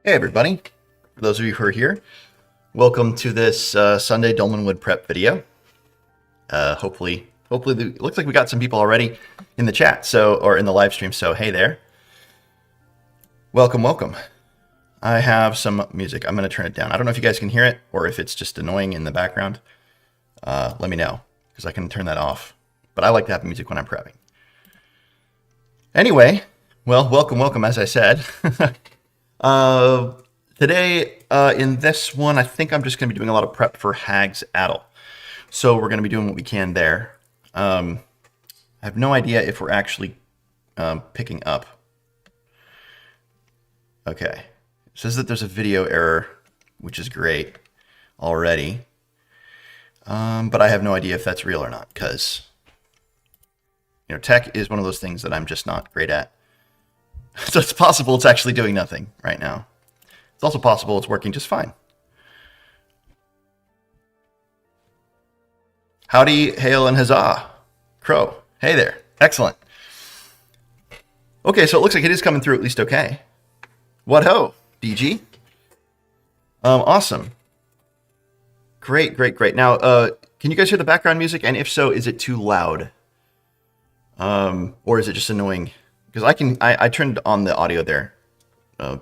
Hey everybody, for those of you who are here, welcome to this Sunday Dolmenwood prep video. Hopefully it looks like we got some people already in the chat, or in the live stream, so hey there. Welcome. I have some music. I'm going to turn it down. I don't know if you guys can hear it or if it's just annoying in the background. Let me know, because I can turn that off. But I like to have music when I'm prepping. Anyway, well, welcome, as I said. Today, in this one, I think I'm just going to be doing a lot of prep for Hag's Addle. So we're going to be doing what we can there. I have no idea if we're actually picking up. Okay. It says that there's a video error, which is great already. But I have no idea if that's real or not, because, you know, tech is one of those things that I'm just not great at. So it's possible it's actually doing nothing right now. It's also possible it's working just fine. Howdy, hail, and huzzah. Crow, hey there. Excellent. Okay, so it looks like it is coming through at least okay. What ho, DG? Awesome. Great. Now, can you guys hear the background music? And if so, is it too loud? Or is it just annoying? Because I turned on the audio there,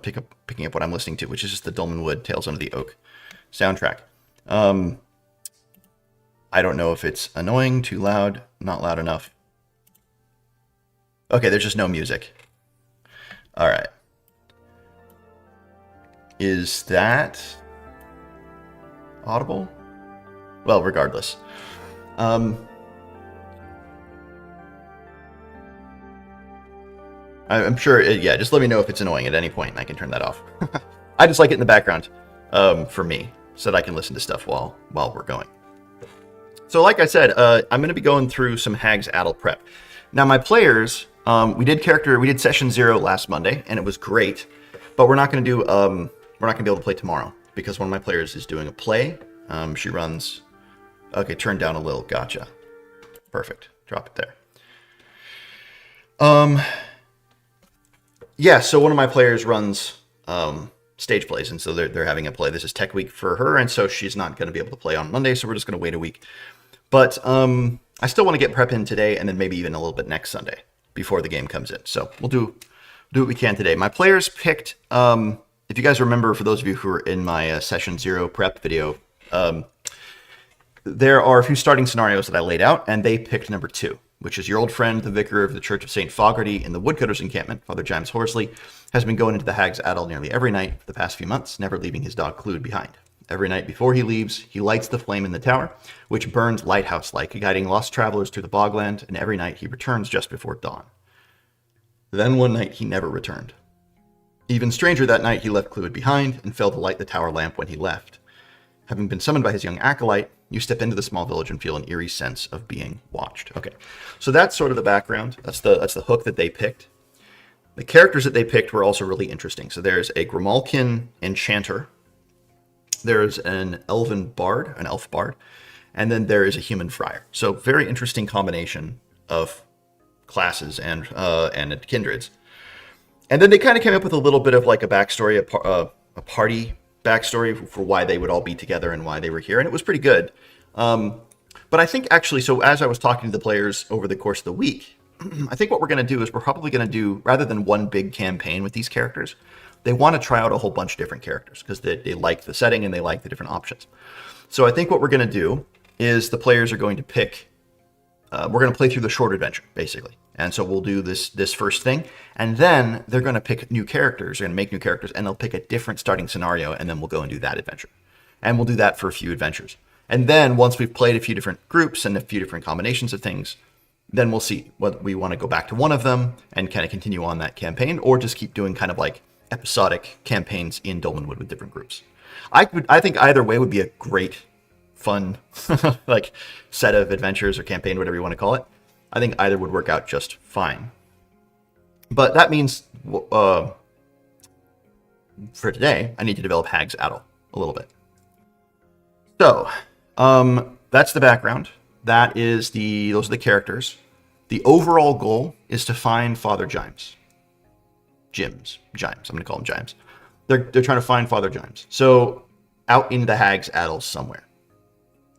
picking up what I'm listening to, which is just the Dolmenwood Tales Under the Oak soundtrack. I don't know if it's annoying, too loud, not loud enough. Okay, there's just no music. All right. Is that audible? Well, regardless. I'm sure, yeah, just let me know if it's annoying at any point and I can turn that off. I just like it in the background for me so that I can listen to stuff while we're going. So like I said, I'm going to be going through some Hag's Addle prep. Now my players, we did session 0 last Monday and it was great, but we're not going to be able to play tomorrow because one of my players is doing a play. She runs, okay, turn down a little, gotcha. Perfect, drop it there. Yeah, so one of my players runs stage plays, and so they're having a play. This is Tech Week for her, and so she's not going to be able to play on Monday, so we're just going to wait a week. But I still want to get prep in today, and then maybe even a little bit next Sunday before the game comes in. So we'll do what we can today. My players picked, if you guys remember, for those of you who are in my Session 0 prep video, there are a few starting scenarios that I laid out, and they picked number 2. Which is your old friend, the vicar of the Church of St. Fogarty in the Woodcutter's Encampment, Father James Horsley, has been going into the Hag's Addle nearly every night for the past few months, never leaving his dog Clued behind. Every night before he leaves, he lights the flame in the tower, which burns lighthouse-like, guiding lost travelers through the bogland, and every night he returns just before dawn. Then one night he never returned. Even stranger, that night he left Clued behind and failed to light the tower lamp when he left. Having been summoned by his young acolyte, you step into the small village and feel an eerie sense of being watched. Okay, so that's sort of the background. That's the hook that they picked. The characters that they picked were also really interesting. So there's a Grimalkin enchanter. There's an elven bard, an elf bard, and then there is a human friar. So very interesting combination of classes and kindreds. And then they kind of came up with a little bit of like a backstory, a party backstory for why they would all be together and why they were here, and it was pretty good. But I think actually, so as I was talking to the players over the course of the week, I think what we're going to do is we're probably going to do, rather than one big campaign with these characters, they want to try out a whole bunch of different characters because they like the setting and they like the different options. So I think what we're going to do is the players are going to pick, we're going to play through the short adventure, basically. And so we'll do this first thing, and then they're going to pick new characters, they're going to make new characters, and they'll pick a different starting scenario, and then we'll go and do that adventure. And we'll do that for a few adventures. And then once we've played a few different groups and a few different combinations of things, then we'll see whether we want to go back to one of them and kind of continue on that campaign, or just keep doing kind of like episodic campaigns in Dolmenwood with different groups. I think either way would be a great, fun, like set of adventures or campaign, whatever you want to call it. I think either would work out just fine. But that means for today, I need to develop Hag's Addle a little bit. So that's the background. Those are the characters. The overall goal is to find Father Jimes. Jimes. I'm going to call him Jimes. they're trying to find Father Gimes. So out into the Hag's Addle somewhere.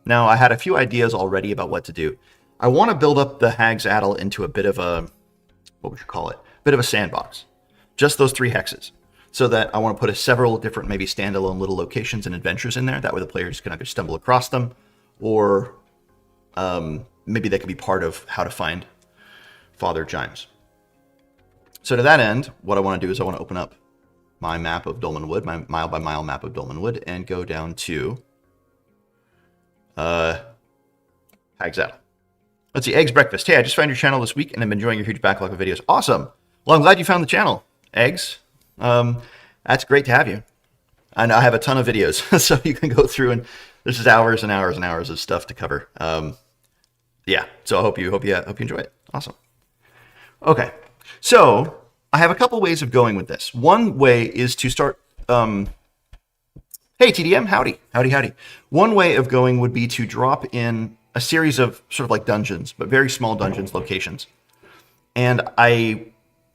Now, I had a few ideas already about what to do. I want to build up the Hag's Addle into a bit of a, what would you call it? Bit of a sandbox. Just those 3 hexes. So that I want to put several different maybe standalone little locations and adventures in there. That way the players can either stumble across them or maybe they could be part of how to find Father Gimes. So to that end, what I want to do is I want to open up my map of Dolmenwood, my mile-by-mile map of Dolmenwood, and go down to Hag's Addle. Let's see, Eggs Breakfast. Hey, I just found your channel this week and I'm enjoying your huge backlog of videos. Awesome. Well, I'm glad you found the channel, Eggs. That's great to have you. And I have a ton of videos, so you can go through and there's just hours and hours and hours of stuff to cover. Yeah, so I hope you enjoy it. Awesome. Okay, so I have a couple ways of going with this. One way is to start. Hey TDM, howdy. One way of going would be to drop in a series of sort of like dungeons, but very small dungeons, locations. And I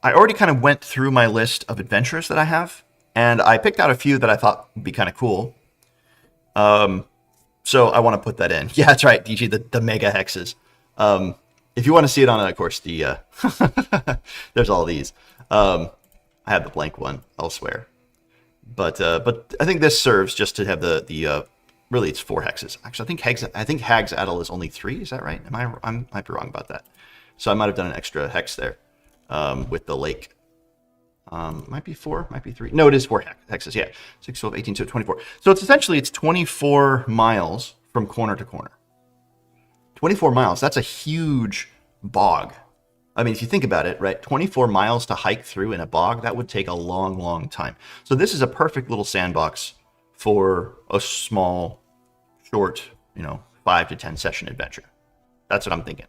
already kind of went through my list of adventures that I have, and I picked out a few that I thought would be kind of cool. So I want to put that in. Yeah, that's right, DG, the mega hexes. If you want to see it on, of course, the there's all these. I have the blank one elsewhere, but I think this serves just to have the really it's 4 hexes. Actually, I think Hag's Addle is only 3. Is that right? I might be wrong about that. So I might have done an extra hex there with the lake. Might be 4, might be 3. No, it is 4 hexes. Yeah, 6, 12, 18, so 24. So it's essentially 24 miles from corner to corner. 24 miles. That's a huge bog. I mean, if you think about it, right? 24 miles to hike through in a bog, that would take a long, long time. So this is a perfect little sandbox for a small, short, 5 to 10 session adventure. That's what I'm thinking.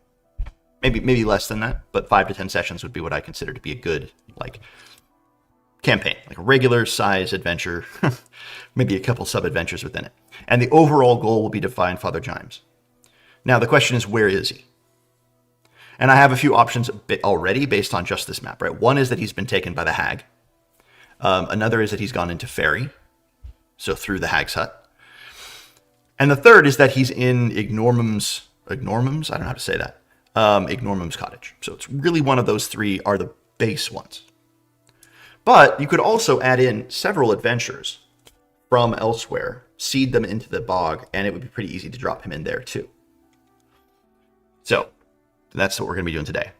Maybe less than that, but 5 to 10 sessions would be what I consider to be a good campaign, like a regular size adventure, maybe a couple sub-adventures within it. And the overall goal will be to find Father Gimes. Now, the question is, where is he? And I have a few options already based on just this map, right? One is that he's been taken by the Hag. Another is that he's gone into Ferry, so through the Hag's hut. And the third is that he's in Ignormum's, I don't know how to say that, Ignormum's cottage. So it's really one of those 3 are the base ones. But you could also add in several adventures from elsewhere, seed them into the bog, and it would be pretty easy to drop him in there too. So that's what we're going to be doing today.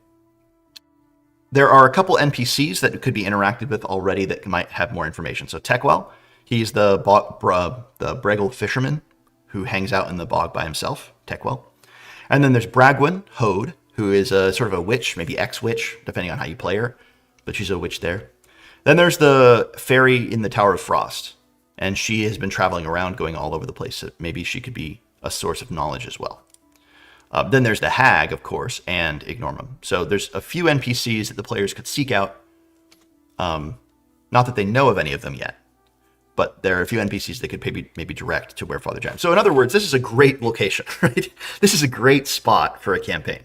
There are a couple NPCs that could be interacted with already that might have more information. So Techwell, he's the Breggle fisherman who hangs out in the bog by himself, Techwell. And then there's Bragwin Hode, who is a sort of a witch, maybe ex-witch, depending on how you play her, but she's a witch there. Then there's the fairy in the Tower of Frost, and she has been traveling around, going all over the place, so maybe she could be a source of knowledge as well. Then there's the Hag, of course, and Ignormum. So there's a few NPCs that the players could seek out. Not that they know of any of them yet, but there are a few NPCs that could maybe direct to where Father Gimes. So in other words, this is a great location, right? This is a great spot for a campaign.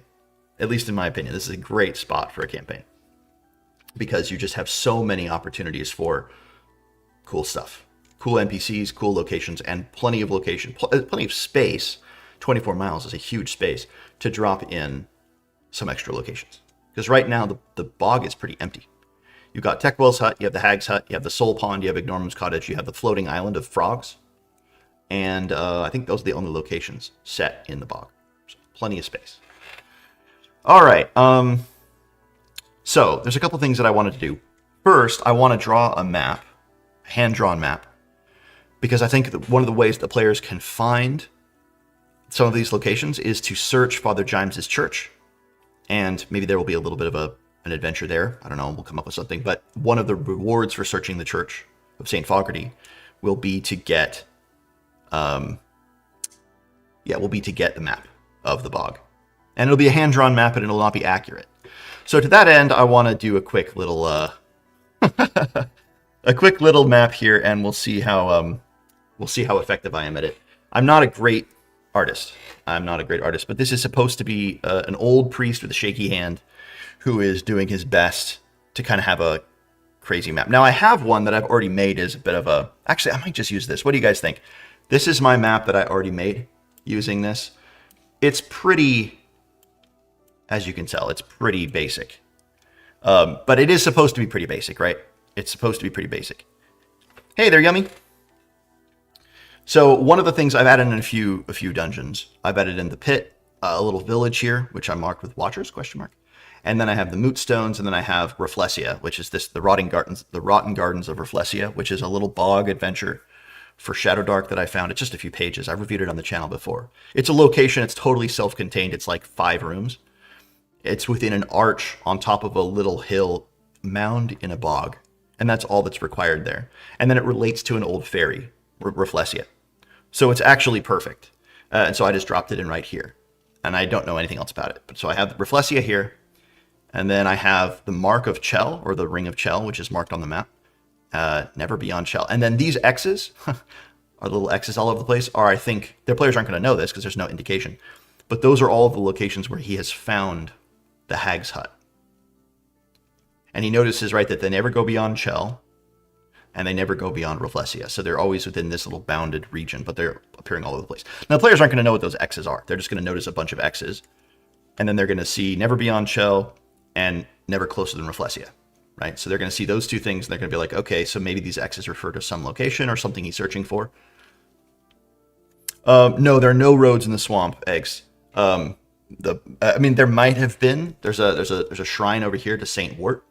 At least in my opinion, this is a great spot for a campaign. Because you just have so many opportunities for cool stuff. Cool NPCs, cool locations, and plenty of plenty of space. 24 miles is a huge space to drop in some extra locations. Because right now, the bog is pretty empty. You've got Techwell's hut, you have the Hag's hut, you have the Soul Pond, you have Ignormum's cottage, you have the floating island of frogs. And I think those are the only locations set in the bog. So plenty of space. All right. So there's a couple things that I wanted to do. First, I want to draw a map, a hand-drawn map, because I think that one of the ways that players can find some of these locations is to search Father Gimes' church, and maybe there will be a little bit of an adventure there. I don't know, we'll come up with something, but one of the rewards for searching the church of St. Fogarty will be to get, the map of the bog. And it'll be a hand-drawn map, and it'll not be accurate. So to that end, I want to do a quick little, a quick little map here, and we'll see how effective I am at it. I'm not a great artist, but this is supposed to be an old priest with a shaky hand who is doing his best to kind of have a crazy map. Now I have one that I've already made as a bit of a... Actually, I might just use this. What do you guys think? This is my map that I already made using this. It's pretty... As you can tell, it's pretty basic. But it is supposed to be pretty basic, right? It's supposed to be pretty basic. Hey there, Yummy. So one of the things I've added in a few dungeons, I've added in the pit, a little village here, which I marked with watchers, question mark. And then I have the moot stones, and then I have Rafflesia, which is the rotten gardens of Rafflesia, which is a little bog adventure for Shadowdark that I found. It's just a few pages. I've reviewed it on the channel before. It's a location. It's totally self-contained. It's like 5 rooms. It's within an arch on top of a little hill mound in a bog. And that's all that's required there. And then it relates to an old ferry, Rafflesia. So it's actually perfect. And so I just dropped it in right here. And I don't know anything else about it. But so I have Rafflesia here. And then I have the Mark of Chell, or the Ring of Chell, which is marked on the map. Never beyond Chell. And then these X's, are little X's all over the place, are, I think, their players aren't going to know this because there's no indication. But those are all of the locations where he has found the Hag's Hut. And he notices, right, that they never go beyond Chell, and they never go beyond Rafflesia. So they're always within this little bounded region, but they're appearing all over the place. Now, the players aren't going to know what those X's are. They're just going to notice a bunch of X's. And then they're going to see never beyond Chell and never closer than Rafflesia, right? So they're going to see those two things, and they're going to be like, okay, so maybe these X's refer to some location or something he's searching for. No, there are no roads in the swamp, Eggs. I mean, there might have been. There's a shrine over here to Saint Wort.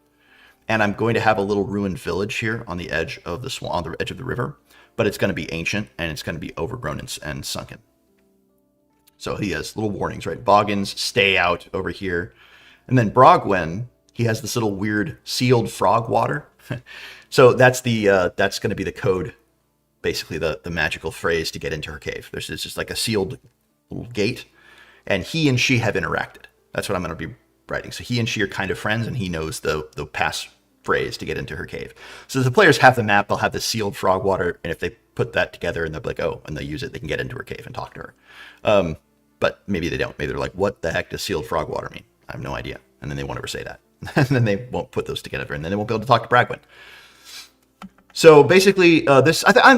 And I'm going to have a little ruined village here on the edge of the swamp, on the edge of the river, but it's going to be ancient and it's going to be overgrown and sunken. So he has little warnings, right? Boggins, stay out over here. And then Brogwen, he has this little weird sealed frog water. So that's that's going to be the code, basically the magical phrase to get into her cave. It's just like a sealed little gate, and he and she have interacted. That's what I'm going to be writing. So he and she are kind of friends, and he knows the pass phrase to get into her cave. So the players have the map, they'll have the sealed frog water, and if they put that together and they'll be like, oh, and they use it, they can get into her cave and talk to her. But maybe they don't. Maybe they're like, what the heck does sealed frog water mean? I have no idea. And then they won't ever say that. And then they won't put those together, and then they won't be able to talk to Bragwin. So basically, I'm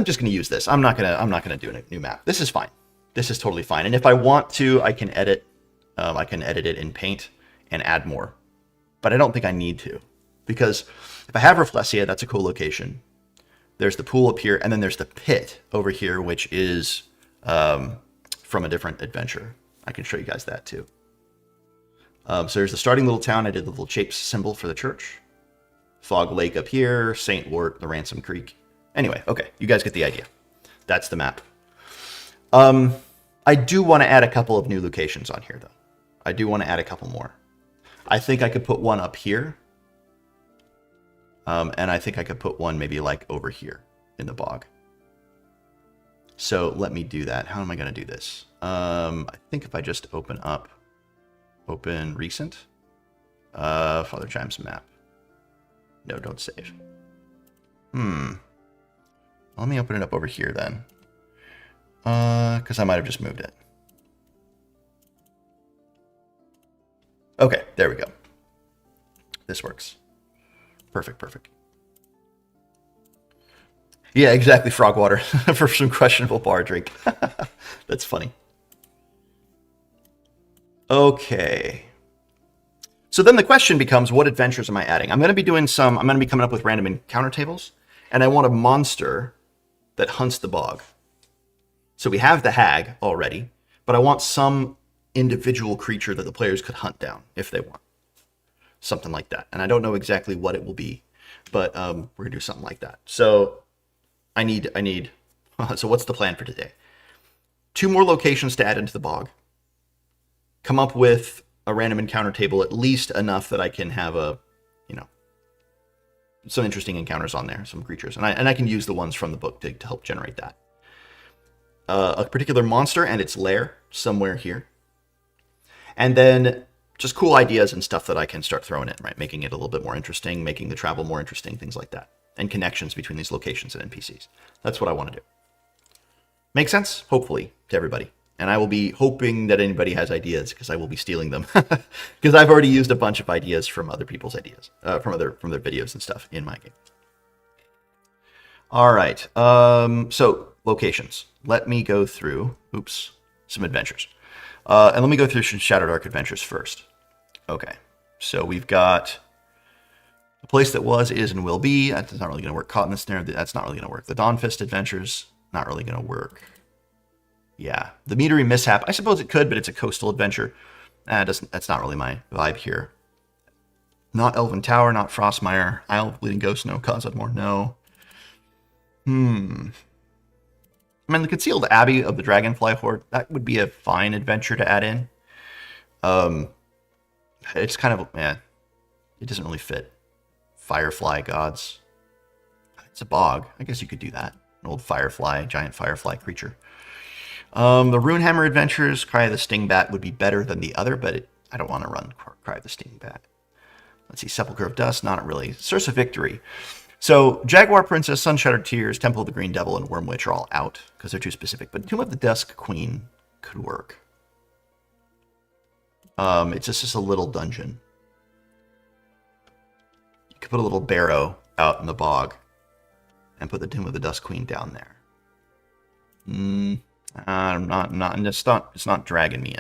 just going to use this. I'm not going to do a new map. This is fine. This is totally fine. And if I want to, I can edit. I can edit it in Paint and add more. But I don't think I need to, because if I have Rafflesia, that's a cool location. There's the pool up here, and then there's the pit over here, which is from a different adventure. I can show you guys that too. So there's the starting little town. I did the little shapes symbol for the church. Fog Lake up here, St. Wort, the Ransom Creek. Anyway, okay, you guys get the idea. That's the map. I do want to add a couple of new locations on here, though. I do want to add a couple more. I think I could put one up here. And I think I could put one maybe like over here in the bog. So let me do that. How am I going to do this? I think if I just open recent, Father Chimes map. No, don't save. Let me open it up over here then. Because I might have just moved it. Okay, there we go. This works. Perfect. Yeah, exactly, frog water for some questionable bar drink. That's funny. Okay. So then the question becomes, what adventures am I adding? I'm going to be coming up with random encounter tables, and I want a monster that hunts the bog. So we have the hag already, but I want some individual creature that the players could hunt down if they want. Something like that. And I don't know exactly what it will be, but we're going to do something like that. So I need, so what's the plan for today? 2 more locations to add into the bog. Come up with a random encounter table, at least enough that I can have some interesting encounters on there, some creatures. And I can use the ones from the book to help generate that. A particular monster and its lair somewhere here. And then just cool ideas and stuff that I can start throwing in, right? Making it a little bit more interesting, making the travel more interesting, things like that. And connections between these locations and NPCs. That's what I want to do. Make sense? Hopefully, to everybody. And I will be hoping that anybody has ideas, because I will be stealing them. Because I've already used a bunch of ideas from other people's ideas, from their videos and stuff in my game. All right. So locations. Let me go through. Oops. Some adventures. And let me go through some Shadow Dark adventures first. Okay. So we've got a place that was, is, and will be. That's not really going to work. Caught in the Snare. That's not really going to work. The Dawnfist adventures. Not really going to work. Yeah. The Meadery Mishap. I suppose it could, but it's a coastal adventure. That's not really my vibe here. Not Elven Tower. Not Frostmire. Isle of Bleeding Ghost. No. Khazad-mor. No. I mean, the Concealed Abbey of the Dragonfly Horde, that would be a fine adventure to add in. It's kind of, it doesn't really fit. Firefly Gods. It's a bog. I guess you could do that. An old firefly, giant firefly creature. The Runehammer Adventures, Cry of the Stingbat would be better than the other, but I don't want to run Cry of the Stingbat. Let's see, Sepulchre of Dust, not really. Source of Victory. So, Jaguar Princess, Sun-Shattered Tears, Temple of the Green Devil, and Worm Witch are all out because they're too specific. But Tomb of the Dusk Queen could work. It's just a little dungeon. You could put a little barrow out in the bog and put the Tomb of the Dusk Queen down there. It's not dragging me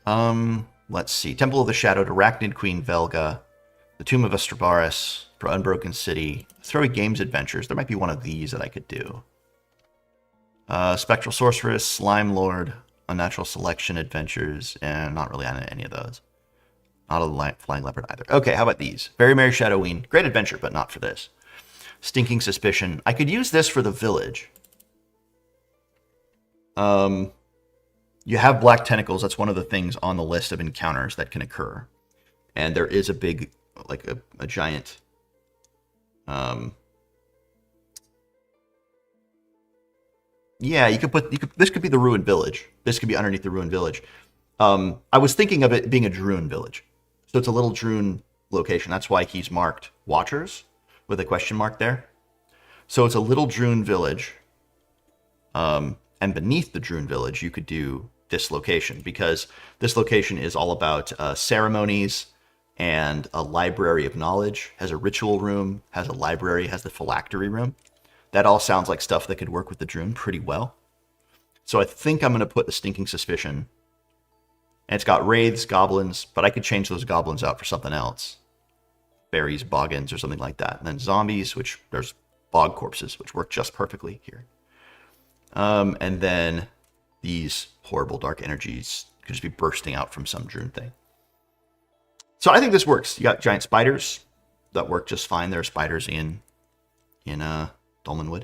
in. Let's see. Temple of the Shadowed Arachnid Queen Velga. The Tomb of Astrabaris for Unbroken City. Throwy Games Adventures. There might be one of these that I could do. Spectral Sorceress, Slime Lord, Unnatural Selection Adventures, and not really on any of those. Not a Flying Leopard either. Okay, how about these? Very Merry Shadowween. Great adventure, but not for this. Stinking Suspicion. I could use this for the village. You have Black Tentacles. That's one of the things on the list of encounters that can occur. And there is a big, like a giant, yeah, this could be the Ruined Village. This could be underneath the Ruined Village. I was thinking of it being a Druun village. So it's a little Druun location. That's why he's marked Watchers with a question mark there. So it's a little Druun village. And beneath the Druun village, you could do this location because this location is all about ceremonies and a library of knowledge, has a ritual room, has a library, has the phylactery room. That all sounds like stuff that could work with the Druun pretty well. So I think I'm going to put the Stinking Suspicion. And it's got wraiths, goblins, but I could change those goblins out for something else. Fairies, boggins, or something like that. And then zombies, which there's bog corpses, which work just perfectly here. And then these horrible dark energies could just be bursting out from some Druun thing. So I think this works. You got giant spiders that work just fine. There are spiders in Dolmenwood.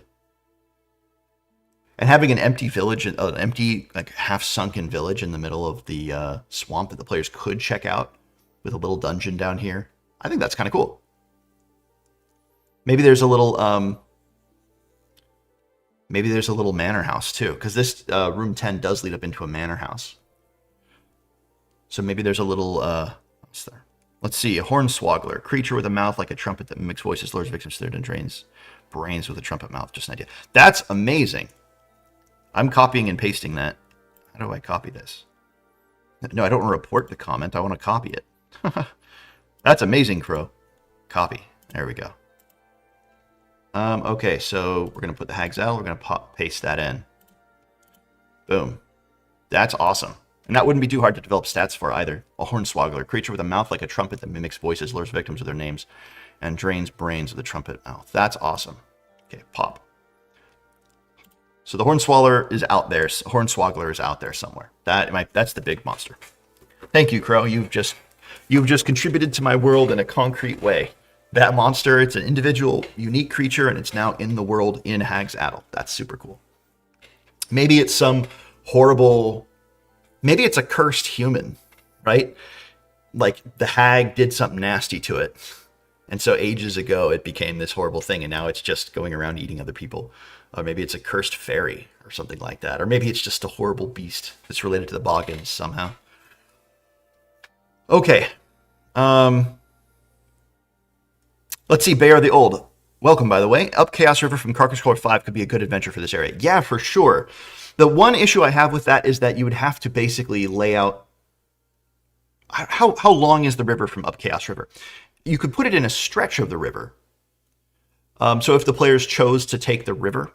And having an empty village, an empty, like half-sunken village in the middle of the swamp that the players could check out with a little dungeon down here, I think that's kind of cool. Maybe there's a little, manor house too, because this room 10 does lead up into a manor house. So maybe there's a little, what's there? Let's see, a Hornswoggler, creature with a mouth like a trumpet that mimics voices, lures victims to their and drains brains with a trumpet mouth. Just an idea. That's amazing. I'm copying and pasting that. How do I copy this? No, I don't want to report the comment. I want to copy it. That's amazing, Crow. Copy. There we go. Okay, so we're going to put the Hag's Addle. We're going to paste that in. Boom. That's awesome. And that wouldn't be too hard to develop stats for either. A Hornswoggler, creature with a mouth like a trumpet that mimics voices, lures victims with their names, and drains brains with a trumpet mouth. That's awesome. Okay, pop. So the Hornswoggler is out there. Hornswoggler is out there somewhere. That's the big monster. Thank you, Crow. You've just contributed to my world in a concrete way. That monster, it's an individual, unique creature, and it's now in the world in Hag's Addle. That's super cool. Maybe it's some horrible... Maybe it's a cursed human, right? Like the hag did something nasty to it. And so ages ago, it became this horrible thing, and now it's just going around eating other people. Or maybe it's a cursed fairy or something like that. Or maybe it's just a horrible beast that's related to the Boggins somehow. Okay. Let's see, Bayar the Old. Welcome, by the way. Up Chaos River from Carcass Core 5 could be a good adventure for this area. Yeah, for sure. The one issue I have with that is that you would have to basically lay out... How long is the river from Up Chaos River? You could put it in a stretch of the river. So if the players chose to take the river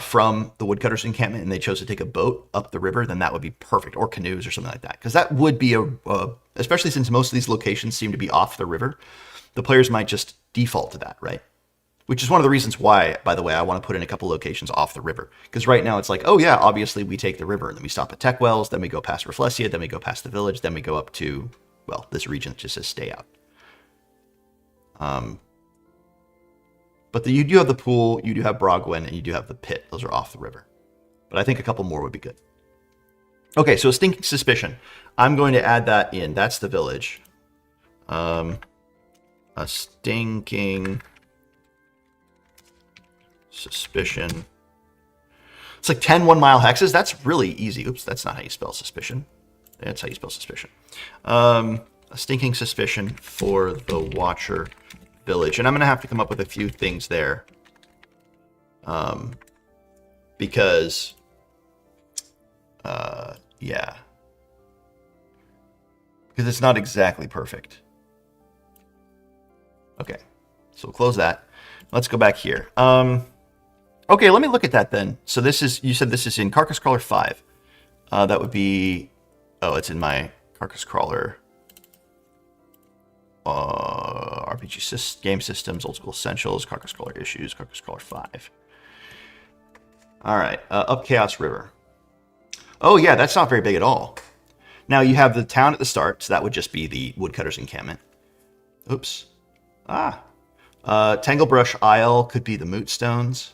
from the woodcutters encampment and they chose to take a boat up the river, then that would be perfect, or canoes or something like that. Because that would be especially since most of these locations seem to be off the river, the players might just default to that, right? Which is one of the reasons why, by the way, I want to put in a couple locations off the river. Because right now it's like, oh yeah, obviously we take the river and then we stop at Tech Wells, then we go past Rafflesia, then we go past the village, then we go up to, well, this region that just says stay out. But you do have the pool, you do have Brogwen, and you do have the pit. Those are off the river. But I think a couple more would be good. Okay, so a stinking suspicion. I'm going to add that in. That's the village. A stinking suspicion. It's like 10 1-mile hexes. That's really easy. Oops, that's not how you spell suspicion. That's how you spell suspicion. A stinking suspicion for the Watcher village. And I'm going to have to come up with a few things there. Because, yeah. Because it's not exactly perfect. Okay, so we'll close that. Let's go back here. Okay, let me look at that then. So this is, you said this is in Carcass Crawler 5. That would be, oh, it's in my Carcass Crawler RPG game systems, old school essentials, Carcass Crawler issues, Carcass Crawler 5. All right, up Chaos River. Oh yeah, that's not very big at all. Now you have the town at the start, so that would just be the woodcutters encampment. Oops. Tanglebrush Isle could be the Mootstones.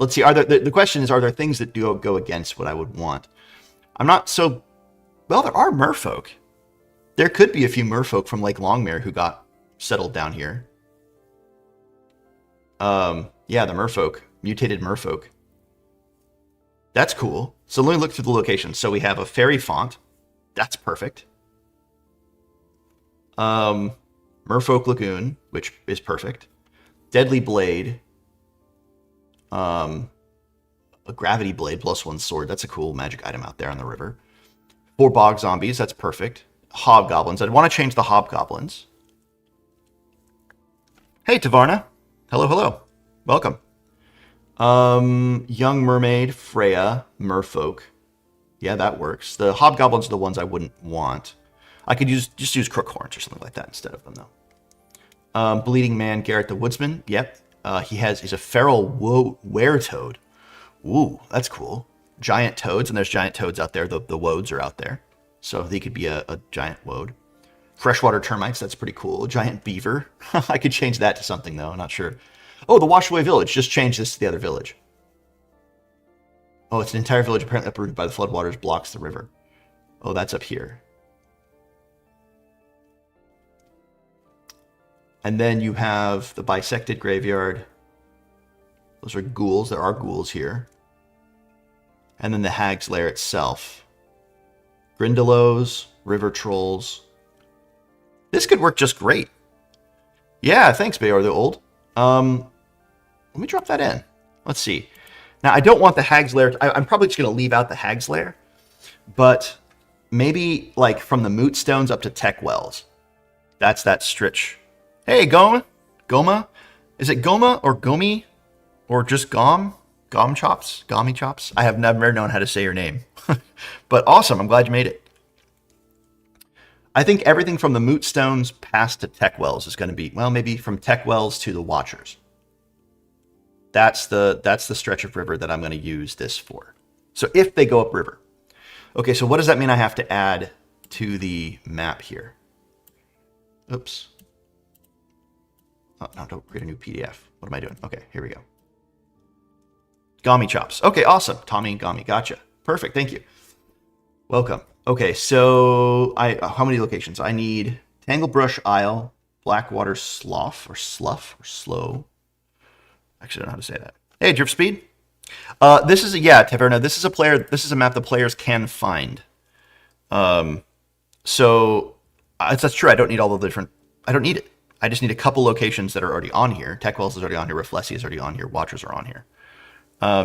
Let's see. Are there? The question is, are there things that do go against what I would want? I'm not so. Well, there are merfolk. There could be a few merfolk from Lake Longmere who got settled down here. Yeah, the merfolk, mutated merfolk. That's cool. So let me look through the locations. So we have a fairy font. That's perfect. Merfolk Lagoon, which is perfect. Deadly Blade. A Gravity Blade +1 sword. That's a cool magic item out there on the river. 4 Bog Zombies. That's perfect. Hobgoblins. I'd want to change the Hobgoblins. Hey, Tavarna. Hello, hello. Welcome. Young Mermaid, Freya, Merfolk. Yeah, that works. The Hobgoblins are the ones I wouldn't want. I could just use Crookhorns or something like that instead of them, though. Bleeding Man, Garrett the Woodsman. Yep. He's a feral weretoad. Ooh, that's cool. Giant toads, and there's giant toads out there. The woads are out there. So he could be a giant woad. Freshwater termites, that's pretty cool. Giant beaver. I could change that to something, though. I'm not sure. Oh, the Washaway Village. Just change this to the other village. Oh, it's an entire village apparently uprooted by the floodwaters, blocks the river. Oh, that's up here. And then you have the Bisected Graveyard. Those are ghouls. There are ghouls here. And then the Hag's Lair itself. Grindylows, River Trolls. This could work just great. Yeah, thanks, Bayor the Old. Let me drop that in. Let's see. Now, I don't want the Hag's Lair. I'm probably just going to leave out the Hag's Lair. But maybe, like, from the Mootstones up to Tech Wells. That's that stretch. Hey, Goma? Is it Goma or Gomi? Or just Gom? Gom Chops? Gomi Chops? I have never known how to say your name. But awesome. I'm glad you made it. I think everything from the Mootstones past to Tech Wells is going to be, well, maybe from Tech Wells to the Watchers. That's the stretch of river that I'm going to use this for. So if they go upriver. Okay, so what does that mean I have to add to the map here? Oops. Oh, no, don't create a new PDF. What am I doing? Okay, here we go. Gomi Chops. Okay, awesome. Tommy and Gomi. Gotcha. Perfect. Thank you. Welcome. Okay, so how many locations? I need Tanglebrush Isle, Blackwater Slough, or Slough, or Slow. Actually, I don't know how to say that. Hey, Drift Speed. This is Taverna. This is a map the players can find. So that's true. I don't need all the different. I don't need it. I just need a couple locations that are already on here. Tech Wells is already on here. Rafflesia is already on here. Watchers are on here.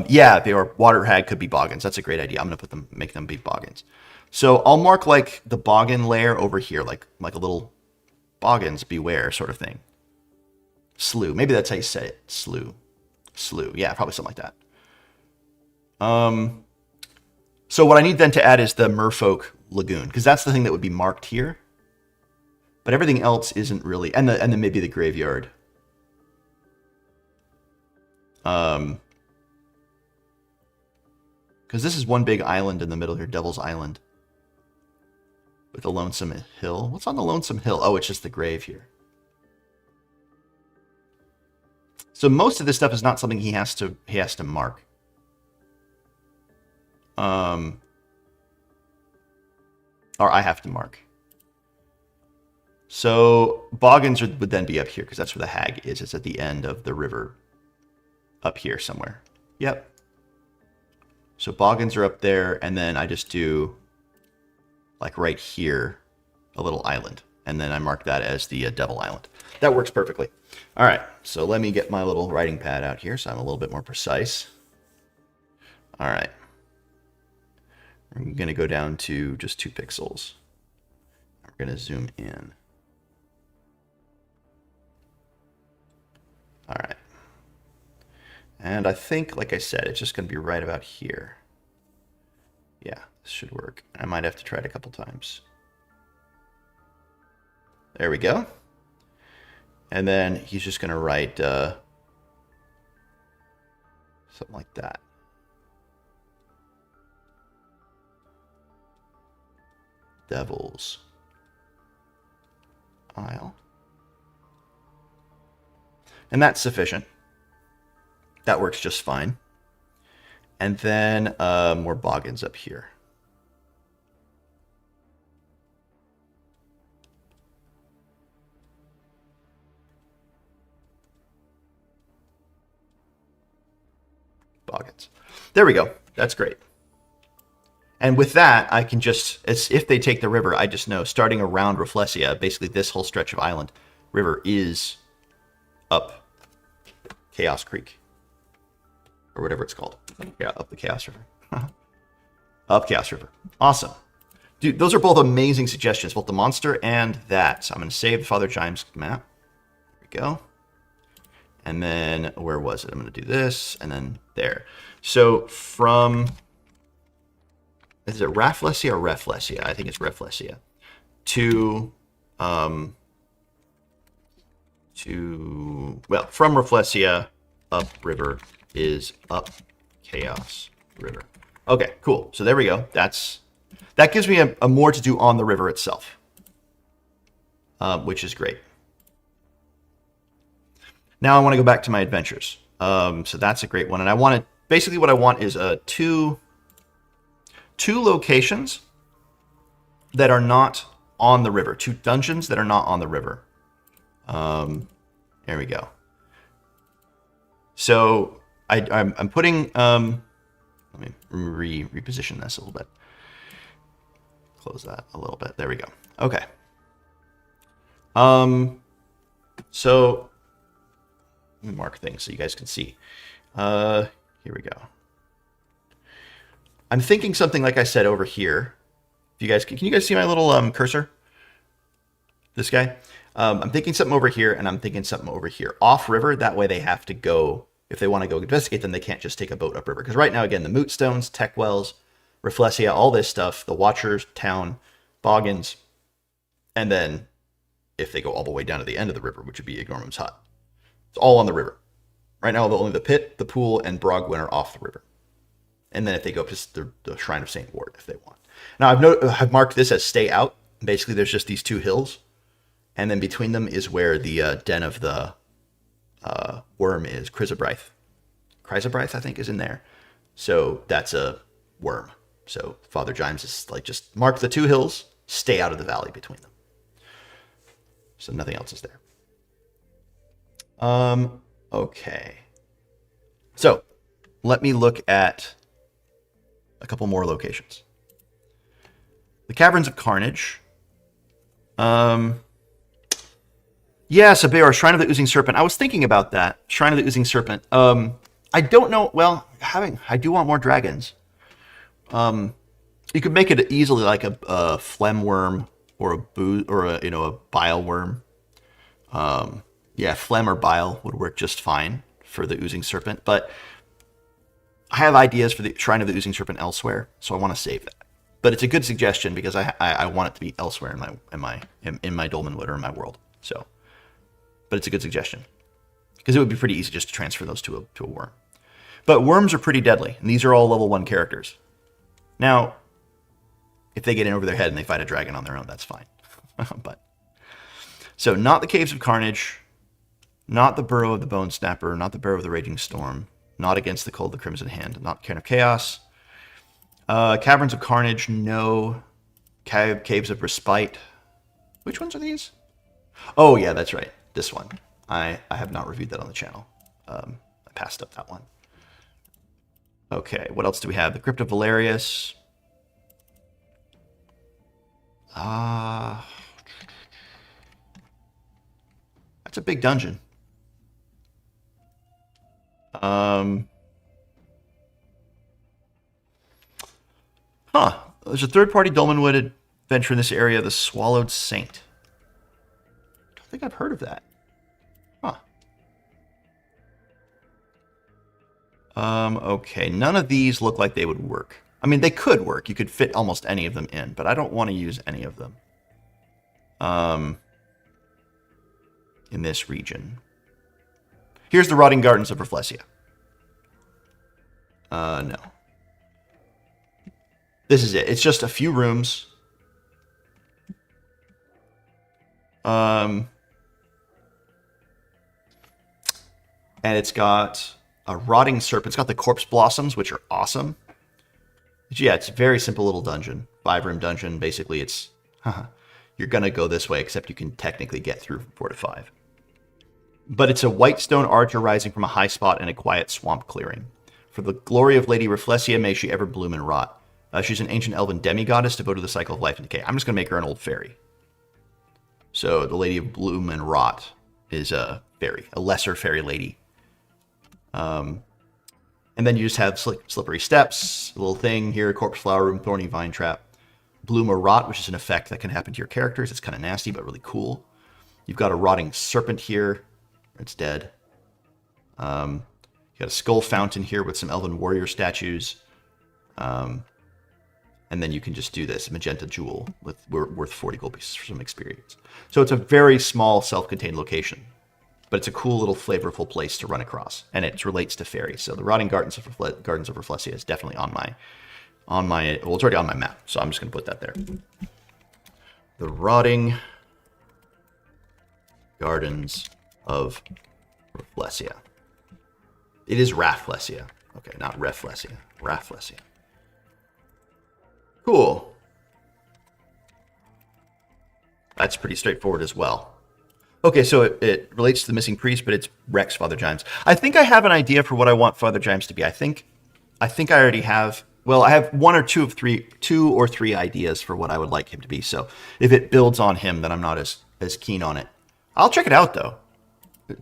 Yeah, they are. Water Hag could be Boggins. That's a great idea. I'm gonna make them be Boggins. So I'll mark like the Boggin layer over here, like a little Boggins beware sort of thing. / Slough. Maybe that's how you say it. Slough. Yeah, probably something like that. So what I need then to add is the Merfolk Lagoon, because that's the thing that would be marked here. But everything else isn't really, and then maybe the graveyard. Because this is one big island in the middle here, Devil's Island. With a Lonesome Hill. What's on the Lonesome Hill? Oh, it's just the grave here. So most of this stuff is not something he has to mark. Or I have to mark. So Boggins would then be up here, because that's where the hag is. It's at the end of the river. Up here somewhere. Yep. So Boggins are up there, and then I just do, like right here, a little island. And then I mark that as the Devil Island. That works perfectly. All right, so let me get my little writing pad out here so I'm a little bit more precise. All right. I'm going to go down to just 2 pixels. We're going to zoom in. All right. And I think, like I said, it's just going to be right about here. Yeah, this should work. I might have to try it a couple times. There we go. And then he's just going to write something like that. Devil's Isle. And that's sufficient. That works just fine. And then more Boggins up here. Boggins. There we go. That's great. And with that, I can just, if they take the river, I just know starting around Rafflesia, basically this whole stretch of island river is up Chaos Creek. Or whatever it's called. Yeah, up the Chaos River. Up Chaos River. Awesome. Dude, those are both amazing suggestions, both the monster and that. So I'm going to save Father Gimes' map. There we go. And then, where was it? I'm going to do this, and then there. So from, is it Rafflesia or Rafflesia? I think it's Rafflesia. Well, from Rafflesia, upriver is up Chaos River. Okay, cool. So there we go. That gives me a more to do on the river itself, which is great. Now I want to go back to my adventures. So that's a great one. And basically what I want is two locations that are not on the river. 2 dungeons that are not on the river. There we go. So I'm putting, let me reposition this a little bit. Close that a little bit. There we go. Okay. So let me mark things so you guys can see. Here we go. I'm thinking something like I said over here. If you guys can you guys see my little cursor? This guy. I'm thinking something over here, and I'm thinking something over here. Off river, that way they have to go, if they want to go investigate them, they can't just take a boat upriver. Because right now, again, the Mootstones, Tech Wells, Rafflesia, all this stuff, the Watchers, Town, Boggins, and then if they go all the way down to the end of the river, which would be Ignormum's Hut. It's all on the river. Right now, only the pit, the pool, and Brogwyn are off the river. And then if they go to the Shrine of St. Ward, if they want. Now, I've marked this as stay out. Basically, there's just these 2 hills. And then between them is where the den of the worm is. Chrysobrith, I think, is in there. So that's a worm. So Father Gimes is like, just mark the 2 hills, stay out of the valley between them. So nothing else is there. Okay. So let me look at a couple more locations. The Caverns of Carnage. Yes, a bear, Shrine of the Oozing Serpent. I was thinking about that. Shrine of the Oozing Serpent. I don't know. Well, I do want more dragons. You could make it easily like a phlegm worm or a bile worm. Yeah, phlegm or bile would work just fine for the Oozing Serpent, but I have ideas for the Shrine of the Oozing Serpent elsewhere, so I want to save that. But it's a good suggestion because I want it to be elsewhere in my Dolmenwood or in my world. So, but it's a good suggestion because it would be pretty easy just to transfer those to a worm. But worms are pretty deadly, and these are all level 1 characters. Now, if they get in over their head and they fight a dragon on their own, that's fine. But so not the Caves of Carnage, not the Burrow of the Bone Snapper, not the Burrow of the Raging Storm, not Against the Cold, the Crimson Hand, not Cairn of Chaos. Caverns of Carnage, no. Caves of Respite. Which ones are these? Oh, yeah, that's right. This one. I have not reviewed that on the channel. I passed up that one. Okay, what else do we have? The Crypt of Valerius. That's a big dungeon. There's a third-party Dolmenwood adventure in this area, the Swallowed Saint. I don't think I've heard of that. Okay, none of these look like they would work. I mean, they could work. You could fit almost any of them in, but I don't want to use any of them. In this region. Here's the Rotting Gardens of Rafflesia. No. This is it. It's just a few rooms. And it's got a Rotting Serpent. It's got the Corpse Blossoms, which are awesome. But yeah, it's a very simple little dungeon. 5-room dungeon. Basically, it's... you're going to go this way, except you can technically get through from 4 to 5. But it's a white stone arch arising from a high spot in a quiet swamp clearing. For the glory of Lady Rafflesia, may she ever bloom and rot. She's an ancient elven demigoddess devoted to the cycle of life and decay. I'm just going to make her an old fairy. So the Lady of Bloom and Rot is a fairy, a lesser fairy lady. And then you just have slippery steps, a little thing here, corpse flower room, thorny vine trap. Bloom or Rot, which is an effect that can happen to your characters. It's kind of nasty, but really cool. You've got a Rotting Serpent here. It's dead. You got a Skull Fountain here with some Elven Warrior statues. And then you can just do this, Magenta Jewel, worth 40 gold pieces for some experience. So it's a very small, self-contained location. But it's a cool little flavorful place to run across. And it relates to fairies. So the Rotting Gardens of Rafflesia is definitely on my... well, it's already on my map, so I'm just going to put that there. The Rotting Gardens of Rafflesia. It is Rafflesia. Okay, not Rafflesia. Rafflesia. Cool. That's pretty straightforward as well. Okay, so it relates to the missing priest, but it's Rex Father Gimes. I think I have an idea for what I want Father Gimes to be. I think I already have... Well, I have two or three ideas for what I would like him to be. So if it builds on him, then I'm not as keen on it. I'll check it out, though.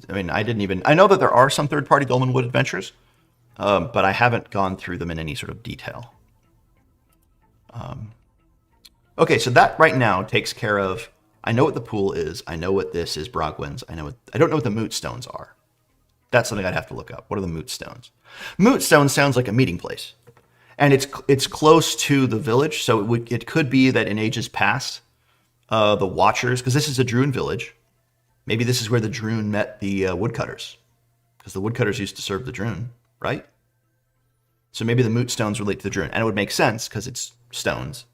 I mean, I know that there are some third-party Dolmenwood adventures, but I haven't gone through them in any sort of detail. Okay, so that right now takes care of... I know what the pool is. I know what this is, Brogwins. I don't know what the Moot Stones are. That's something I'd have to look up. What are the Moot Stones? Moot Stones sounds like a meeting place. And it's close to the village, so it could be that in ages past, the Watchers, because this is a Druun village, maybe this is where the Druun met the woodcutters, because the woodcutters used to serve the Druun, right? So maybe the Moot Stones relate to the Druun, and it would make sense because it's stones.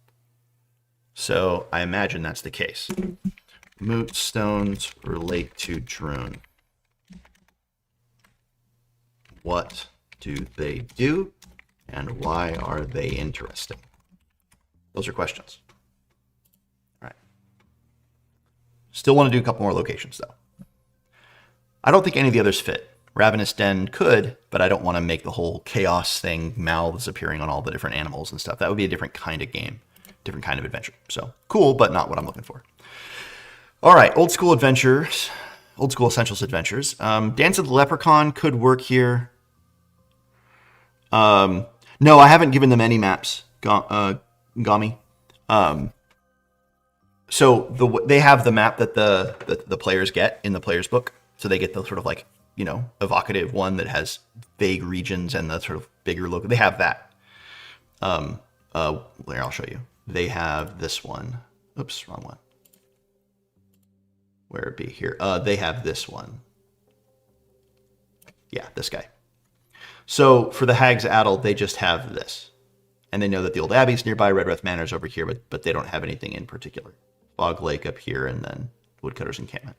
So I imagine that's the case. Moot Stones relate to Druun. What do they do? And why are they interesting? Those are questions. All right. Still want to do a couple more locations, though. I don't think any of the others fit. Ravenous Den could, but I don't want to make the whole chaos thing, mouths appearing on all the different animals and stuff. That would be a different kind of game, different kind of adventure. So cool, but not what I'm looking for. All right, old school adventures, old school essentials adventures. Dance of the Leprechaun could work here. No, I haven't given them any maps, Gami. So they have the map that the players get in the player's book. So they get the sort of like, evocative one that has vague regions and the sort of bigger look. They have that. There, I'll show you. They have this one. Oops, wrong one. Where it be here? They have this one. Yeah, this guy. So for the Hag's Addle, they just have this. And they know that the old Abbey's nearby, Redruth Manor's over here, but they don't have anything in particular. Fog Lake up here, and then Woodcutter's Encampment.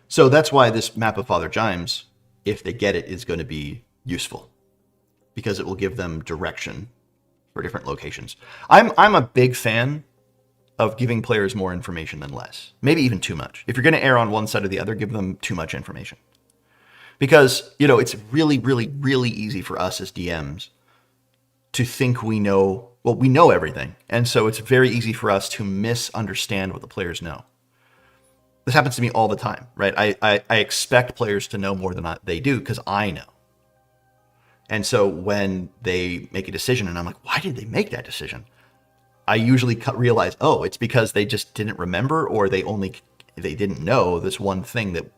So that's why this map of Father Gimes, if they get it, is going to be useful. Because it will give them direction for different locations. I'm a big fan of giving players more information than less. Maybe even too much. If you're going to err on one side or the other, give them too much information. Because, it's really, really, really easy for us as DMs to think we know everything. And so it's very easy for us to misunderstand what the players know. This happens to me all the time, right? I expect players to know more than they do because I know. And so when they make a decision and I'm like, why did they make that decision? I usually realize, it's because they just didn't remember, or they didn't know this one thing that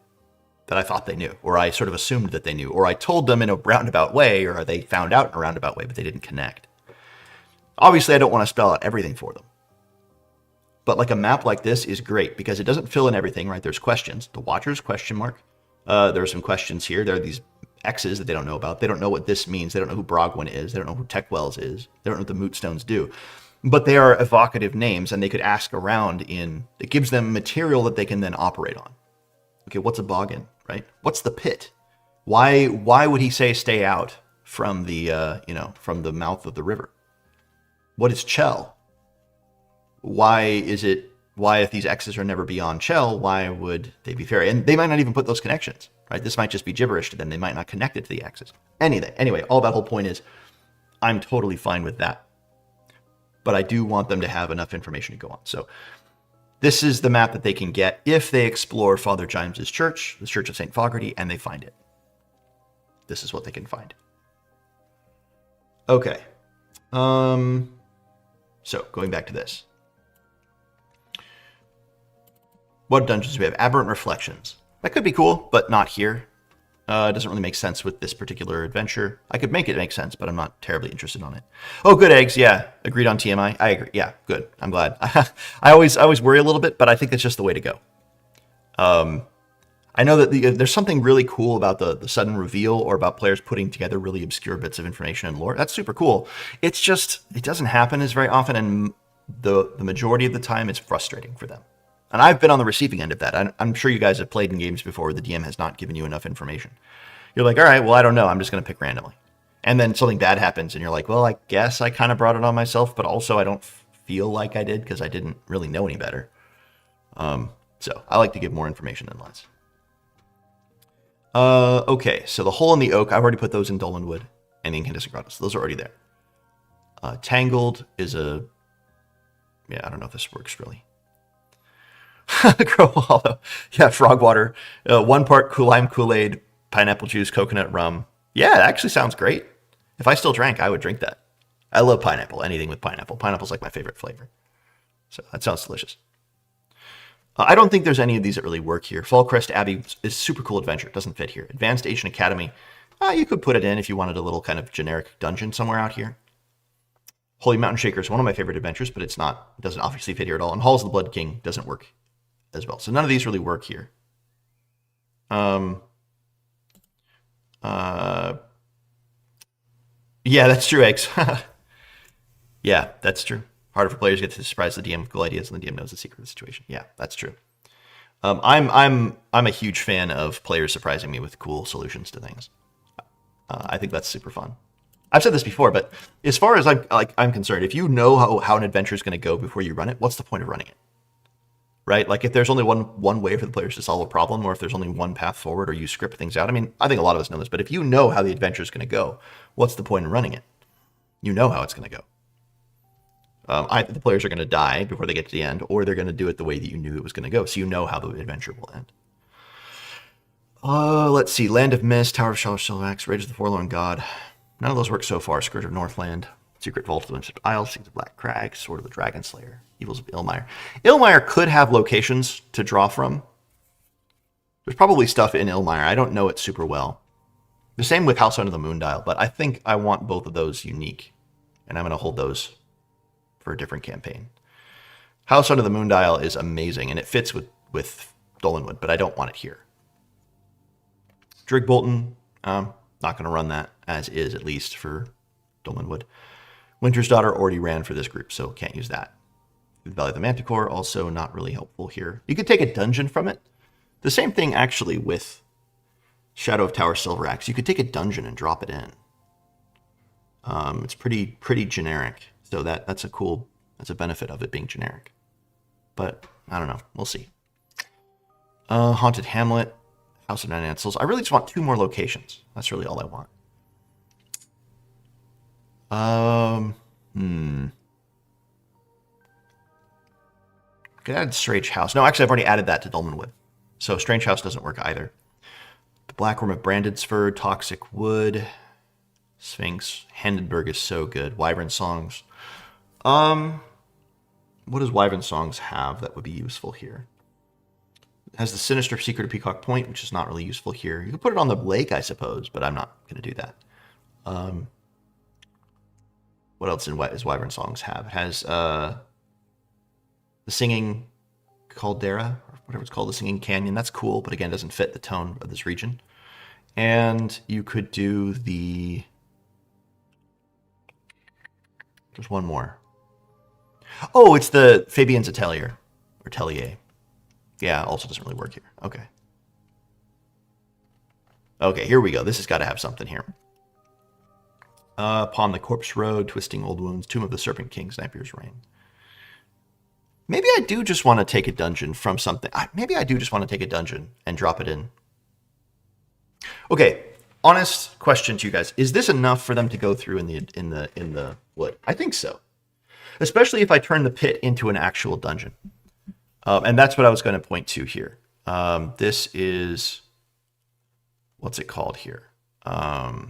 I thought they knew, or I sort of assumed that they knew, or I told them in a roundabout way, or they found out in a roundabout way, but they didn't connect. Obviously, I don't want to spell out everything for them. But like a map like this is great because it doesn't fill in everything, right? There's questions. The Watchers, question mark. There are some questions here. There are these X's that they don't know about. They don't know what this means. They don't know who Brogwyn is. They don't know who Techwells is. They don't know what the Mootstones do. But they are evocative names, and they could ask around it gives them material that they can then operate on. Okay, what's a boggin, right? What's the pit? Why would he say stay out from the from the mouth of the river? What is Chell? Why if these X's are never beyond Chell, why would they be fairy? And they might not even put those connections, right? This might just be gibberish to them. They might not connect it to the X's. Anyway, all that whole point is I'm totally fine with that. But I do want them to have enough information to go on. So this is the map that they can get if they explore Father Gimes' church, the Church of St. Fogarty, and they find it. This is what they can find. Okay. So going back to this. What dungeons do we have? Aberrant Reflections. That could be cool, but not here. It doesn't really make sense with this particular adventure. I could make it make sense, but I'm not terribly interested on it. Oh, good eggs. Yeah, agreed on TMI. I agree. Yeah, good. I'm glad. I always worry a little bit, but I think that's just the way to go. I know that there's something really cool about the sudden reveal, or about players putting together really obscure bits of information and lore. That's super cool. It's just, it doesn't happen as very often, and the majority of the time it's frustrating for them. And I've been on the receiving end of that. I'm sure you guys have played in games before where the DM has not given you enough information. You're like, all right, well, I don't know. I'm just going to pick randomly. And then something bad happens, and you're like, well, I guess I kind of brought it on myself, but also I don't feel like I did because I didn't really know any better. So I like to give more information than less. Okay, so the Hole in the Oak, I've already put those in Dolmenwood and the Incandescent Grotto, so those are already there. Tangled is I don't know if this works really. Grow Hollow. Yeah, frog water. 1 part lime Kool-Aid, pineapple juice, coconut rum. Yeah, it actually sounds great. If I still drank, I would drink that. I love pineapple, anything with pineapple. Pineapple's like my favorite flavor. So that sounds delicious. I don't think there's any of these that really work here. Fallcrest Abbey is super cool adventure. It doesn't fit here. Advanced Ancient Academy. You could put it in if you wanted a little kind of generic dungeon somewhere out here. Holy Mountain Shaker is one of my favorite adventures, but it doesn't obviously fit here at all. And Halls of the Blood King doesn't work as well. So none of these really work here. Yeah, that's true, eggs. Yeah, that's true. Harder for players to get to surprise the DM with cool ideas, and the DM knows the secret of the situation. Yeah, that's true. I'm a huge fan of players surprising me with cool solutions to things. I think that's super fun. I've said this before, but as far as I'm concerned, if you know how an adventure is going to go before you run it, what's the point of running it? Right? Like if there's only one way for the players to solve a problem, or if there's only one path forward, or you script things out. I mean, I think a lot of us know this, but if you know how the adventure is going to go, what's the point in running it? You know how it's going to go. Either the players are going to die before they get to the end, or they're going to do it the way that you knew it was going to go, so you know how the adventure will end. Let's see. Land of Mist, Tower of Shalvax, Rage of the Forlorn God. None of those work so far. Scourge of Northland, Secret Vault of the Winston Isles, Seeds of Black Crag, Sword of the Dragon Slayer, Evils of Ilmire. Ilmire could have locations to draw from. There's probably stuff in Ilmire. I don't know it super well. The same with House Under the Moondial, but I think I want both of those unique, and I'm going to hold those for a different campaign. House Under the Moondial is amazing, and it fits with Dolmenwood, but I don't want it here. Drake Bolton, not going to run that as is, at least for Dolmenwood. Winter's Daughter already ran for this group, so can't use that. Valley of the Manticore, also not really helpful here. You could take a dungeon from it. The same thing, actually, with Shadow of Tower Silver Axe. You could take a dungeon and drop it in. It's pretty generic, so that's a benefit of it being generic. But I don't know. We'll see. Haunted Hamlet, House of Nine Ansels. I really just want 2 more locations. That's really all I want. Could add Strange House. No, actually, I've already added that to Dolmenwood. So Strange House doesn't work either. The Black Worm of Brandonsford, Toxic Wood, Sphinx, Hindenburg is so good. Wyvern Songs. What does Wyvern Songs have that would be useful here? It has the Sinister Secret of Peacock Point, which is not really useful here. You could put it on the lake, I suppose, but I'm not going to do that. What else does Wyvern Songs have? It has the Singing Caldera, or whatever it's called, the Singing Canyon. That's cool, but again, doesn't fit the tone of this region. And you could do the... There's one more. Oh, it's the Fabian's Atelier, or Tellier. Yeah, also doesn't really work here. Okay. Okay, here we go. This has got to have something here. Upon the Corpse Road, Twisting Old Wounds, Tomb of the Serpent King, Sniper's Reign. Maybe I do just want to take a dungeon from something. Maybe I do just want to take a dungeon and drop it in. Okay, honest question to you guys: is this enough for them to go through in the wood? I think so, especially if I turn the pit into an actual dungeon. And that's what I was going to point to here. This is, what's it called here? Gosh.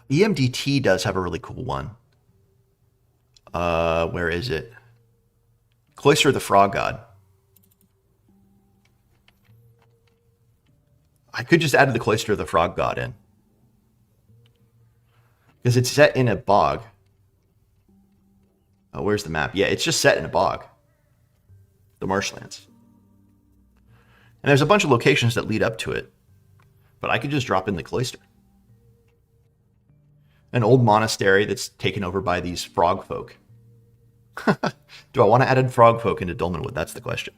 EMDT does have a really cool one. Where is it? Cloister of the Frog God. I could just add the Cloister of the Frog God in. Because it's set in a bog. Oh, where's the map? Yeah, it's just set in a bog. The marshlands. And there's a bunch of locations that lead up to it. But I could just drop in the cloister. An old monastery that's taken over by these frog folk. Do I want to add frog folk into Dolmenwood? That's the question.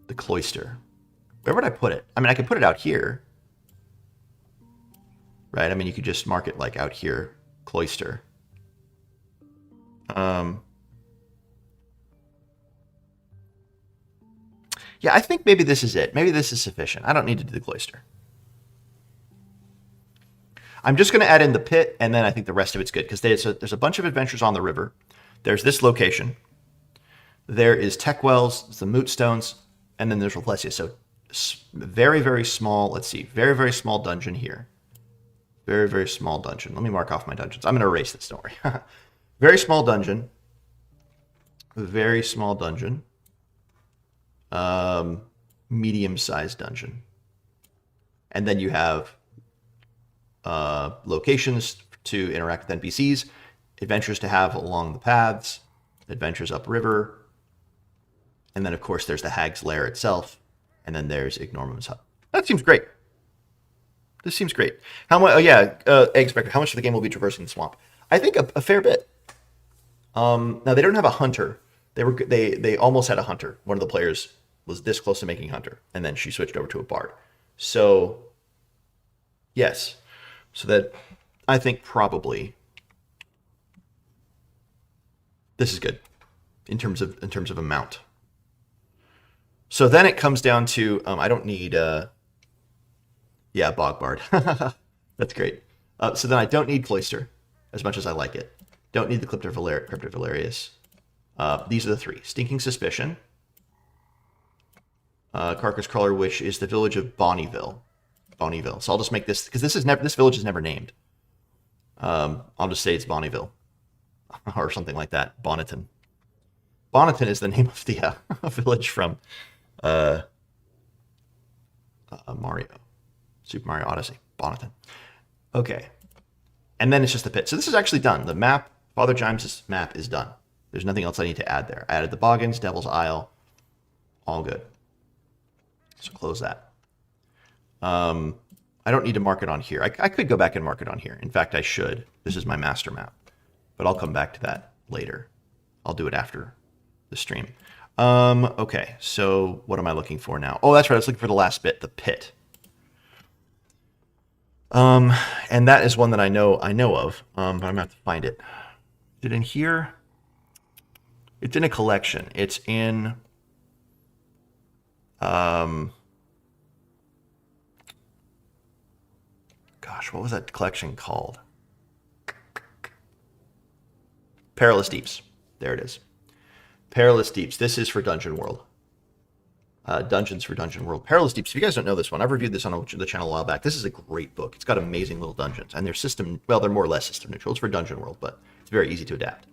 The cloister. Where would I put it? I mean, I could put it out here. Right? I mean, you could just mark it like out here. Cloister. Yeah, I think maybe this is it. Maybe this is sufficient. I don't need to do the cloister. I'm just going to add in the pit, and then I think the rest of it's good, because there's a bunch of adventures on the river. There's this location. There is Techwells, the Mootstones, and then there's Rafflesia. So very, very small, let's see, very, very small dungeon here. Very, very small dungeon. Let me mark off my dungeons. I'm going to erase this, don't worry. Very small dungeon. Very small dungeon. Medium-sized dungeon. And then you have locations to interact with NPCs, adventures to have along the paths, adventures upriver, and then, of course, there's the Hag's Lair itself, and then there's Ignormum's Hut. That seems great. This seems great. How much? Oh yeah, Egg Spectre. How much of the game will be traversing the swamp? I think a fair bit. Now they don't have a hunter. They almost had a hunter. One of the players was this close to making hunter, and then she switched over to a bard. So yes, so that I think probably this is good in terms of amount. So then it comes down to I don't need yeah, Bog Bard. That's great. So then I don't need Cloister as much as I like it. Don't need the Crypto Valerius. These are the three. Stinking Suspicion. Carcass Crawler, which is the village of Bonneville. Bonnyville. So I'll just make this, because this village is never named. I'll just say it's Bonnyville or something like that. Bonneton. Bonneton is the name of the village from Mario, Super Mario Odyssey. Bonneton. Okay. And then it's just the pit. So this is actually done. The map, Father Gimes' map is done. There's nothing else I need to add there. I added the boggins, Devil's Isle, all good. So close that. I don't need to mark it on here. I could go back and mark it on here. In fact, I should. This is my master map. But I'll come back to that later. I'll do it after the stream. Okay, so what am I looking for now? Oh, that's right. I was looking for the last bit, the pit. And that is one that I know of, but I'm gonna have to find it. Is it in here? It's in a collection. It's in gosh, what was that collection called? Perilous Deeps. There it is. Perilous Deeps. This is for Dungeon World. Dungeons for Dungeon World. Perilous Deeps. If you guys don't know this one, I've reviewed this on the channel a while back. This is a great book. It's got amazing little dungeons. And their system, well, they're more or less system neutral. It's for Dungeon World, but it's very easy to adapt.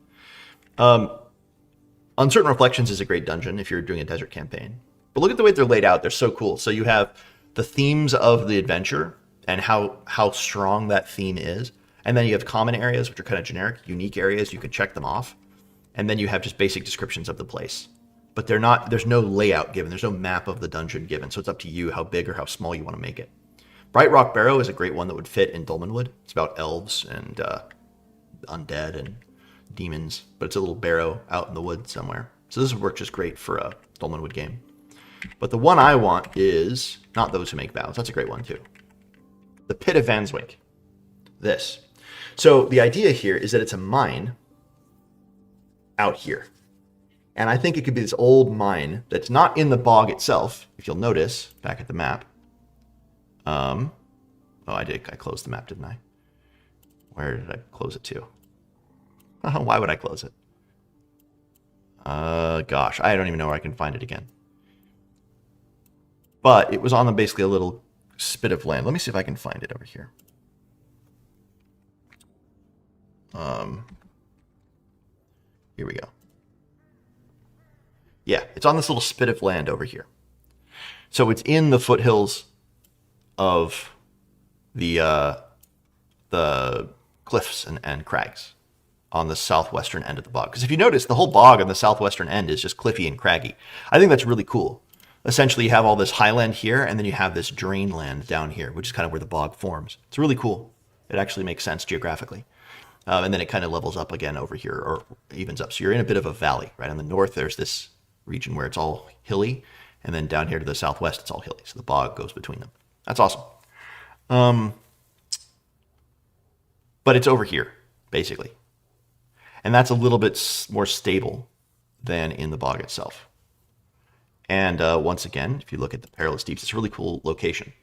Uncertain Reflections is a great dungeon if you're doing a desert campaign. But look at the way they're laid out. They're so cool. So you have the themes of the adventure and how strong that theme is. And then you have common areas, which are kind of generic, unique areas. You can check them off. And then you have just basic descriptions of the place. But they're not, there's no layout given. There's no map of the dungeon given. So it's up to you how big or how small you want to make it. Bright Rock Barrow is a great one that would fit in Dolmenwood. It's about elves and undead and demons. But it's a little barrow out in the woods somewhere. So this would work just great for a Dolmenwood game. But the one I want is Not Those Who Make Vows. That's a great one too. The Pit of Vanswink. This. So the idea here is that it's a mine out here. And I think it could be this old mine that's not in the bog itself. If you'll notice, back at the map. Oh, I did. I closed the map, didn't I? Where did I close it to? Why would I close it? Gosh, I don't even know where I can find it again. But it was on basically a little spit of land. Let me see if I can find it over here. Here we go. Yeah, it's on this little spit of land over here. So it's in the foothills of the cliffs and crags on the southwestern end of the bog. Because if you notice, the whole bog on the southwestern end is just cliffy and craggy. I think that's really cool. Essentially, you have all this highland here, and then you have this drain land down here, which is kind of where the bog forms. It's really cool. It actually makes sense geographically. And then it kind of levels up again over here, or evens up. So you're in a bit of a valley, right? On the north, there's this region where it's all hilly, and then down here to the southwest, it's all hilly. So the bog goes between them. That's awesome. But it's over here, basically. And that's a little bit more stable than in the bog itself. And once again, if you look at the Perilous Deeps, it's a really cool location.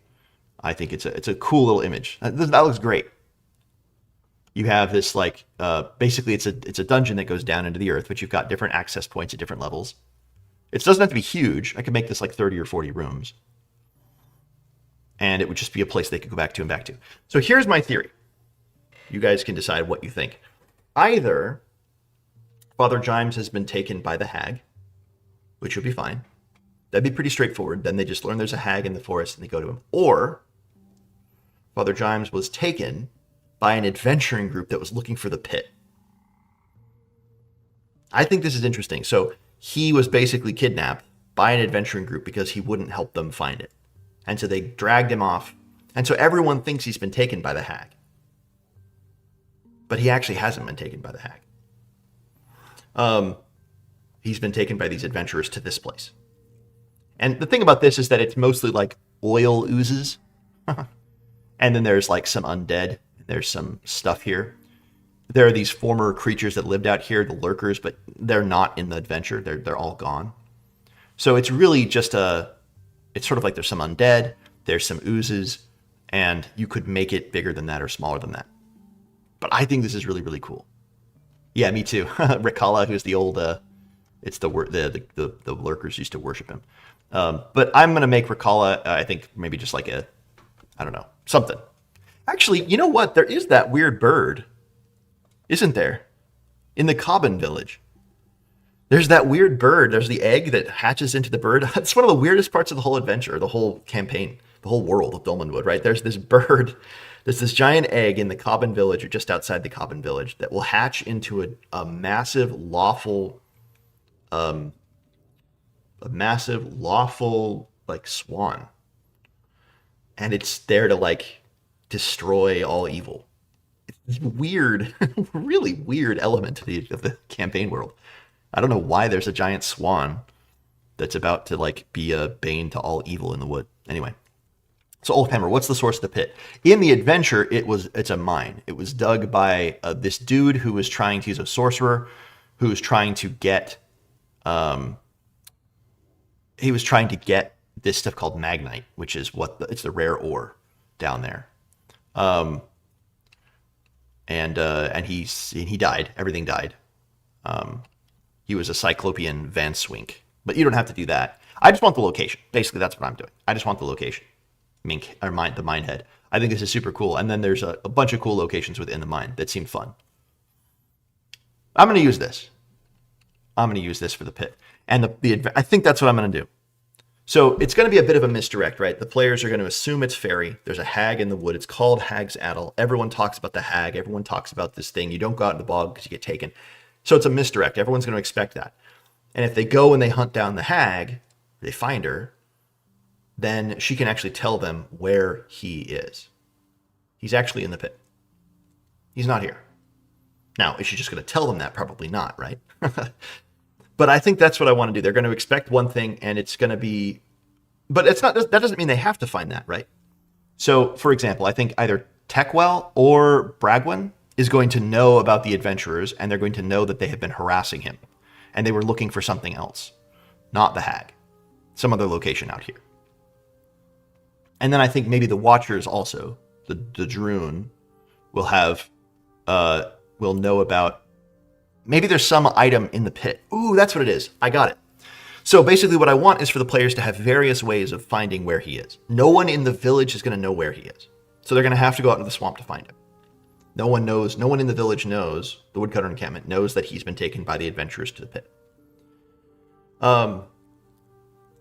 I think it's a cool little image. That looks great. You have this like basically it's a dungeon that goes down into the earth, but you've got different access points at different levels. It doesn't have to be huge. I could make this like 30 or 40 rooms. And it would just be a place they could go back to and back to. So here's my theory. You guys can decide what you think. Either Father Gimes has been taken by the hag, which would be fine. That'd be pretty straightforward. Then they just learn there's a hag in the forest and they go to him. Or Father Gimes was taken by an adventuring group that was looking for the pit. I think this is interesting. So he was basically kidnapped by an adventuring group because he wouldn't help them find it. And so they dragged him off. And so everyone thinks he's been taken by the hag. But he actually hasn't been taken by the hag. He's been taken by these adventurers to this place. And the thing about this is that it's mostly like oil oozes. And then there's like some undead. There's some stuff here. There are these former creatures that lived out here, the lurkers, but they're not in the adventure. They're all gone. So it's really just it's sort of like there's some undead, there's some oozes, and you could make it bigger than that or smaller than that. But I think this is really, really cool. Yeah, me too. Ricala, who's the old, it's the lurkers used to worship him. But I'm going to make Ricala, I think maybe just like a I don't know. Something. Actually, you know what? There is that weird bird, isn't there? In the Cobbin village. There's that weird bird. There's the egg that hatches into the bird. It's one of the weirdest parts of the whole adventure, the whole campaign, the whole world of Dolmenwood, right? There's this bird. There's this giant egg in the Cobbin village or just outside the Cobbin village that will hatch into a massive lawful like swan. And it's there to like destroy all evil. It's weird, really weird element of the campaign world. I don't know why there's a giant swan that's about to like be a bane to all evil in the wood. Anyway, so Old Hammer, what's the source of the pit? In the adventure, it's a mine. It was dug by this dude who was trying to he's a sorcerer who was trying to get this stuff called magnite, which is it's the rare ore down there. And he died. Everything died. He was a Cyclopean Vanswink, but you don't have to do that. I just want the location. Basically, that's what I'm doing. I just want the location. The mine head. I think this is super cool. And then there's a bunch of cool locations within the mine that seem fun. I'm going to use this. I'm going to use this for the pit. And I think that's what I'm going to do. So it's going to be a bit of a misdirect, right? The players are going to assume it's fairy. There's a hag in the wood. It's called Hag's Addle. Everyone talks about the hag. Everyone talks about this thing. You don't go out in the bog because you get taken. So it's a misdirect. Everyone's going to expect that. And if they go and they hunt down the hag, they find her, then she can actually tell them where he is. He's actually in the pit. He's not here. Now, is she just going to tell them that? Probably not, right? But I think that's what I want to do. They're going to expect one thing, and it's going to be... But it's not. That doesn't mean they have to find that, right? So, for example, I think either Techwell or Bragwin is going to know about the adventurers, and they're going to know that they have been harassing him, and they were looking for something else, not the hag, some other location out here. And then I think maybe the Watchers also, the Droon, will know about... Maybe there's some item in the pit. Ooh, that's what it is. I got it. So basically what I want is for the players to have various ways of finding where he is. No one in the village is going to know where he is. So they're going to have to go out into the swamp to find him. No one in the village knows, the Woodcutter Encampment knows that he's been taken by the adventurers to the pit.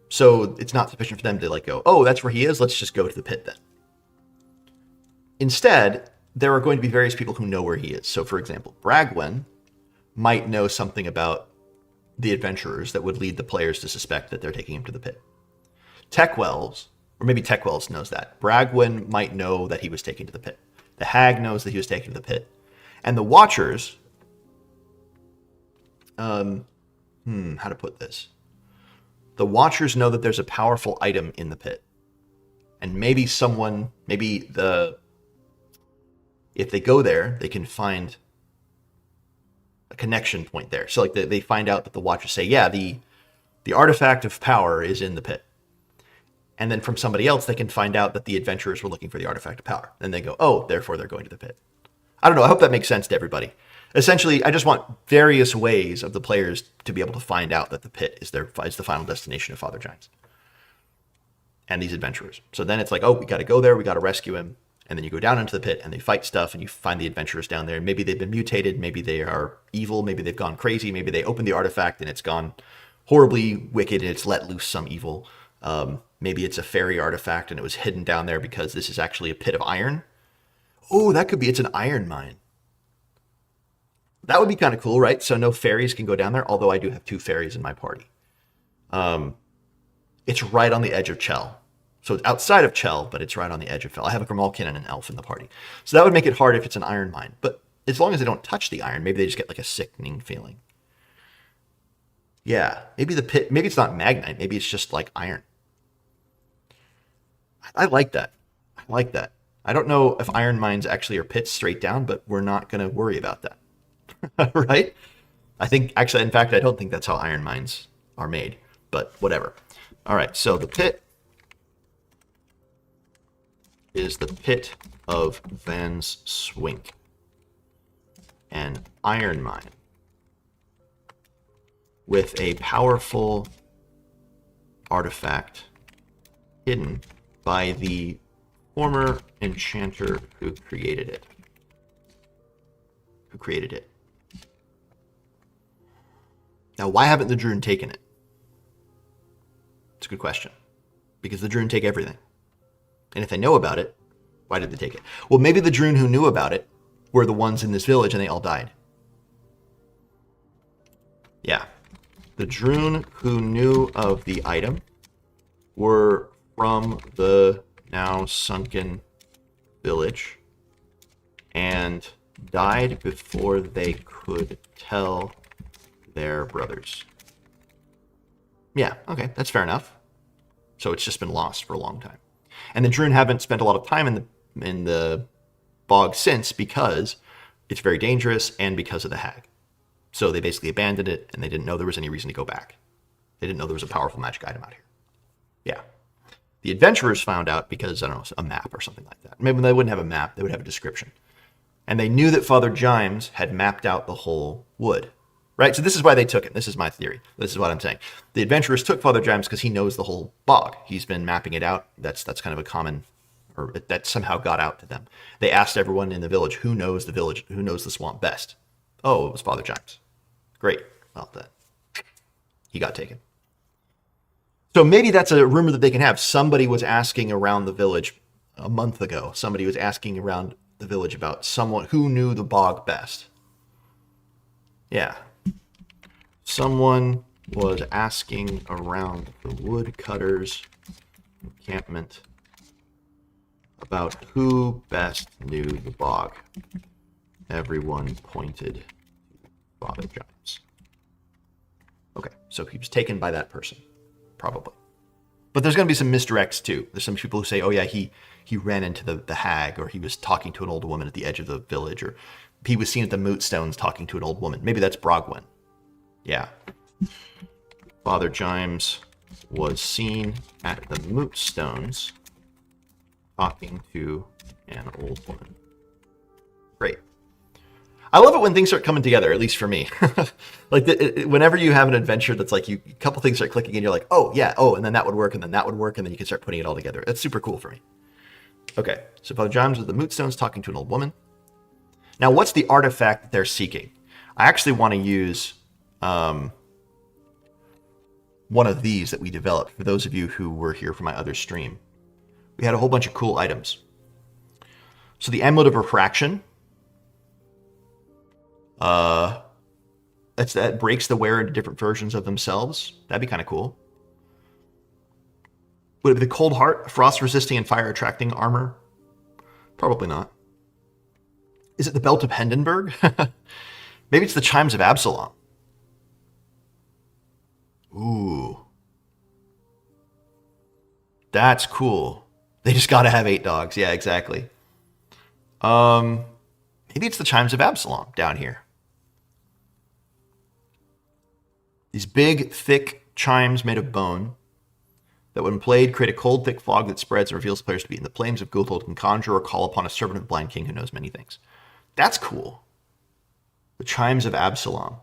So it's not sufficient for them to like go, oh, that's where he is. Let's just go to the pit then. Instead, there are going to be various people who know where he is. So for example, Bragwin might know something about the adventurers that would lead the players to suspect that they're taking him to the pit. Techwells, or maybe Techwells knows that. Bragwin might know that he was taken to the pit. The hag knows that he was taken to the pit. And the Watchers, how to put this? The Watchers know that there's a powerful item in the pit. And maybe if they go there, they can find a connection point there. So like they find out that the Watchers say, yeah, the artifact of power is in the pit. And then from somebody else, they can find out that the adventurers were looking for the artifact of power. And they go, oh, therefore they're going to the pit. I don't know. I hope that makes sense to everybody. Essentially, I just want various ways of the players to be able to find out that the pit is the final destination of Father Giants and these adventurers. So then it's like, oh, we got to go there. We got to rescue him. And then you go down into the pit and they fight stuff and you find the adventurers down there. Maybe they've been mutated. Maybe they are evil. Maybe they've gone crazy. Maybe they opened the artifact and it's gone horribly wicked and it's let loose some evil. Maybe it's a fairy artifact and it was hidden down there because this is actually a pit of iron. Oh, that could be, it's an iron mine. That would be kind of cool, right? So no fairies can go down there, although I do have 2 fairies in my party. It's right on the edge of Chell. So it's outside of Chell, but it's right on the edge of Chell. I have a Grimalkin and an elf in the party. So that would make it hard if it's an iron mine. But as long as they don't touch the iron, maybe they just get like a sickening feeling. Yeah, maybe the pit, maybe it's not magnite. Maybe it's just like iron. I like that. I like that. I don't know if iron mines actually are pits straight down, but we're not going to worry about that. Right? I think, actually, in fact, I don't think that's how iron mines are made, but whatever. All right, so the pit is the pit of Vanswink, an iron mine with a powerful artifact hidden by the former enchanter who created it. Who created it. Now, why haven't the Druun taken it? It's a good question. Because the Druun take everything. And if they know about it, why did they take it? Well, maybe the Druun who knew about it were the ones in this village and they all died. Yeah. The Druun who knew of the item were from the now sunken village and died before they could tell their brothers. Yeah, okay, that's fair enough. So it's just been lost for a long time. And the Druun haven't spent a lot of time in the bog since because it's very dangerous and because of the hag. So they basically abandoned it and they didn't know there was any reason to go back. They didn't know there was a powerful magic item out here. Yeah. The adventurers found out because, I don't know, a map or something like that. Maybe they wouldn't have a map, they would have a description. And they knew that Father Gimes had mapped out the whole wood. Right? So this is why they took it. This is my theory. This is what I'm saying. The adventurers took Father Gimes because he knows the whole bog. He's been mapping it out. That's kind of a common, or that somehow got out to them. They asked everyone in the village, who knows the swamp best? Oh, it was Father Gimes. Great. Well, he got taken. So maybe that's a rumor that they can have. Somebody was asking around the village a month ago. Somebody was asking around the village about someone who knew the bog best. Yeah. Someone was asking around the woodcutters' encampment about who best knew the bog. Everyone pointed to Father Gimes. Okay, so he was taken by that person, probably. But there's going to be some misdirects too. There's some people who say, oh yeah, he ran into the hag, or he was talking to an old woman at the edge of the village, or he was seen at the moot stones talking to an old woman. Maybe that's Brogwen. Yeah. Father Gimes was seen at the moot stones talking to an old woman. Great. I love it when things start coming together, at least for me. Like whenever you have an adventure that's like a couple things start clicking and you're like, oh yeah, oh, and then that would work, and then that would work, and then you can start putting it all together. It's super cool for me. Okay, so Father Gimes was at the moot stones talking to an old woman. Now, what's the artifact that they're seeking? I actually want to use one of these that we developed. For those of you who were here for my other stream, we had a whole bunch of cool items. So the Amulet of Refraction, that breaks the wearer into different versions of themselves. That'd be kind of cool. Would it be the Cold Heart, frost resisting and fire attracting armor? Probably not. Is it the Belt of Hindenburg? Maybe it's the Chimes of Absalom. Ooh. That's cool. They just got to have 8 dogs. Yeah, exactly. Maybe it's the Chimes of Absalom down here. These big, thick chimes made of bone that when played create a cold, thick fog that spreads and reveals players to be in the plains of Guthold, can conjure or call upon a servant of the blind king who knows many things. That's cool. The Chimes of Absalom.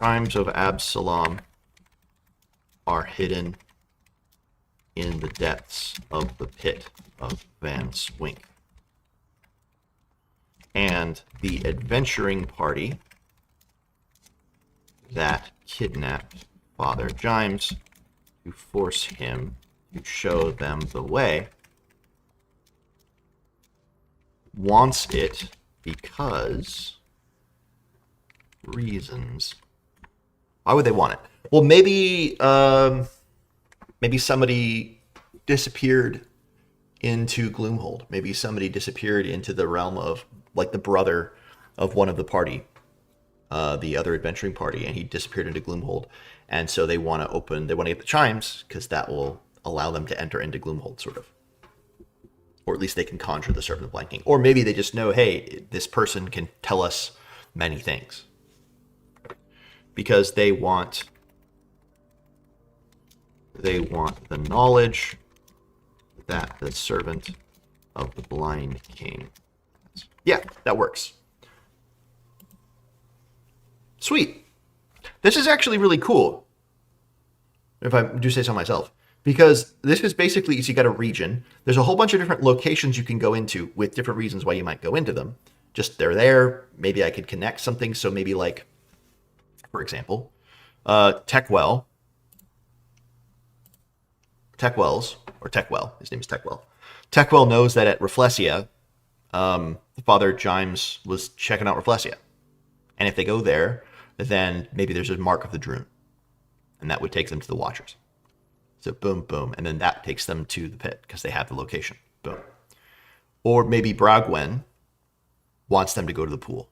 Chimes of Absalom are hidden in the depths of the pit of Vanswink. And the adventuring party that kidnapped Father Gimes to force him to show them the way wants it because reasons. Why would they want it? Well, maybe somebody disappeared into Gloomhold. Maybe somebody disappeared into the realm of, like, the brother of one of the party, the other adventuring party, and he disappeared into Gloomhold. And so they want to get the chimes, because that will allow them to enter into Gloomhold, sort of. Or at least they can conjure the Servant of the Blind King. Or maybe they just know, hey, this person can tell us many things. Because they want the knowledge that the Servant of the Blind King has. Yeah, that works. Sweet. This is actually really cool, if I do say so myself. Because this is basically, so you got a region. There's a whole bunch of different locations you can go into with different reasons why you might go into them. Just they're there. Maybe I could connect something. So maybe like, for example, Techwell. Techwell. His name is Techwell. Techwell knows that at Rafflesia, Father Gimes was checking out Rafflesia. And if they go there, then maybe there's a mark of the Droon. And that would take them to the Watchers. So boom, boom. And then that takes them to the pit because they have the location. Boom. Or maybe Bragwen wants them to go to the pool.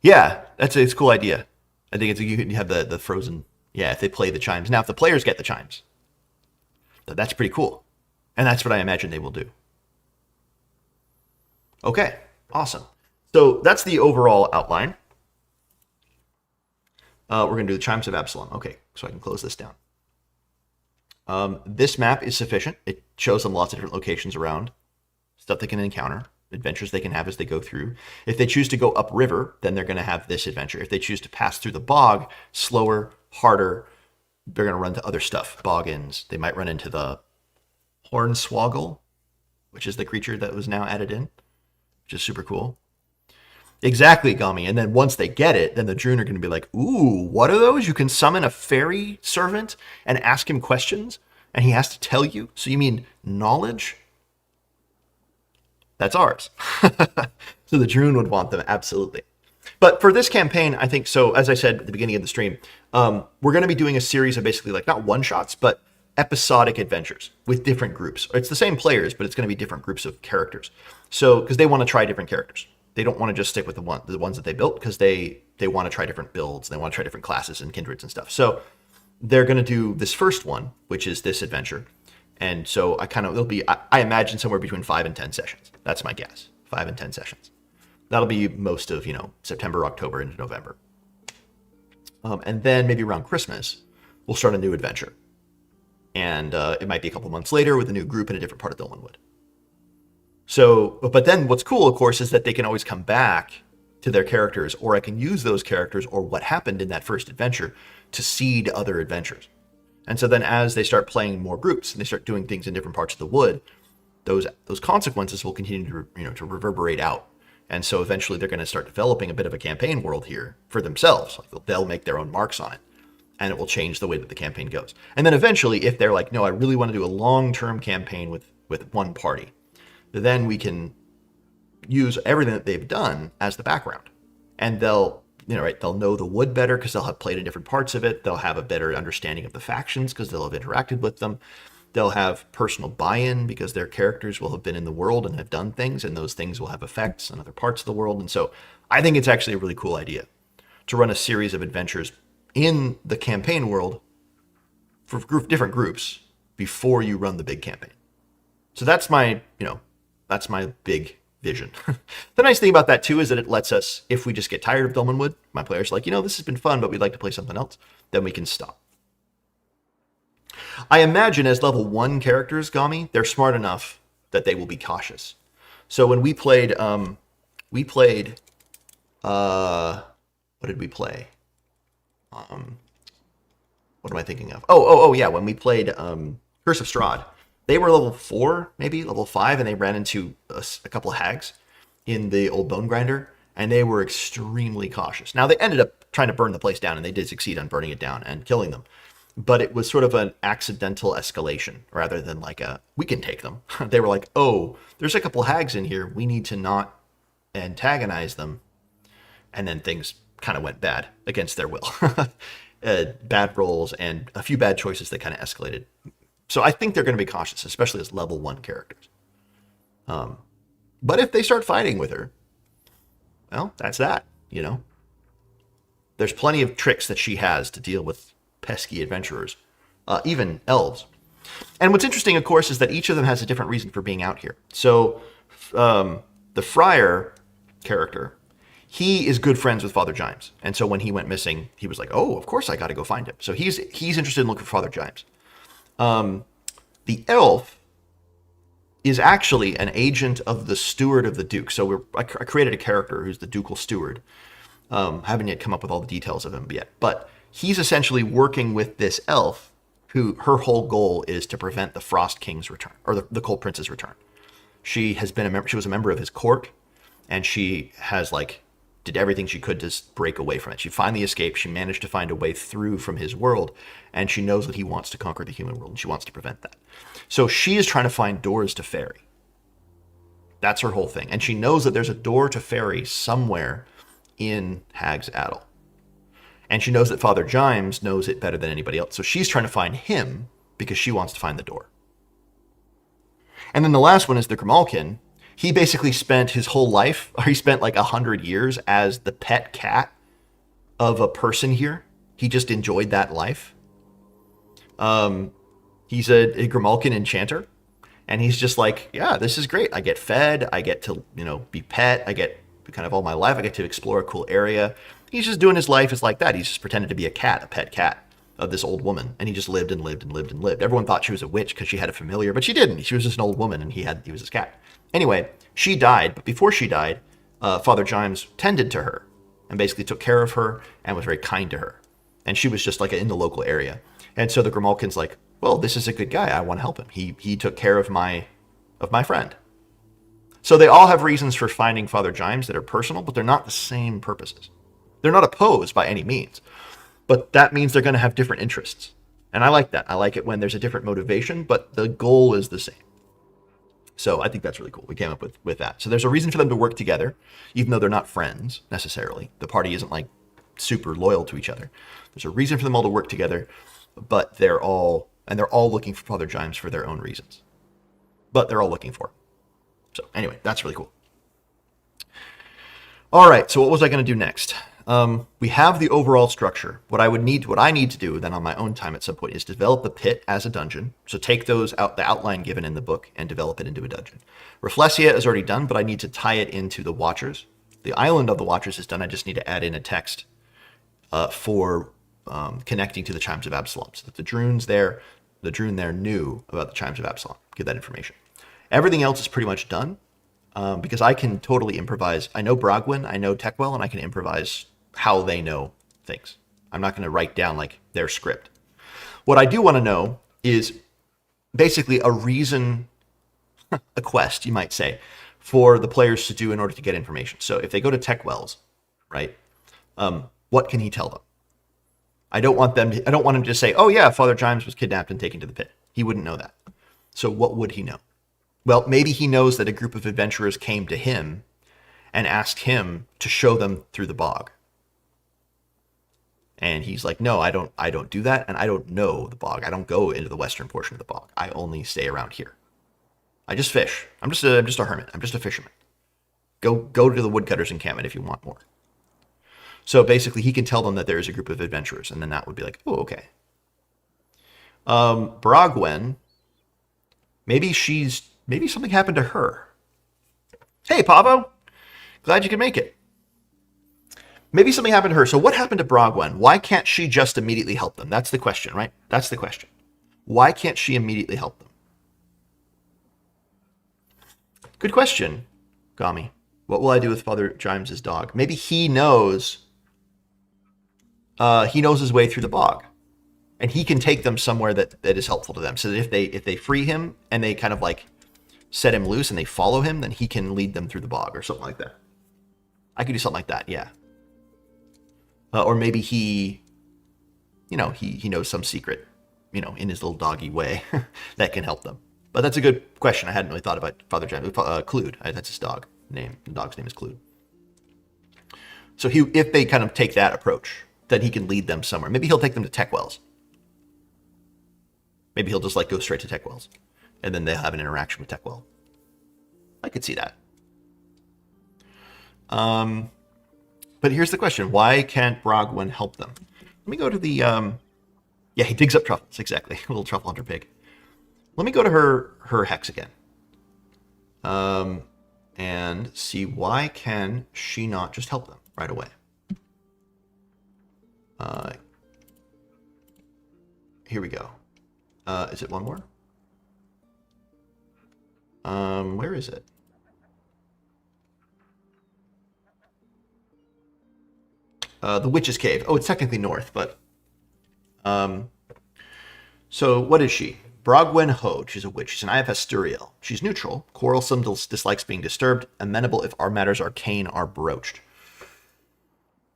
Yeah, it's a cool idea. I think you can have the frozen. Yeah, if they play the chimes. Now, if the players get the chimes, that's pretty cool. And that's what I imagine they will do. Okay, awesome. So that's the overall outline. We're going to do the Chimes of Absalom. Okay, so I can close this down. This map is sufficient. It shows them lots of different locations around, stuff they can encounter, adventures they can have as they go through. If they choose to go upriver, then they're going to have this adventure. If they choose to pass through the bog, slower, harder, they're going to run to other stuff, boggins. They might run into the Hornswoggle, which is the creature that was now added in, which is super cool. Exactly, Gummy. And then once they get it, then the Droon are going to be like, ooh, what are those? You can summon a fairy servant and ask him questions, and he has to tell you? So you mean knowledge? That's ours. So the Droon would want them, absolutely. But for this campaign, I think, so as I said at the beginning of the stream, we're going to be doing a series of basically like not one-shots, but episodic adventures with different groups. It's the same players, but it's going to be different groups of characters. So, because they want to try different characters. They don't want to just stick with the ones that they built because they want to try different builds. They want to try different classes and kindreds and stuff. So they're going to do this first one, which is this adventure. And so it'll be, I imagine somewhere between 5 and 10 sessions. That's my guess. 5 and 10 sessions. That'll be most of, September, October into November. And then maybe around Christmas, we'll start a new adventure. And it might be a couple months later with a new group in a different part of Dolmenwood. So, but then what's cool, of course, is that they can always come back to their characters, or I can use those characters or what happened in that first adventure to seed other adventures. And so then as they start playing more groups and they start doing things in different parts of the wood, those consequences will continue to reverberate out. And so eventually they're going to start developing a bit of a campaign world here for themselves. Like they'll make their own marks on it, and it will change the way that the campaign goes. And then eventually, if they're like, no, I really want to do a long-term campaign with one party, then we can use everything that they've done as the background. And they'll know the wood better because they'll have played in different parts of it. They'll have a better understanding of the factions because they'll have interacted with them. They'll have personal buy-in because their characters will have been in the world and have done things, and those things will have effects on other parts of the world. And so I think it's actually a really cool idea to run a series of adventures in the campaign world for different groups before you run the big campaign. So that's my big vision. The nice thing about that too is that it lets us, if we just get tired of Dolmenwood, my players are like, this has been fun, but we'd like to play something else, then we can stop. I imagine as level 1 characters, Gami, they're smart enough that they will be cautious. So when we played, what did we play? What am I thinking of? Oh yeah, when we played Curse of Strahd, they were level 4, maybe level 5, and they ran into a couple of hags in the old bone grinder, and they were extremely cautious. Now, they ended up trying to burn the place down, and they did succeed on burning it down and killing them. But it was sort of an accidental escalation rather than like we can take them. They were like, oh, there's a couple hags in here. We need to not antagonize them. And then things kind of went bad against their will. Bad rolls and a few bad choices that kind of escalated. So I think they're going to be cautious, especially as level 1 characters. But if they start fighting with her, well, that's that, There's plenty of tricks that she has to deal with pesky adventurers, even elves. And what's interesting, of course, is that each of them has a different reason for being out here. So the friar character, he is good friends with Father Gimes. And so when he went missing, he was like, oh, of course I got to go find him. So he's interested in looking for Father Gimes. The elf is actually an agent of the steward of the Duke. So I created a character who's the ducal steward. I haven't yet come up with all the details of him yet. But he's essentially working with this elf who her whole goal is to prevent the Frost King's return, or the Cold Prince's return. She has been a member. She was a member of his court, and she has did everything she could to break away from it. She finally escaped. She managed to find a way through from his world, and she knows that he wants to conquer the human world, and she wants to prevent that. So she is trying to find doors to Fairy. That's her whole thing. And she knows that there's a door to Fairy somewhere in Hag's Addle. And she knows that Father Gimes knows it better than anybody else. So she's trying to find him because she wants to find the door. And then the last one is the Grimalkin. He basically spent his whole life, or he spent 100 years as the pet cat of a person here. He just enjoyed that life. He's a Grimalkin enchanter. And he's just yeah, this is great. I get fed. I get to, be pet. I get kind of all my life. I get to explore a cool area. He's just doing his life as like that. He's just pretended to be a cat, a pet cat of this old woman. And he just lived and lived and lived and lived. Everyone thought she was a witch because she had a familiar, but she didn't. She was just an old woman and he was his cat. Anyway, she died. But before she died, Father Gimes tended to her and basically took care of her and was very kind to her. And she was just in the local area. And so the Grimalkin's well, this is a good guy. I want to help him. He took care of my friend. So they all have reasons for finding Father Gimes that are personal, but they're not the same purposes. They're not opposed by any means, but that means they're going to have different interests. And I like that. I like it when there's a different motivation, but the goal is the same. So I think that's really cool. We came up with that. So there's a reason for them to work together, even though they're not friends necessarily. The party isn't super loyal to each other. There's a reason for them all to work together, but they're all looking for Father Gimes for their own reasons. But they're all looking for him. So anyway, that's really cool. All right, so what was I going to do next? We have the overall structure. What I need to do then on my own time at some point is develop the pit as a dungeon. So take the outline given in the book and develop it into a dungeon. Rafflesia is already done, but I need to tie it into the Watchers. The island of the Watchers is done. I just need to add in a text for connecting to the Chimes of Absalom, so that the Droon there knew about the Chimes of Absalom. Get that information. Everything else is pretty much done because I can totally improvise. I know Brogwyn, I know Tekwell, and I can improvise how they know things. I'm not going to write down their script. What I do want to know is basically a reason, a quest, you might say, for the players to do in order to get information. So if they go to Tekwell's, right, what can he tell them? I don't want him to just say, oh yeah, Father Gimes was kidnapped and taken to the pit. He wouldn't know that. So what would he know? Well, maybe he knows that a group of adventurers came to him and asked him to show them through the bog. And he's like, no, I don't do that. And I don't know the bog. I don't go into the western portion of the bog. I only stay around here. I just fish. I'm just a hermit. I'm just a fisherman. Go to the woodcutter's encampment if you want more. So basically he can tell them that there is a group of adventurers, and then that would be oh, okay. Brogwen, maybe something happened to her. Hey, Pavo, glad you could make it. Maybe something happened to her. So what happened to Brogwen? Why can't she just immediately help them? That's the question, right? That's the question. Why can't she immediately help them? Good question, Gami. What will I do with Father Gimes' dog? Maybe he knows his way through the bog, and he can take them somewhere that is helpful to them. So that if they free him and they kind of set him loose and they follow him, then he can lead them through the bog or something like that. I could do something like that, yeah. Or maybe he knows some secret, in his little doggy way that can help them. But that's a good question. I hadn't really thought about Father Gimes. Clued, that's his dog name. The dog's name is Clued. So if they kind of take that approach, then he can lead them somewhere. Maybe he'll take them to Tekwell's. Maybe he'll just go straight to Tekwell's, and then they'll have an interaction with Tekwell. I could see that. But here's the question: why can't Brogwen help them? Let me go to the. Yeah, he digs up truffles. Exactly, a little truffle hunter pig. Let me go to her hex again. And see why can she not just help them right away? Here we go. Is it one more? Where is it? The Witch's Cave. Oh, it's technically north, but So what is she? Brogwen Hode. She's a witch. She's an IFS Sturiel. She's neutral, quarrelsome, dislikes being disturbed, amenable if our matters arcane are broached.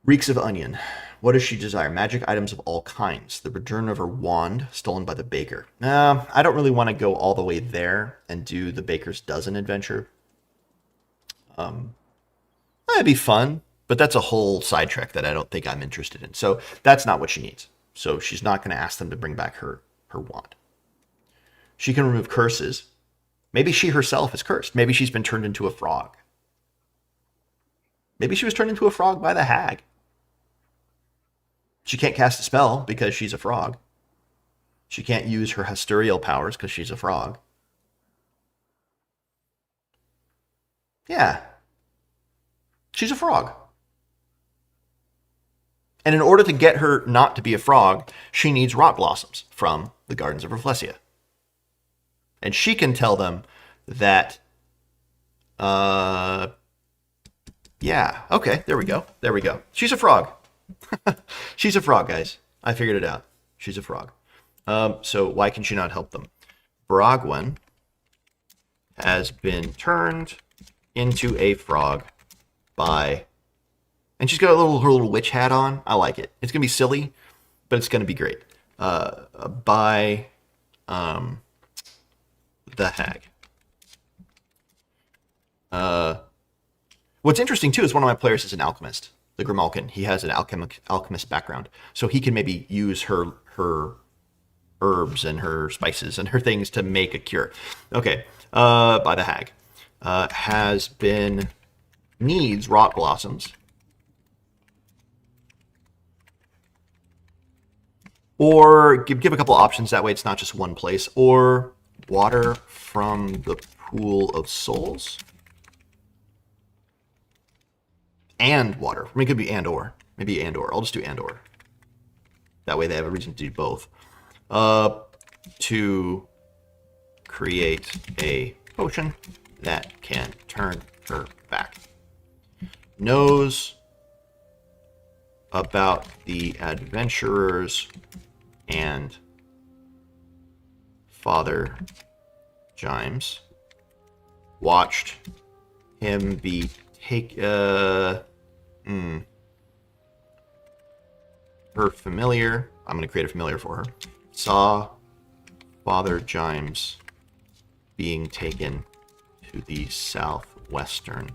Reeks of onion. What does she desire? Magic items of all kinds. The return of her wand, stolen by the baker. I don't really want to go all the way there and do the baker's dozen adventure. That'd be fun, but that's a whole sidetrack that I don't think I'm interested in. So that's not what she needs. So she's not going to ask them to bring back her wand. She can remove curses. Maybe she herself is cursed. Maybe she's been turned into a frog. Maybe she was turned into a frog by the hag. She can't cast a spell because she's a frog. She can't use her Hesturial powers because she's a frog. Yeah. She's a frog. And in order to get her not to be a frog, she needs rot blossoms from the Gardens of Rafflesia. And she can tell them that, yeah, okay, there we go. There we go. She's a frog. She's a frog, guys. I figured it out. She's a frog. So why can she not help them? Brogwen has been turned into a frog by... And she's got her little witch hat on. I like it. It's going to be silly, but it's going to be great. By the hag. What's interesting, too, is one of my players is an alchemist, the Grimalkin. He has an alchemist background, so he can maybe use her herbs and her spices and her things to make a cure. Okay, by the hag. Needs rot blossoms. Or give a couple options, that way it's not just one place. Or water from the pool of souls. And water. I mean, it could be and or. Maybe and or. I'll just do and or. That way they have a reason to do both. To create a potion that can turn her back. Knows about the adventurers and Father Gimes. Watched him be her familiar. I'm going to create a familiar for her. Saw Father Gimes being taken to the southwestern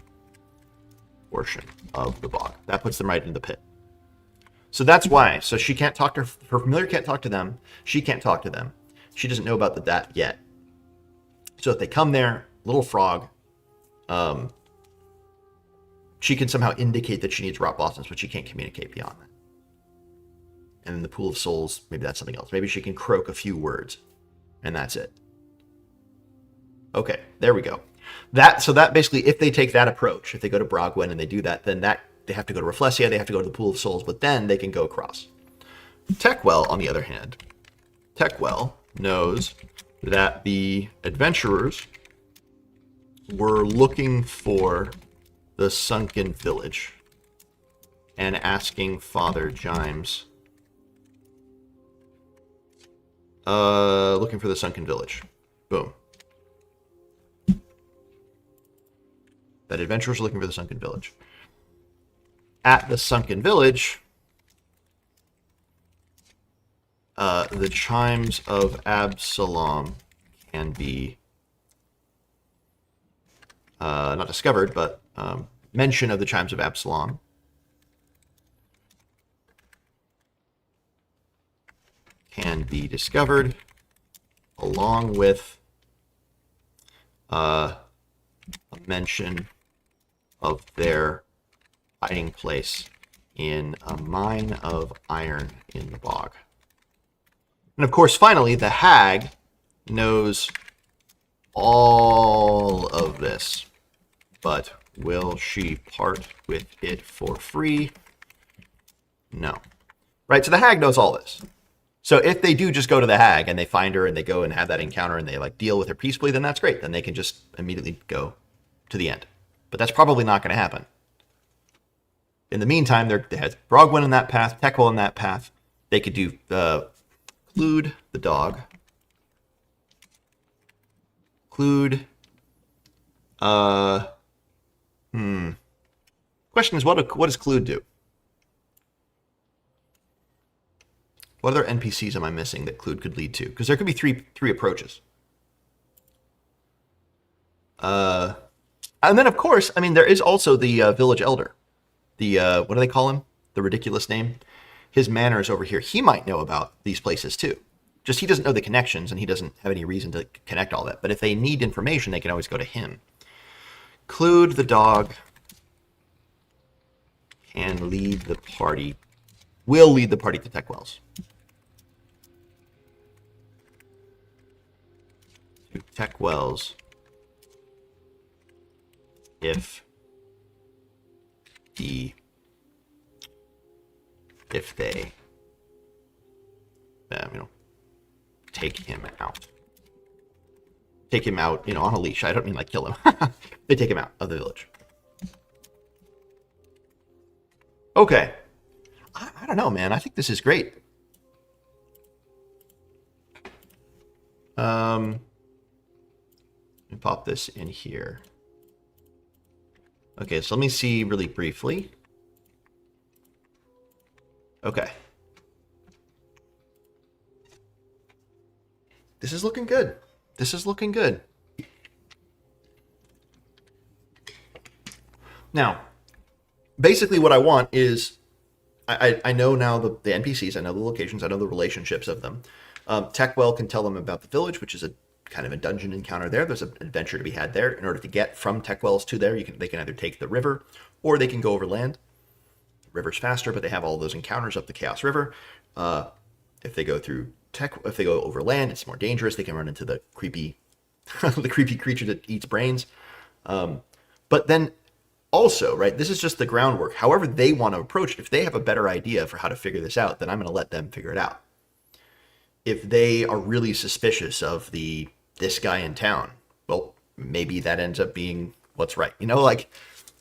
portion of the bog. That puts them right in the pit. So that's why. So she can't talk to her familiar, can't talk to them. She can't talk to them. She doesn't know about that yet. So if they come there, little frog, she can somehow indicate that she needs rot blossoms, but she can't communicate beyond that. And in the pool of souls, maybe that's something else. Maybe she can croak a few words, and that's it. Okay, there we go. So that basically, if they take that approach, if they go to Brogwen and they do that, then they have to go to Rafflesia, they have to go to the pool of souls, but then they can go across. Techwell, on the other hand, Techwell knows that the adventurers were looking for the sunken village and asking Father Gimes, looking for the sunken village. Boom. That adventurers are looking for the sunken village. At the sunken village, the chimes of Absalom can be not discovered, but mention of the chimes of Absalom can be discovered, along with a mention of their hiding place in a mine of iron in the bog. And of course, finally, the hag knows all of this, but will she part with it for free? No. Right, so the hag knows all this. So if they do just go to the hag and they find her and they go and have that encounter and they deal with her peacefully, then that's great. Then they can just immediately go to the end. But that's probably not going to happen. In the meantime, they had Brogwen in that path, Techwell in that path. They could do include the dog. Include. Question is, what does Clued do? What other NPCs am I missing that Clued could lead to? Because there could be three approaches. And then, of course, I mean, there is also the village elder. The, what do they call him? The ridiculous name. His manor is over here. He might know about these places too. Just he doesn't know the connections, and he doesn't have any reason to connect all that. But if they need information, they can always go to him. Clued the dog can lead the party. Will lead the party to Tech Wells. To Tech Wells. If they take him out. Take him out, on a leash. I don't mean like kill him. They take him out of the village. Okay. I don't know, man. I think this is great. Let me pop this in here. Okay, so let me see really briefly. Okay. This is looking good. This is looking good. Now, basically what I want is, I know now the NPCs, I know the locations, I know the relationships of them. Techwell can tell them about the village, which is a kind of a dungeon encounter there. There's an adventure to be had there. In order to get from Techwells to there, they can either take the river or they can go over land. The river's faster, but they have all those encounters up the Chaos River. If they go through if they go over land, it's more dangerous. They can run into the creepy, the creepy creature that eats brains. But then also, right, this is just the groundwork. However they want to approach it, if they have a better idea for how to figure this out, then I'm going to let them figure it out. If they are really suspicious of this guy in town, well, maybe that ends up being what's right.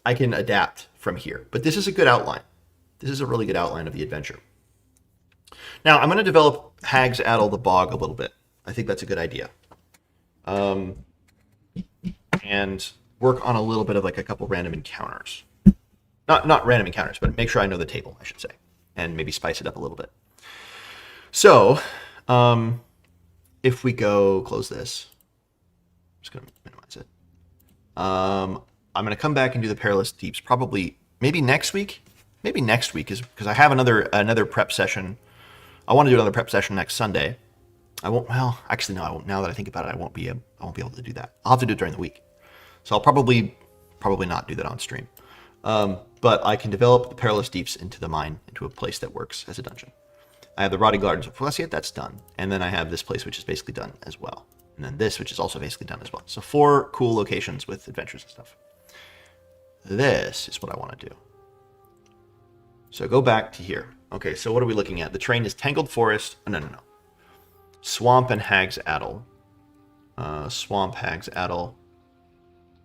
I can adapt from here. But this is a good outline. This is a really good outline of the adventure. Now, I'm going to develop Hag's Addle the Bog a little bit. I think that's a good idea. And work on a little bit of a couple random encounters. Not random encounters, but make sure I know the table, I should say. And maybe spice it up a little bit. So, if we go close this, I'm just going to minimize it. I'm going to come back and do the Perilous Deeps probably maybe next week. Maybe next week is because I have another prep session. I want to do another prep session next Sunday. I won't. Well, actually, no. I won't. Now that I think about it, I won't be able to do that. I'll have to do it during the week. So I'll probably not do that on stream. But I can develop the Perilous Deeps into the mine, into a place that works as a dungeon. I have the Rotting Gardens of Flessiet, that's done. And then I have this place, which is basically done as well. And then this, which is also basically done as well. So 4 cool locations with adventures and stuff. This is what I want to do. So go back to here. Okay, so what are we looking at? The terrain is Tangled Forest. Oh, no. Swamp and Hag's Addle. Swamp, Hag's Addle.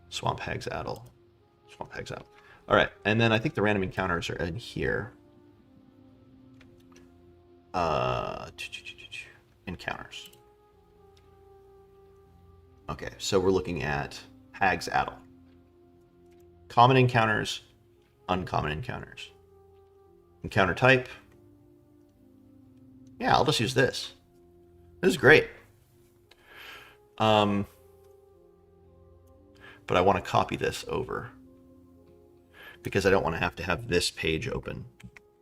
Swamp, Hag's Addle. Swamp, Hag's Addle. All right, and then I think the random encounters are in here. Encounters. Okay, so we're looking at Hag's Addle. Common encounters, uncommon encounters. Encounter type. Yeah, I'll just use this. This is great. But I want to copy this over because I don't want to have this page open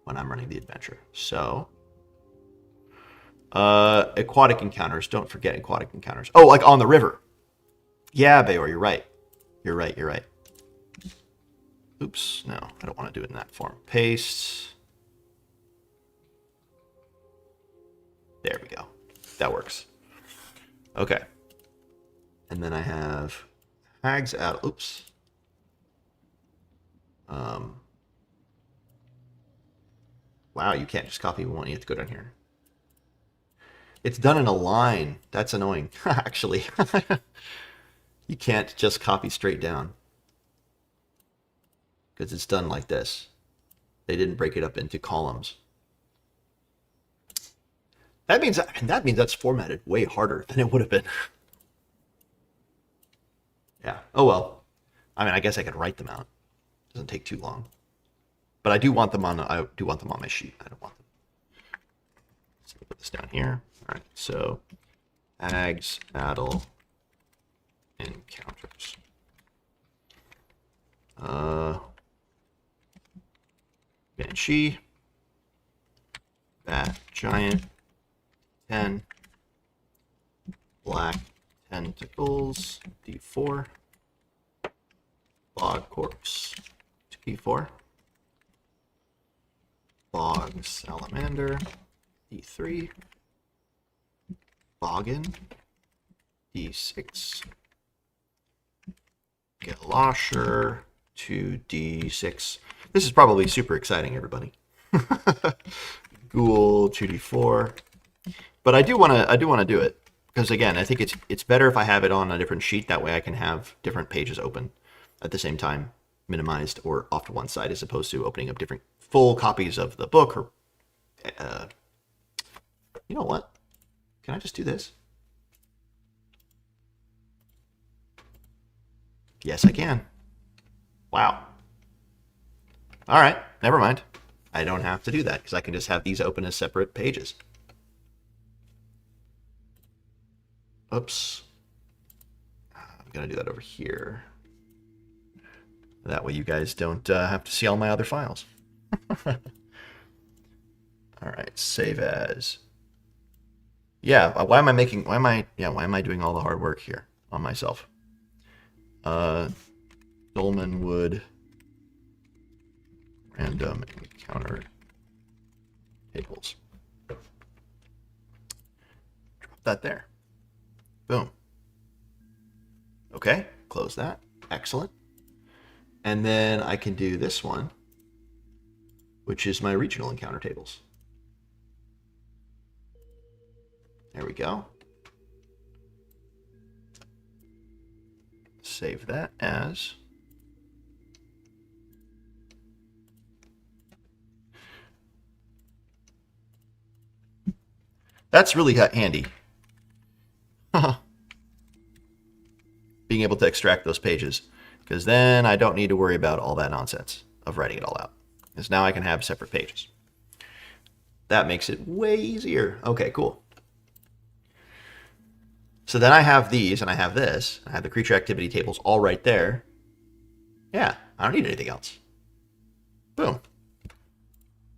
when I'm running the adventure. So, aquatic encounters. Don't forget aquatic encounters. Oh, like on the river. Yeah, Bayor, you're right. You're right. Oops, no, I don't want to do it in that form. Paste. There we go. That works. Okay. And then I have Hag's Addle. Oops. Wow, you can't just copy one. You have to go down here. It's done in a line. That's annoying, actually. You can't just copy straight down. Because it's done like this. They didn't break it up into columns. That means that's formatted way harder than it would have been. Yeah. Oh well. I mean, I guess I could write them out. Doesn't take too long. But I do want them on my sheet. I don't want them. So put this down here. All right. So Ags, Addle, encounters. Banshee, Bat, Giant, 10, Black, Tentacles, D4, Bog Corpse, 2D4, Bog Salamander, D3, Boggin, D6, Galosher, 2D6. This is probably super exciting, everybody. Ghoul, 2D4. But I do want to do it because again, I think it's better if I have it on a different sheet. That way, I can have different pages open at the same time, minimized or off to one side, as opposed to opening up different full copies of the book. Or, you know what? Can I just do this? Yes, I can. Wow. All right, never mind. I don't have to do that because I can just have these open as separate pages. Oops. I'm going to do that over here. That way you guys don't have to see all my other files. All right, save as. Yeah, why am I doing all the hard work here on myself? Dolmenwood random encounter tables. Drop that there. Boom. Okay, close that. Excellent. And then I can do this one, which is my regional encounter tables. There we go. Save that as. That's really handy. Being able to extract those pages, because then I don't need to worry about all that nonsense of writing it all out. Because now I can have separate pages. That makes it way easier. Okay, cool. So then I have these, and I have this. I have the creature activity tables all right there. Yeah, I don't need anything else. Boom.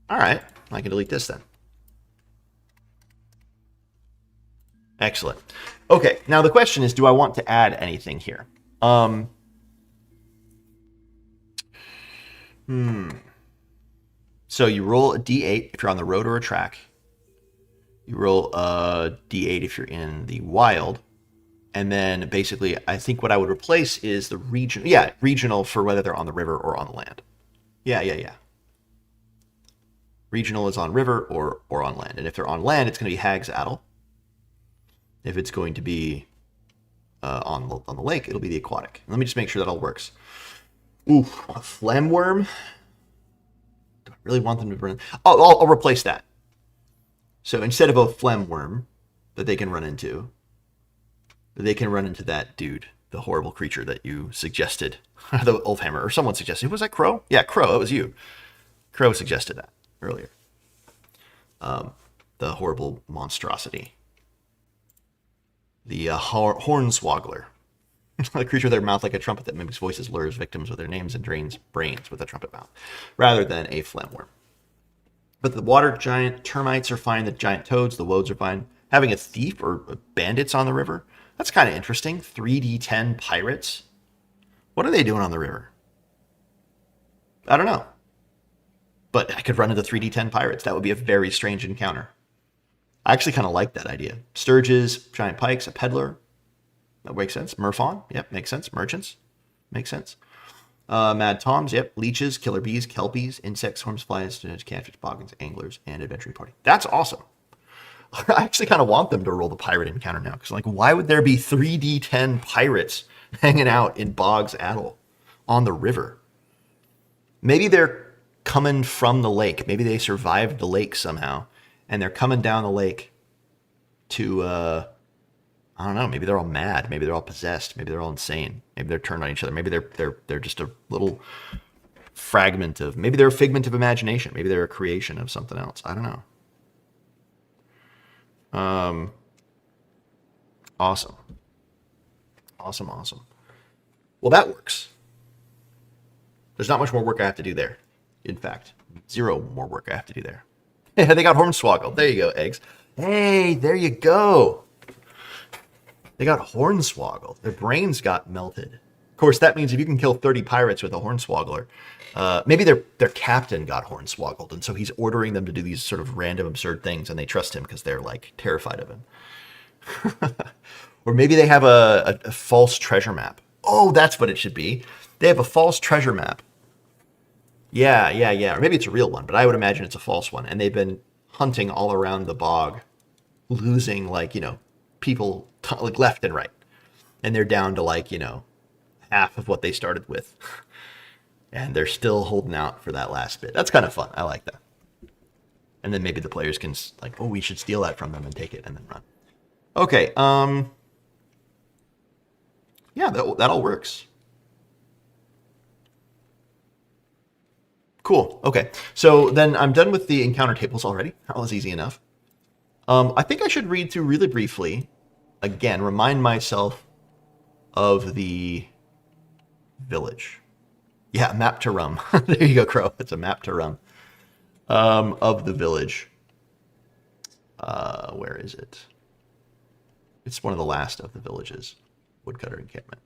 All right, I can delete this then. Excellent. Okay, now the question is, do I want to add anything here? So you roll a d8 if you're on the road or a track. You roll a d8 if you're in the wild. And then basically, I think what I would replace is the region. Yeah, regional for whether they're on the river or on the land. Yeah. Regional is on river or on land. And if they're on land, it's going to be Hag's Addle. If it's going to be on the lake, it'll be the aquatic. Let me just make sure that all works. Ooh, a phlegm worm. Do I really want them to run? Oh, I'll replace that. So instead of a phlegm worm that they can run into, they can run into that dude, the horrible creature that you suggested, the Ulfhammer, or someone suggested. Was that Crow? Yeah, Crow. It was you. Crow suggested that earlier. The horrible monstrosity. The hornswoggler. A creature with their mouth like a trumpet that mimics voices, lures victims with their names, and drains brains with a trumpet mouth, rather than a phlegm worm. But the water giant termites are fine. The giant toads, the woads are fine. Having a thief or bandits on the river, that's kind of interesting. 3d10 pirates. What are they doing on the river? I don't know. But I could run into 3d10 pirates. That would be a very strange encounter. I actually kind of like that idea. Sturges, giant pikes, a peddler. That makes sense. Murphon. Yep, makes sense. Merchants. Makes sense. Mad Toms. Yep. Leeches, killer bees, kelpies, insects, swarms, flies, catfish, boggins, anglers, and adventuring party. That's awesome. I actually kind of want them to roll the pirate encounter now. Because, like, why would there be 3d10 pirates hanging out in Bog's Addle on the river? Maybe they're coming from the lake. Maybe they survived the lake somehow. And they're coming down the lake to I don't know, maybe they're all mad, maybe they're all possessed, maybe they're all insane, maybe they're turned on each other, maybe they're just a little fragment of, maybe they're a figment of imagination, maybe they're a creation of something else. I don't know. Awesome. Well, that works. There's not much more work I have to do there. In fact, zero more work I have to do there. They got Hornswoggled. There you go, eggs. Hey, there you go. They got Hornswoggled. Their brains got melted. Of course, that means if you can kill 30 pirates with a Hornswoggler, maybe their captain got Hornswoggled, and so he's ordering them to do these sort of random, absurd things, and they trust him because they're, like, terrified of him. Or maybe they have a false treasure map. Oh, that's what it should be. They have a false treasure map. Yeah. Or maybe it's a real one, but I would imagine it's a false one. And they've been hunting all around the bog, losing, like, people like left and right. And they're down to, like, half of what they started with. And they're still holding out for that last bit. That's kind of fun. I like that. And then maybe the players can, like, oh, we should steal that from them and take it and then run. Okay. Yeah, that all works. Cool. Okay. So then I'm done with the encounter tables already. That was easy enough. I think I should read through really briefly, again, remind myself of the village. Yeah, map to rum. There you go, Crow. It's a map to rum of the village. Where is it? It's one of the last of the villages. Woodcutter Encampment.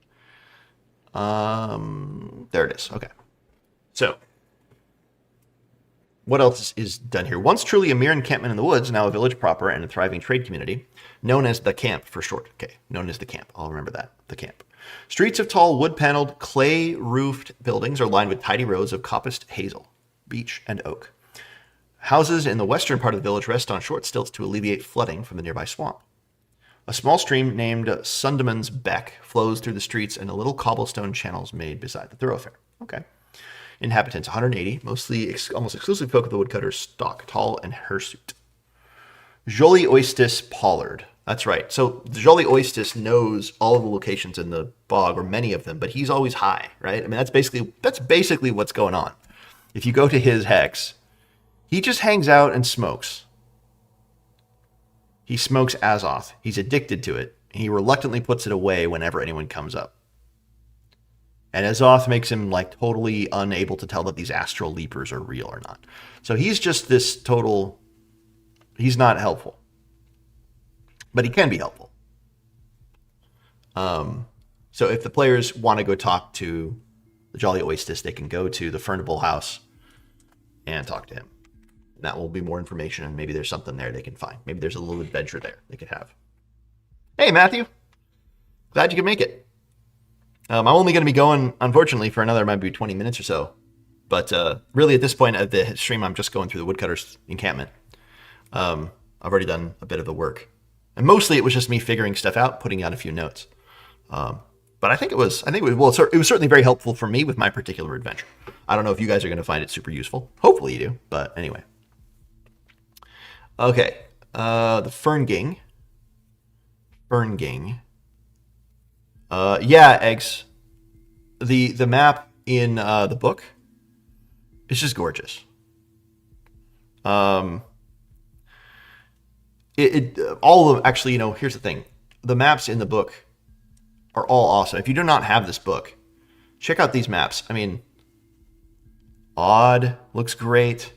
There it is. Okay. So, what else is done here? Once truly a mere encampment in the woods, now a village proper and a thriving trade community, known as the Camp for short. Okay, known as the Camp. I'll remember that. The Camp. Streets of tall, wood-paneled, clay-roofed buildings are lined with tidy rows of coppiced hazel, beech, and oak. Houses in the western part of the village rest on short stilts to alleviate flooding from the nearby swamp. A small stream named Sundman's Beck flows through the streets and the little cobblestone channels made beside the thoroughfare. Okay. Inhabitants 180, mostly almost exclusively folk of the woodcutter's stock, tall and hirsute. Jolly Oistis Pollard. That's right. So Jolly Oistis knows all of the locations in the bog, or many of them, but he's always high, right? I mean, that's basically what's going on. If you go to his hex, he just hangs out and smokes. He smokes Azoth. He's addicted to it. He reluctantly puts it away whenever anyone comes up. And Azoth makes him, like, totally unable to tell that these astral leapers are real or not. So he's just this total... He's not helpful. But he can be helpful. So if the players want to go talk to the Jolly Oistis, they can go to the Furnable House and talk to him. That will be more information, and maybe there's something there they can find. Maybe there's a little adventure there they could have. Hey, Matthew. Glad you could make it. I'm only going to be going, unfortunately, for another maybe 20 minutes or so. But really, at this point of the stream, I'm just going through the Woodcutter's Encampment. I've already done a bit of the work. And mostly it was just me figuring stuff out, putting out a few notes. But it was certainly very helpful for me with my particular adventure. I don't know if you guys are going to find it super useful. Hopefully you do, but anyway. Okay, the Fernging. Yeah, eggs. The map in the book is just gorgeous. All of them, actually, here's the thing. The maps in the book are all awesome. If you do not have this book, check out these maps. I mean, Odd looks great.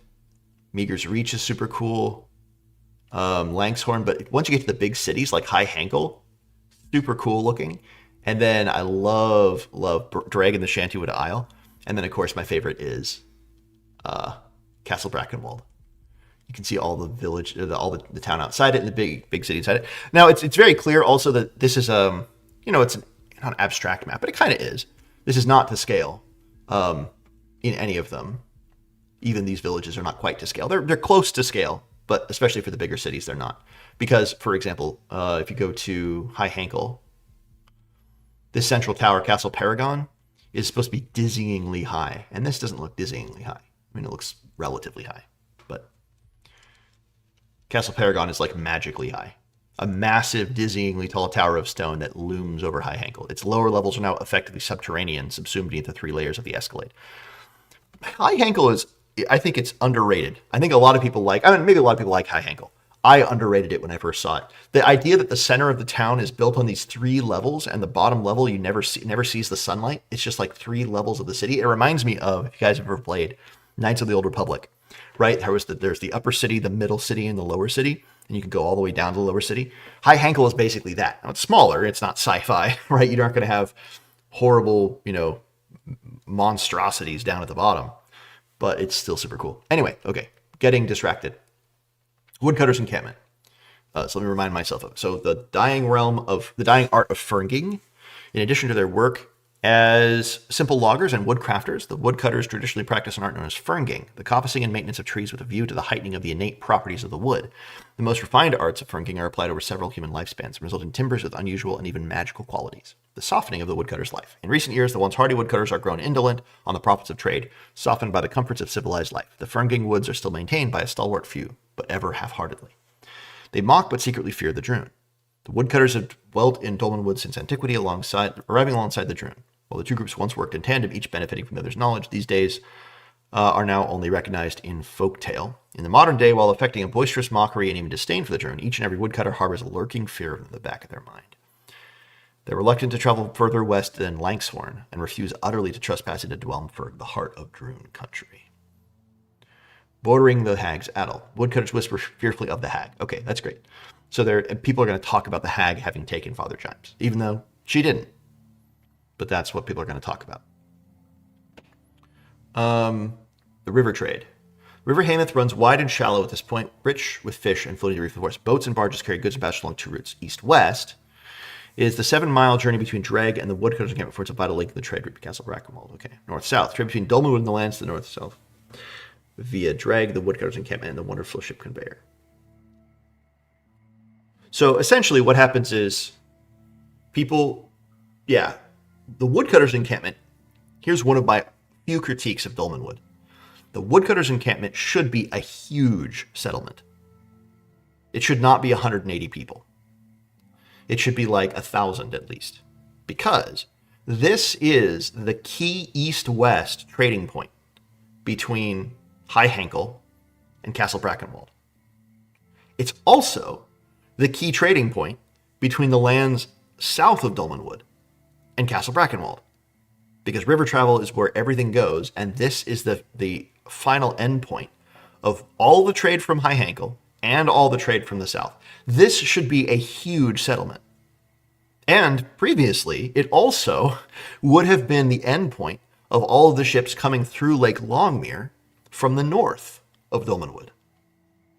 Meager's Reach is super cool. Langshorn, but once you get to the big cities like High Hankel, super cool looking. And then I love Dragon the Shantywood Isle. And then, of course, my favorite is Castle Brackenwald. You can see all the village, all the town outside it, and the big city inside it. Now, it's very clear also that this is it's not an abstract map, but it kind of is. This is not to scale in any of them. Even these villages are not quite to scale. They're close to scale, but especially for the bigger cities, they're not. Because, for example, if you go to High Hankel, this central tower, Castle Paragon, is supposed to be dizzyingly high. And this doesn't look dizzyingly high. I mean, it looks relatively high. But Castle Paragon is like magically high. a massive, dizzyingly tall tower of stone that looms over High Hankle. Its lower levels are now effectively subterranean, subsumed beneath the 3 layers of the Escalade. High Hankle is, I think it's underrated. I think a lot of people like, maybe a lot of people like High Hankle. I underrated it when I first saw it. The idea that the center of the town is built on these 3 levels, and the bottom level you never sees the sunlight. It's just like 3 levels of the city. It reminds me of, if you guys have ever played Knights of the Old Republic, right? There's the upper city, the middle city, and the lower city, and you can go all the way down to the lower city. High Hankle is basically that. Now, it's smaller. It's not sci-fi, right? You aren't going to have horrible, monstrosities down at the bottom, but it's still super cool. Anyway, okay, getting distracted. Woodcutter's Encampment. So let me remind myself of it. So the dying art of fernging, in addition to their work as simple loggers and woodcrafters, the woodcutters traditionally practice an art known as fernging, the coppicing and maintenance of trees with a view to the heightening of the innate properties of the wood. The most refined arts of fernging are applied over several human lifespans and result in timbers with unusual and even magical qualities. The softening of the woodcutter's life. In recent years, the once hardy woodcutters are grown indolent on the profits of trade, softened by the comforts of civilized life. The fernging woods are still maintained by a stalwart few, but ever half-heartedly. They mock but secretly fear the Droon. The woodcutters have dwelt in Dolmenwood since antiquity, arriving alongside the Droon. While the two groups once worked in tandem, each benefiting from the other's knowledge, these days are now only recognized in folktale. In the modern day, while affecting a boisterous mockery and even disdain for the Droon, each and every woodcutter harbors a lurking fear of them in the back of their mind. They're reluctant to travel further west than Lanxhorn and refuse utterly to trespass into Dwelmford, the heart of Droon country. Bordering the hag's Addle. Woodcutters whisper fearfully of the hag. Okay, that's great. So people are going to talk about the hag having taken Father Gimes, even though she didn't. But that's what people are going to talk about. The river trade. River Hamath runs wide and shallow at this point, rich with fish and floating to reef of forest. Boats and barges carry goods and passage along 2 routes. East-west is the 7-mile journey between Dreg and the Woodcutters Encampment before it's a vital link in the trade route to Castle Brackenwald. Okay. North-south, trade between Dolmenwood and the lands to the north-south via Dreg, the Woodcutters Encampment, and the wonderful ship conveyor. So essentially what happens is the Woodcutters Encampment, here's one of my few critiques of Dolmenwood. The Woodcutters Encampment should be a huge settlement. It should not be 180 people. It should be like 1,000 at least. Because this is the key east-west trading point between High Hankle and Castle Brackenwald. It's also the key trading point between the lands south of Dolmenwood and Castle Brackenwald. Because river travel is where everything goes, and this is the final endpoint of all the trade from High Hankle and all the trade from the south. This should be a huge settlement. And previously, it also would have been the endpoint of all of the ships coming through Lake Longmere from the north of Dolmenwood.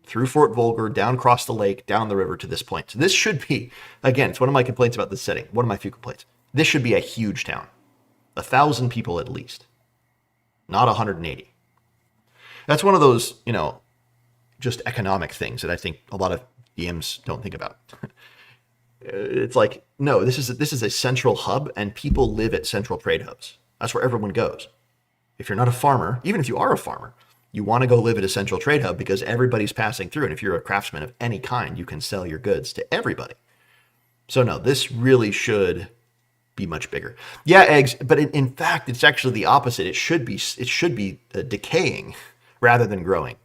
Through Fort Volger, down across the lake, down the river to this point. So this should be, again, it's one of my complaints about this setting. One of my few complaints. This should be a huge town. 1,000 people at least. Not 180. That's one of those, just economic things that I think a lot of DMs don't think about. It's like, no, this is a central hub, and people live at central trade hubs. That's where everyone goes. If you're not a farmer, even if you are a farmer, you want to go live at a central trade hub because everybody's passing through. And if you're a craftsman of any kind, you can sell your goods to everybody. So no, this really should be much bigger. Yeah, eggs, but in fact, it's actually the opposite. It should be decaying rather than growing,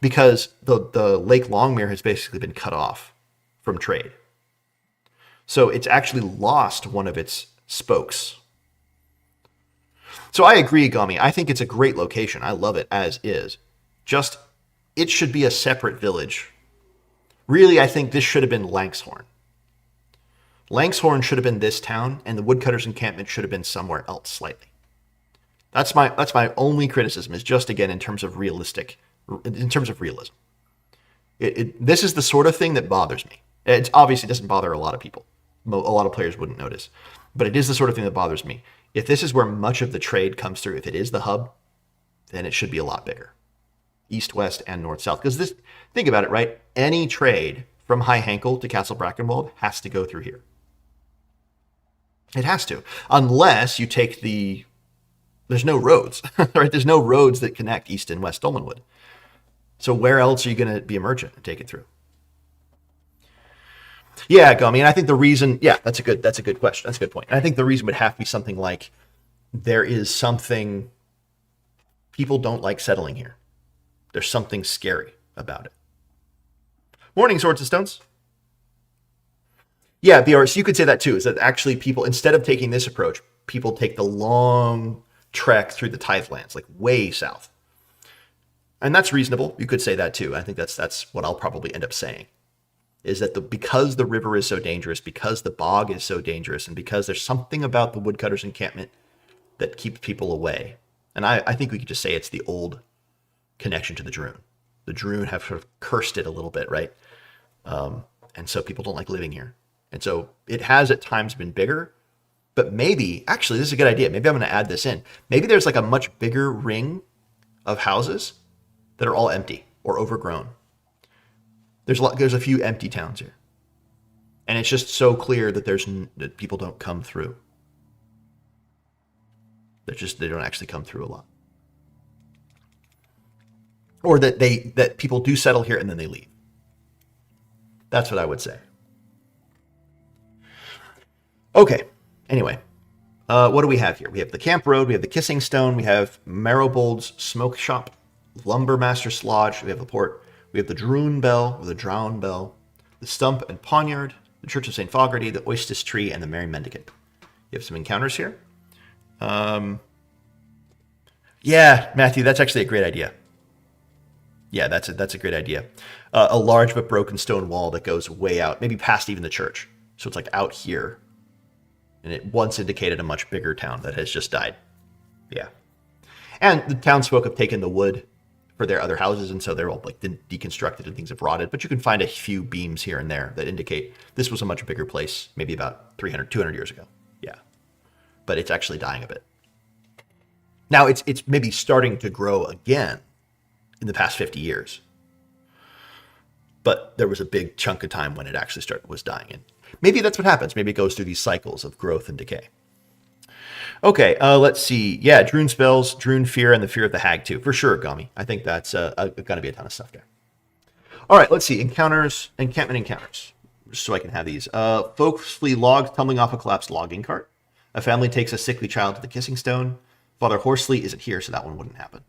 because the Lake Longmere has basically been cut off from trade. So it's actually lost one of its spokes. So I agree, Gami. I think it's a great location. I love it as is. Just, it should be a separate village. Really, I think this should have been Lanxhorn. Lanxhorn should have been this town, and the Woodcutters Encampment should have been somewhere else slightly. That's my only criticism, is just, again, in terms of realism. This is the sort of thing that bothers me. It obviously doesn't bother a lot of people. A lot of players wouldn't notice. But it is the sort of thing that bothers me. If this is where much of the trade comes through, if it is the hub, then it should be a lot bigger. East, west, and north, south. Because think about it, right? Any trade from High Hankle to Castle Brackenwald has to go through here. It has to. Unless you take there's no roads, right? There's no roads that connect East and West Dolmenwood. So where else are you going to be a merchant and take it through? Yeah, I mean, I think the reason, yeah, that's a good question. That's a good point. And I think the reason would have to be something like there is something, people don't like settling here. There's something scary about it. Morning, Swords and Stones. Yeah, BR, so you could say that too, is that actually people, instead of taking this approach, people take the long trek through the tithe lands, like way south. And that's reasonable. You could say that too. I think that's what I'll probably end up saying. Is that because the river is so dangerous, because the bog is so dangerous, and because there's something about the woodcutters' encampment that keeps people away. And I think we could just say it's the old connection to the Droon. The Droon have sort of cursed it a little bit, right? And so people don't like living here. And so it has at times been bigger, but maybe, actually, this is a good idea. Maybe I'm going to add this in. Maybe there's like a much bigger ring of houses that are all empty or overgrown. There's a few empty towns here. And it's just so clear that that people don't come through. They don't actually come through a lot. Or that people do settle here and then they leave. That's what I would say. Okay. Anyway, what do we have here? We have the Camp Road, we have the Kissing Stone, we have Marrowbold's Smoke Shop, Lumbermaster's Lodge, we have the port, we have the Droon Bell, or the Drown Bell, the Stump and Poniard, the Church of St. Fogarty, the Oistis Tree, and the Merry Mendicant. You have some encounters here. Yeah, Matthew, that's actually a great idea. Yeah, that's a great idea. A large but broken stone wall that goes way out, maybe past even the church. So it's like out here. And it once indicated a much bigger town that has just died. Yeah. And the townsfolk have taken the wood for their other houses, and so they're all like deconstructed and things have rotted. But you can find a few beams here and there that indicate this was a much bigger place, maybe about 300, 200 years ago. Yeah. But it's actually dying a bit. Now, it's maybe starting to grow again in the past 50 years. But there was a big chunk of time when it actually was dying. And maybe that's what happens. Maybe it goes through these cycles of growth and decay. Okay, let's see. Yeah, Droon spells, Droon fear, and the fear of the hag too. For sure, Gami. I think that's going to be a ton of stuff there. All right, let's see. Encampment encounters. Just so I can have these. Folks flee logs tumbling off a collapsed logging cart. A family takes a sickly child to the Kissing Stone. Father Horsley isn't here, so that one wouldn't happen.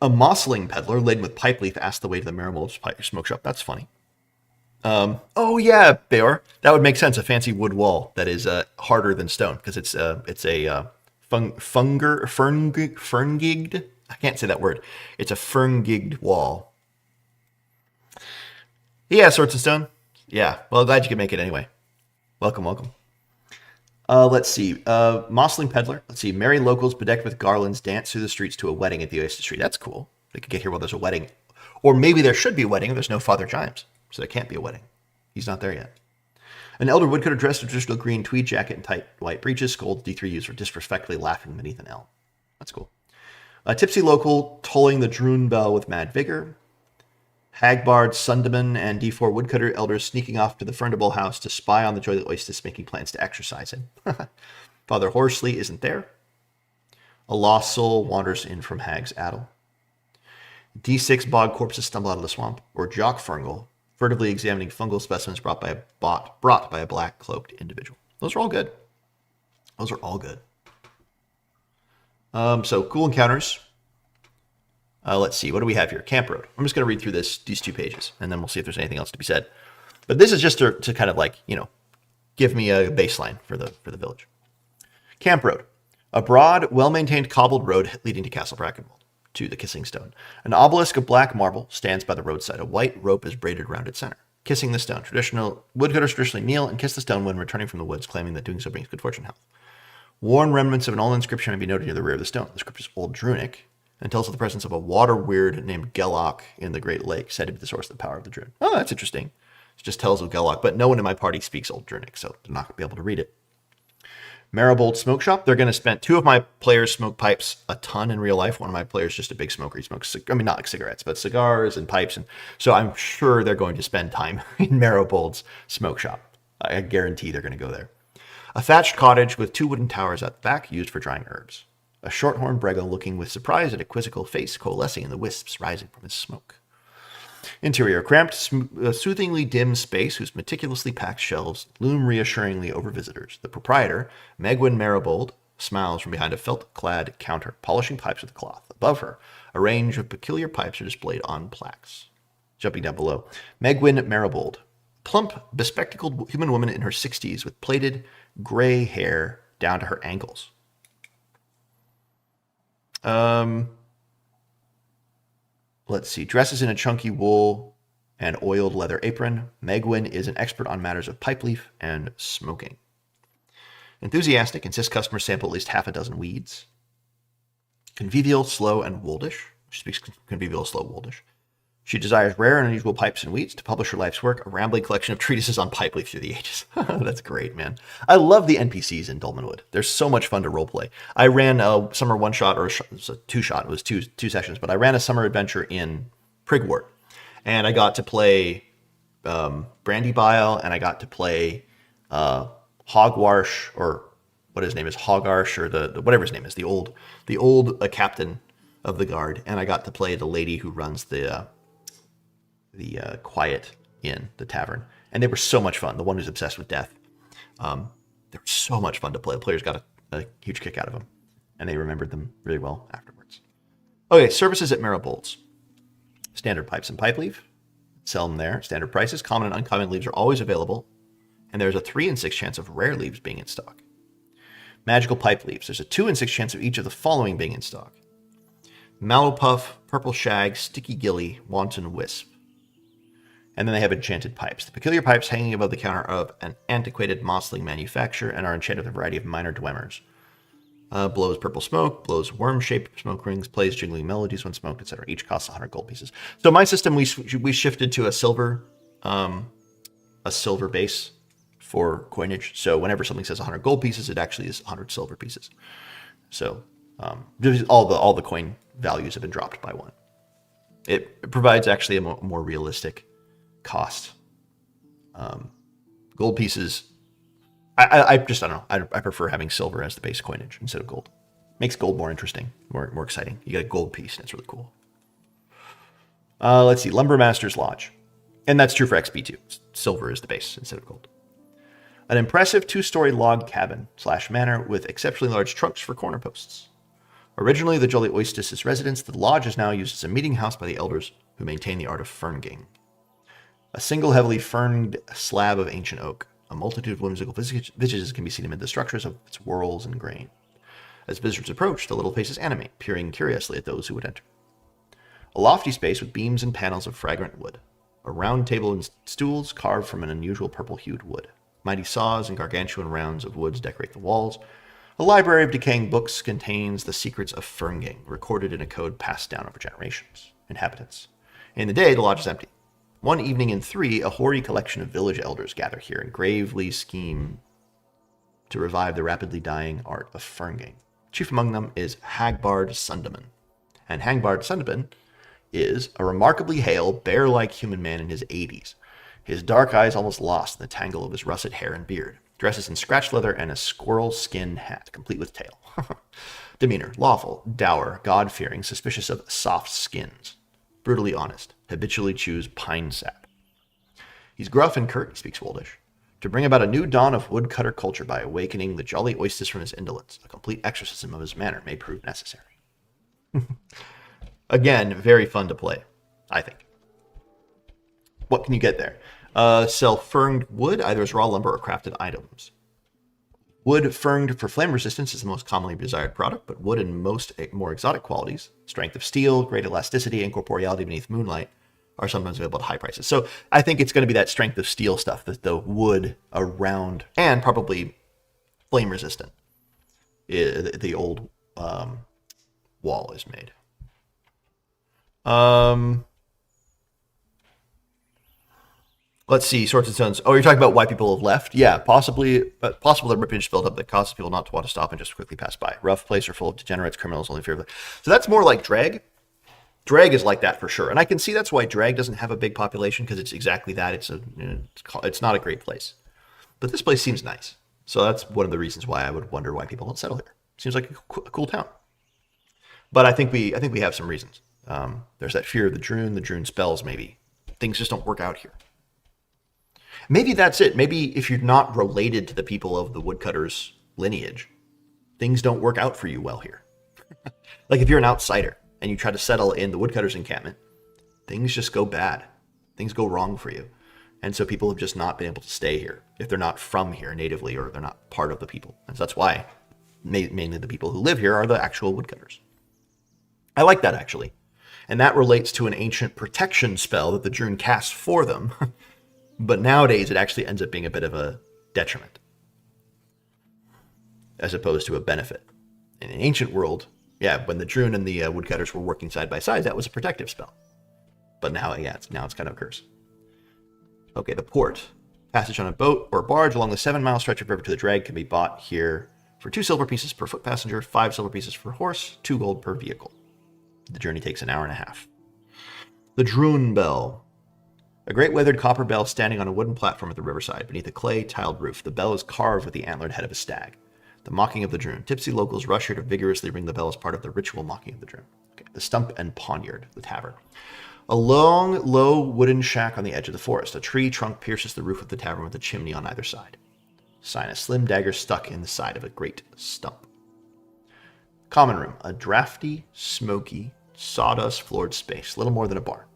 A mossling peddler laden with pipe leaf asked the way to the Marrowbold's smoke shop. That's funny. Oh yeah, Beor. That would make sense. A fancy wood wall that is harder than stone because it's a ferngigged. I can't say that word. It's a ferngigged wall. Yeah, Swords and Stone. Yeah. Well, glad you could make it anyway. Welcome. Let's see. Mossling peddler. Let's see. Merry locals bedecked with garlands dance through the streets to a wedding at the Oasis Tree. That's cool. They could get here while there's a wedding. Or maybe there should be a wedding if there's no Father Gimes. So there can't be a wedding. He's not there yet. An elder woodcutter dressed in traditional green tweed jacket and tight white breeches scolds D3 user disrespectfully laughing beneath an elm. That's cool. A tipsy local tolling the Droon bell with mad vigor. Hagbard, Sunderman, and D4 woodcutter elders sneaking off to the Ferndable house to spy on the Joy of the Oasis, making plans to exorcise him. Father Horsley isn't there. A lost soul wanders in from Hag's Addle. D6 bog corpses stumble out of the swamp, or Jock Fergal, furtively examining fungal specimens brought by a black-cloaked individual. Those are all good. So, cool encounters. Let's see. What do we have here? Camp Road. I'm just going to read through these two pages, and then we'll see if there's anything else to be said. But this is just to kind of like, give me a baseline for the village. Camp Road. A broad, well-maintained cobbled road leading to Castle Brackenwold, to the Kissing Stone. An obelisk of black marble stands by the roadside. A white rope is braided around its center. Kissing the stone. Woodcutters traditionally kneel and kiss the stone when returning from the woods, claiming that doing so brings good fortune and health. Worn remnants of an old inscription may be noted near the rear of the stone. The script is Old Drunic and tells of the presence of a water weird named Gellock in the Great Lake, said to be the source of the power of the Droon. Oh, that's interesting. It just tells of Gellock, but no one in my party speaks Old Drunic, so they're not going to be able to read it. Marrowbold Smoke Shop. They're going to spend two of my players smoke pipes a ton in real life. One of my players just a big smoker. He smokes, not like cigarettes, but cigars and pipes. And so I'm sure they're going to spend time in Marrowbold's Smoke Shop. I guarantee they're going to go there. A thatched cottage with two wooden towers at the back used for drying herbs. A short-horned brego looking with surprise at a quizzical face coalescing in the wisps rising from his smoke. Interior, cramped, soothingly dim space whose meticulously packed shelves loom reassuringly over visitors. The proprietor, Megwin Maribold, smiles from behind a felt-clad counter, polishing pipes with cloth. Above her, a range of peculiar pipes are displayed on plaques. Jumping down below, Megwin Maribold, plump, bespectacled human woman in her 60s with plaited gray hair down to her ankles. Let's see. Dresses in a chunky wool and oiled leather apron. Megwin is an expert on matters of pipe leaf and smoking. Enthusiastic, insists customers sample at least half a dozen weeds. Convivial, slow, and woldish. She speaks convivial, slow, woldish. She desires rare and unusual pipes and weeds to publish her life's work, a rambling collection of treatises on pipe leaf through the ages. That's great, man. I love the NPCs in Dolmenwood. They're so much fun to roleplay. I ran a summer one-shot, or it was a two-shot. It was two sessions, but I ran a summer adventure in Prigwort, and I got to play Brandy Bile, and I got to play Hogwarsh, or what his name is, Hogarsh, or the whatever his name is, the old captain of the guard, and I got to play the lady who runs the Quiet Inn, the tavern, and they were so much fun. The one who's obsessed with death. They were so much fun to play. The players got a huge kick out of them, and they remembered them really well afterwards. Okay, services at Maribold's. Standard pipes and pipe leaf. Sell them there. Standard prices. Common and uncommon leaves are always available, and there's a 3 in 6 chance of rare leaves being in stock. Magical pipe leaves. There's a 2 in 6 chance of each of the following being in stock. Mallow-puff, purple shag, sticky gilly, wanton wisp. And then they have enchanted pipes. The peculiar pipes hanging above the counter of an antiquated Mossling manufacture and are enchanted with a variety of minor dwemmers. Blows purple smoke, blows worm-shaped smoke rings, plays jingling melodies when smoked, etc. Each costs 100 gold pieces. So my system, we shifted to a silver base for coinage. So whenever something says 100 gold pieces, it actually is 100 silver pieces. So all the coin values have been dropped by 1. It provides actually a more realistic cost. Gold pieces, I just, I don't know. I prefer having silver as the base coinage instead of gold. Makes gold more interesting, more exciting. You get a gold piece, and it's really cool. Let's see, Lumbermaster's Lodge. And that's true for XP too. Silver is the base instead of gold. An impressive 2-story log cabin / manor with exceptionally large trunks for corner posts. Originally the Jolly Oystess' residence, the lodge is now used as a meeting house by the elders who maintain the art of fernging. A single heavily ferned slab of ancient oak. A multitude of whimsical visages can be seen amid the structures of its whorls and grain. As visitors approach, the little faces animate, peering curiously at those who would enter. A lofty space with beams and panels of fragrant wood. A round table and stools carved from an unusual purple-hued wood. Mighty saws and gargantuan rounds of woods decorate the walls. A library of decaying books contains the secrets of fernging, recorded in a code passed down over generations. Inhabitants. In the day, the lodge is empty. One evening in 3, a hoary collection of village elders gather here and gravely scheme to revive the rapidly dying art of fernging. Chief among them is Hagbard Sundaman. And Hagbard Sundaman is a remarkably hale, bear-like human man in his 80s. His dark eyes almost lost in the tangle of his russet hair and beard. Dresses in scratched leather and a squirrel skin hat, complete with tail. Demeanor, lawful, dour, God-fearing, suspicious of soft skins. Brutally honest, habitually chews pine sap. He's gruff and curt, he speaks Woldish, to bring about a new dawn of woodcutter culture by awakening the Jolly Oystess from his indolence. A complete exorcism of his manner may prove necessary. Again, very fun to play, I think. What can you get there? Sell ferned wood, either as raw lumber or crafted items. Wood ferned for flame resistance is the most commonly desired product, but wood in most more exotic qualities, strength of steel, great elasticity, and corporeality beneath moonlight, are sometimes available at high prices. So I think it's going to be that strength of steel stuff, that the wood around, and probably flame resistant, the old wall is made. Let's see, Swords and Stones. Oh, you're talking about why people have left? Yeah, possibly, but possible that rippage built up that causes people not to want to stop and just quickly pass by. Rough place are full of degenerates, criminals, only fear of it. So that's more like Drag. Drag is like that for sure. And I can see that's why Drag doesn't have a big population, because it's exactly that. It's not a great place. But this place seems nice. So that's one of the reasons why I would wonder why people don't settle here. Seems like a cool town. But I think we have some reasons. There's that fear of the Droon spells maybe things just don't work out here. Maybe that's it. Maybe if you're not related to the people of the woodcutters' lineage, things don't work out for you well here. Like if you're an outsider and you try to settle in the woodcutters' encampment, things just go bad. Things go wrong for you. And so people have just not been able to stay here if they're not from here natively or they're not part of the people. And so that's why mainly the people who live here are the actual woodcutters. I like that, actually. And that relates to an ancient protection spell that the Druun cast for them. But nowadays, it actually ends up being a bit of a detriment, as opposed to a benefit. In an ancient world, yeah, when the Druun and the woodcutters were working side by side, that was a protective spell. But now, yeah, it's kind of a curse. Okay, the port. Passage on a boat or barge along the 7-mile stretch of river to the drag can be bought here for 2 silver pieces per foot passenger, 5 silver pieces per horse, 2 gold per vehicle. The journey takes an hour and a half. The Druun Bell. A great weathered copper bell standing on a wooden platform at the riverside beneath a clay tiled roof. The bell is carved with the antlered head of a stag. The mocking of the Druun. Tipsy locals rush here to vigorously ring the bell as part of the ritual mocking of the Druun. Okay. The Stump and Poniard, the tavern. A long, low wooden shack on the edge of the forest. A tree trunk pierces the roof of the tavern with a chimney on either side. Sign: a slim dagger stuck in the side of a great stump. Common room. A drafty, smoky, sawdust-floored space. Little more than a bar.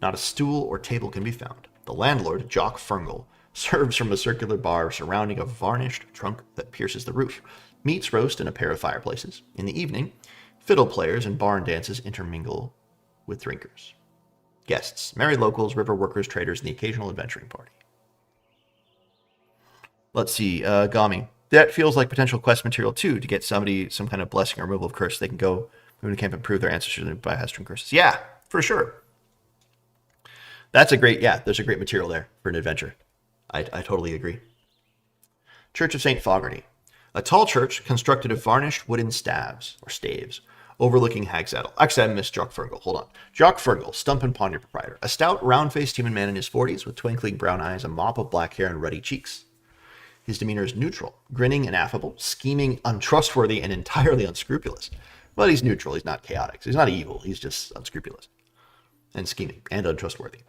Not a stool or table can be found. The landlord, Jock Ferngel, serves from a circular bar surrounding a varnished trunk that pierces the roof. Meats roast in a pair of fireplaces. In the evening, fiddle players and barn dances intermingle with drinkers. Guests, merry locals, river workers, traders, and the occasional adventuring party. Let's see, Gami. That feels like potential quest material, too, to get somebody some kind of blessing or removal of curse. They can go move to camp and prove their ancestors by Hestron curses. Yeah, for sure. There's a great material there for an adventure. I totally agree. Church of St. Fogarty. A tall church constructed of varnished wooden staves, overlooking Hag's Addle. Actually, I missed Jock Ferngel. Hold on. Jock Ferngel, Stump and Poniard proprietor. A stout, round-faced human man in his 40s with twinkling brown eyes, a mop of black hair, and ruddy cheeks. His demeanor is neutral, grinning and affable, scheming, untrustworthy, and entirely unscrupulous. But he's neutral. He's not chaotic. He's not evil. He's just unscrupulous and scheming and untrustworthy.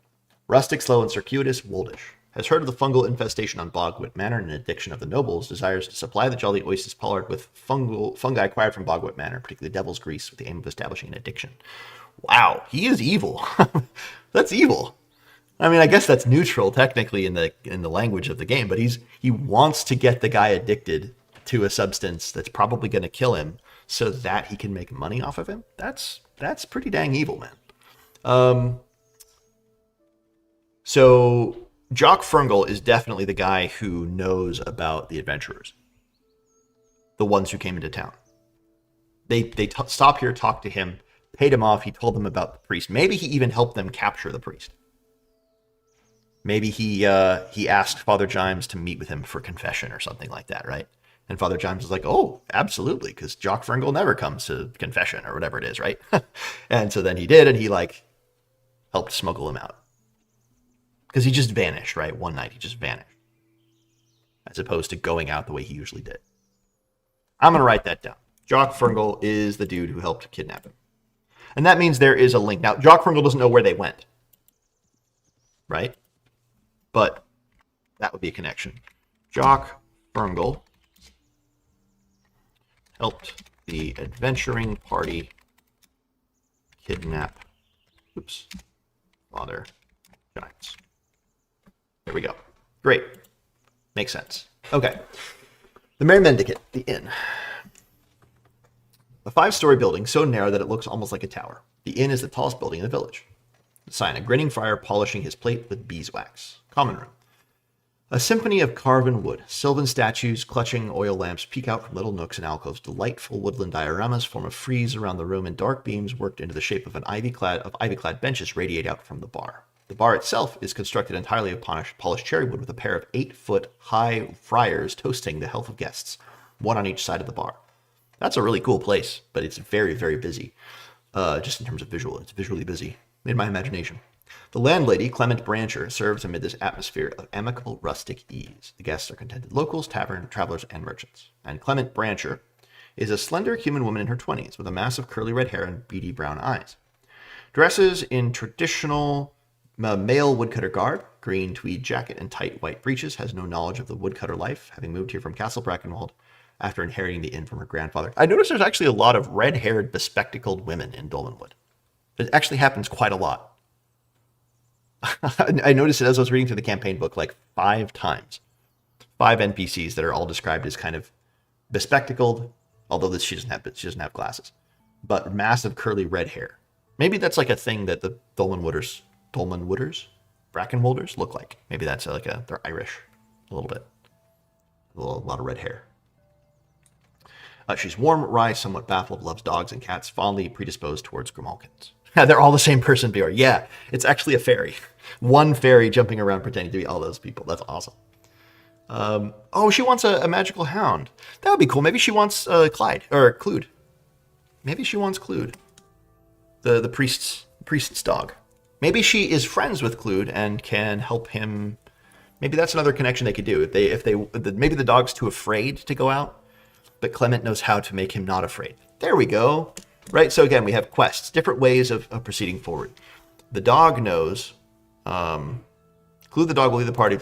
Rustic, slow, and circuitous, woldish. Has heard of the fungal infestation on Bogwit Manor and an addiction of the nobles, desires to supply the jolly Oasis Pollard with fungi acquired from Bogwit Manor, particularly devil's grease, with the aim of establishing an addiction. Wow, he is evil. That's evil. I mean, I guess that's neutral technically in the language of the game, but he wants to get the guy addicted to a substance that's probably going to kill him so that he can make money off of him. That's pretty dang evil, man. So Jock Ferngel is definitely the guy who knows about the adventurers, the ones who came into town. They stopped here, talked to him, paid him off. He told them about the priest. Maybe he even helped them capture the priest. Maybe he asked Father Gimes to meet with him for confession or something like that, right? And Father Gimes was like, oh, absolutely, because Jock Ferngel never comes to confession or whatever it is, right? And so then he did, and he helped smuggle him out. Because he just vanished, right? One night he just vanished. As opposed to going out the way he usually did. I'm going to write that down. Jock Ferngel is the dude who helped kidnap him. And that means there is a link. Now, Jock Ferngel doesn't know where they went. Right? But that would be a connection. Jock Ferngel helped the adventuring party kidnap Father Gimes. There we go. Great. Makes sense. Okay. The Merry Mendicant, the inn. A 5-story building so narrow that it looks almost like a tower. The inn is the tallest building in the village. The sign: a grinning friar polishing his plate with beeswax. Common room. A symphony of carven wood. Sylvan statues clutching oil lamps peek out from little nooks and alcoves. Delightful woodland dioramas form a frieze around the room, and dark beams worked into the shape of ivy-clad benches radiate out from the bar. The bar itself is constructed entirely of polished cherry wood with a pair of 8-foot-high friars toasting the health of guests, one on each side of the bar. That's a really cool place, but it's very, very busy. Just in terms of visual, it's visually busy. Made my imagination. The landlady, Clement Brancher, serves amid this atmosphere of amicable rustic ease. The guests are contented locals, tavern travelers, and merchants. And Clement Brancher is a slender human woman in her 20s with a mass of curly red hair and beady brown eyes. Dresses in traditional Male woodcutter garb, green tweed jacket and tight white breeches, has no knowledge of the woodcutter life, having moved here from Castle Brackenwold after inheriting the inn from her grandfather. I noticed there's actually a lot of red-haired, bespectacled women in Dolmenwood. It actually happens quite a lot. I noticed it as I was reading through the campaign book like 5 times. 5 NPCs that are all described as kind of bespectacled, although she doesn't have glasses, but massive curly red hair. Maybe that's like a thing that the Dolmenwooders, Brackenwolders look like. Maybe that's they're Irish a little bit. A lot of red hair. She's warm, wry, somewhat baffled, loves dogs and cats, fondly predisposed towards grimalkins. They're all the same person, Bjorn. Yeah, it's actually a fairy. One fairy jumping around pretending to be all those people. That's awesome. Oh, she wants a magical hound. That would be cool. Maybe she wants Clued. Maybe she wants Clued. The priest's dog. Maybe she is friends with Clued and can help him. Maybe that's another connection they could do. Maybe the dog's too afraid to go out, but Clement knows how to make him not afraid. There we go. Right. So again, we have quests, different ways of proceeding forward. The dog knows. Clued the dog will lead the party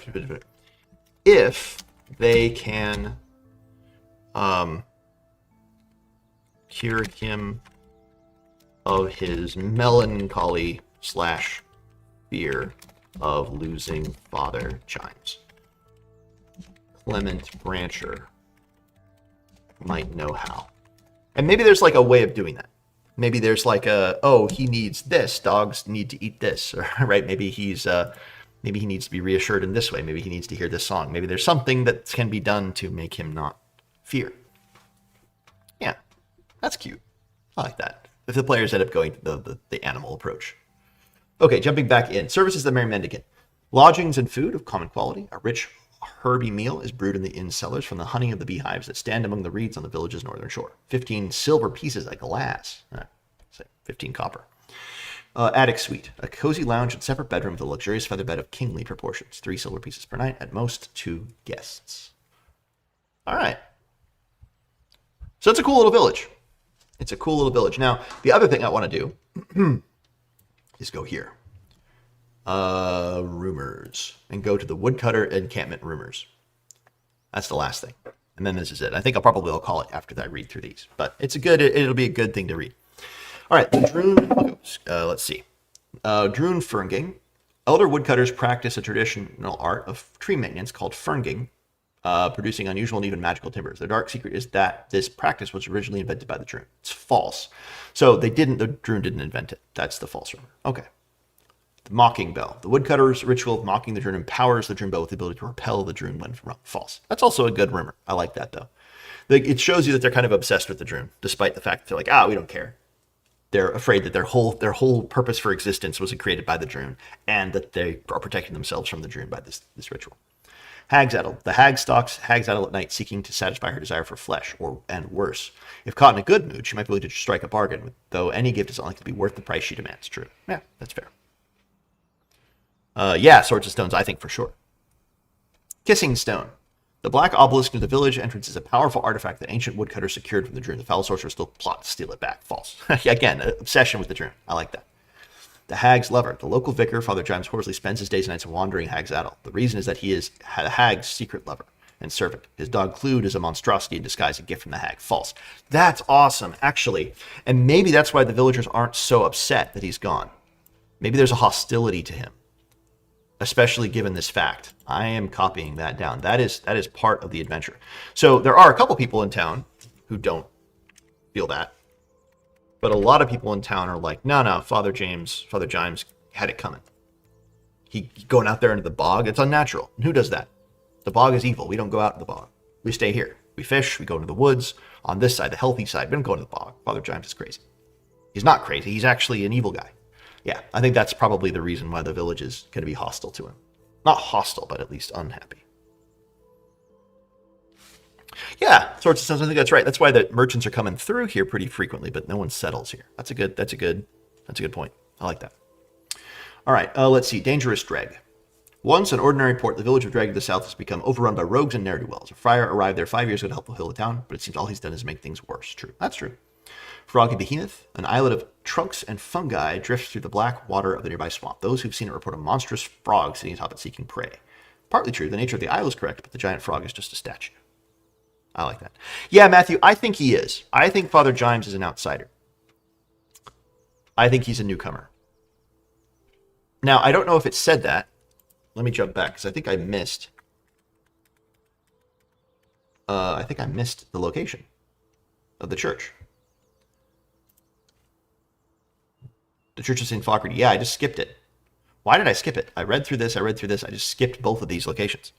if they can cure him of his melancholy / fear of losing Father Chimes. Clement Brancher might know how. And maybe there's like a way of doing that. Maybe there's like he needs this. Dogs need to eat this, right? Maybe he needs to be reassured in this way. Maybe he needs to hear this song. Maybe there's something that can be done to make him not fear. Yeah, that's cute. I like that. If the players end up going to the animal approach. Okay, jumping back in. Services of the Merry Mendicant. Lodgings and food of common quality. A rich herby meal is brewed in the inn cellars from the honey of the beehives that stand among the reeds on the village's northern shore. 15 silver pieces a glass. 15 copper. Attic suite. A cozy lounge and separate bedroom with a luxurious feather bed of kingly proportions. 3 silver pieces per night. At most 2 guests. All right. So it's a cool little village. Now, the other thing I want to do is go here. Rumors. And go to the woodcutter encampment rumors. That's the last thing. And then this is it. I think I'll call it after I read through these. But it'll be a good thing to read. All right, the Droon, let's see. Droon fernging. Elder woodcutters practice a traditional art of tree maintenance called fernging, producing unusual and even magical timbers. The dark secret is that this practice was originally invented by the Droon. It's false. So the Droon didn't invent it. That's the false rumor. Okay. The mocking bell. The woodcutter's ritual of mocking the Droon empowers the Droon bell with the ability to repel the Droon when wrong. False. That's also a good rumor. I like that, though. It shows you that they're kind of obsessed with the Droon, despite the fact that they're like, we don't care. They're afraid that their whole purpose for existence was created by the Droon, and that they are protecting themselves from the Droon by this ritual. Hag's Addle. The hag stalks Hag's Addle at night, seeking to satisfy her desire for flesh, and worse. If caught in a good mood, she might be willing to strike a bargain, though any gift is unlikely to be worth the price she demands. True. Yeah, that's fair. Swords and Stones, I think for sure. Kissing Stone. The black obelisk near the village entrance is a powerful artifact that ancient woodcutters secured from the Droon. The foul sorcerer still plot to steal it back. False. Again, obsession with the Droon. I like that. The Hag's Lover. The local vicar, Father James Horsley, spends his days and nights wandering Hag's Addle. The reason is that he is a hag's secret lover and servant. His dog Clued is a monstrosity in disguise, a gift from the hag. False. That's awesome, actually. And maybe that's why the villagers aren't so upset that he's gone. Maybe there's a hostility to him, especially given this fact. I am copying that down. That is part of the adventure. So there are a couple people in town who don't feel that. But a lot of people in town are like, no, Father James had it coming. He going out there into the bog, it's unnatural. And who does that? The bog is evil. We don't go out in the bog. We stay here. We fish, we go into the woods. On this side, the healthy side, we don't go into the bog. Father James is crazy. He's not crazy. He's actually an evil guy. Yeah, I think that's probably the reason why the village is going to be hostile to him. Not hostile, but at least unhappy. Yeah, Swords and Stones, I think that's right. That's why the merchants are coming through here pretty frequently, but no one settles here. That's a good point. I like that. All right, let's see. Dangerous Dreg. Once an ordinary port, the village of Dreg to the south has become overrun by rogues and ne'er-do-wells. A friar arrived there 5 years ago to help heal the town, but it seems all he's done is make things worse. True. That's true. Froggy Behemoth, an islet of trunks and fungi drifts through the black water of the nearby swamp. Those who've seen it report a monstrous frog sitting atop it seeking prey. Partly true, the nature of the isle is correct, but the giant frog is just a statue. I like that. Yeah, Matthew, I think he is. I think Father Gimes is an outsider. I think he's a newcomer. Now, I don't know if it said that. Let me jump back, because I think I missed. The location of the church. The Church of St. Fogarty. Yeah, I just skipped it. Why did I skip it? I read through this. I just skipped both of these locations.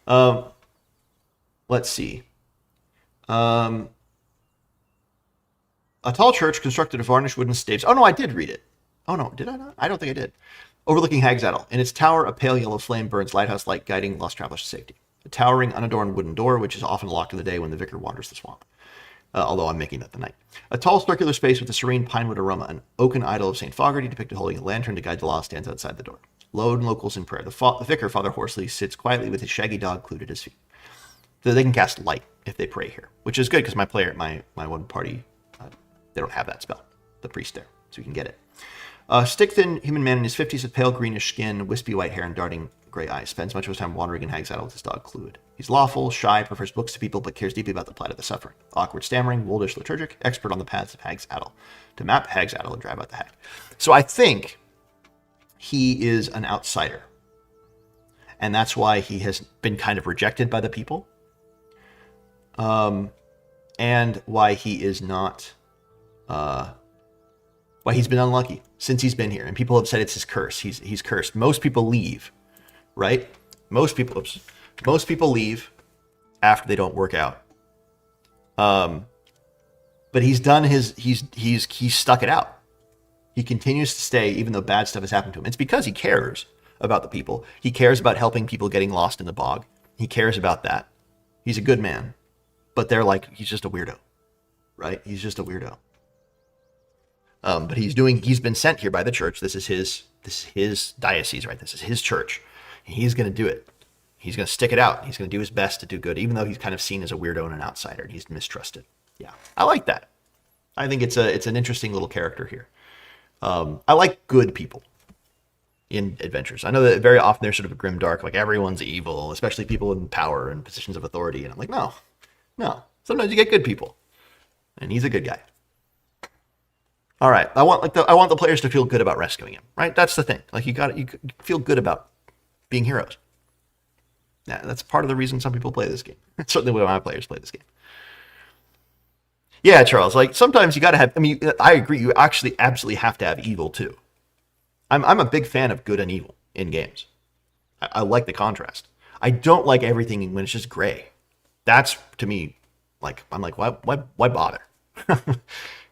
Let's see. A tall church constructed of varnished wooden staves. Oh, no, I did read it. Oh, no, did I not? I don't think I did. Overlooking Hag's Addle. In its tower, a pale yellow flame burns lighthouse light, guiding lost travelers to safety. A towering, unadorned wooden door, which is often locked in the day when the vicar wanders the swamp. Although I'm making that the night. A tall circular space with a serene pinewood aroma. An oaken idol of St. Fogarty depicted holding a lantern to guide the lost stands outside the door. Lone locals in prayer. The vicar, Father Horsley, sits quietly with his shaggy dog glued at his feet. So they can cast light if they pray here, which is good because my one party, they don't have that spell. The priest there, so you can get it. Stick-thin human man in his 50s with pale greenish skin, wispy white hair, and darting gray eyes. Spends much of his time wandering in Hag's Addle with his dog Clued. He's lawful, shy, prefers books to people, but cares deeply about the plight of the suffering. Awkward stammering, woldish liturgic, expert on the paths of Hag's Addle. To map Hag's Addle and drive out the hag. So I think he is an outsider. And that's why he has been kind of rejected by the people. And why he is not... why he's been unlucky since he's been here. And people have said it's his curse. He's cursed. Most people leave, right? Most people leave after they don't work out. But he's done he's stuck it out. He continues to stay even though bad stuff has happened to him. It's because he cares about the people. He cares about helping people getting lost in the bog. He cares about that. He's a good man. But they're like, he's just a weirdo, right? He's just a weirdo. But he's been sent here by the church. This is his diocese, right? This is his church. And he's going to do it. He's going to stick it out. He's going to do his best to do good, even though he's kind of seen as a weirdo and an outsider, and he's mistrusted. Yeah, I like that. I think it's an interesting little character here. I like good people in adventures. I know that very often they're sort of grim dark, like everyone's evil, especially people in power and positions of authority. And I'm like, no. Sometimes you get good people, and he's a good guy. All right, I want the players to feel good about rescuing him, right? That's the thing. Like you feel good about being heroes. Yeah, that's part of the reason some people play this game. It's certainly why my players play this game. Yeah, Charles. Like sometimes you got to have. I mean, I agree. You actually absolutely have to have evil too. I'm a big fan of good and evil in games. I like the contrast. I don't like everything when it's just gray. That's to me like I'm like why bother?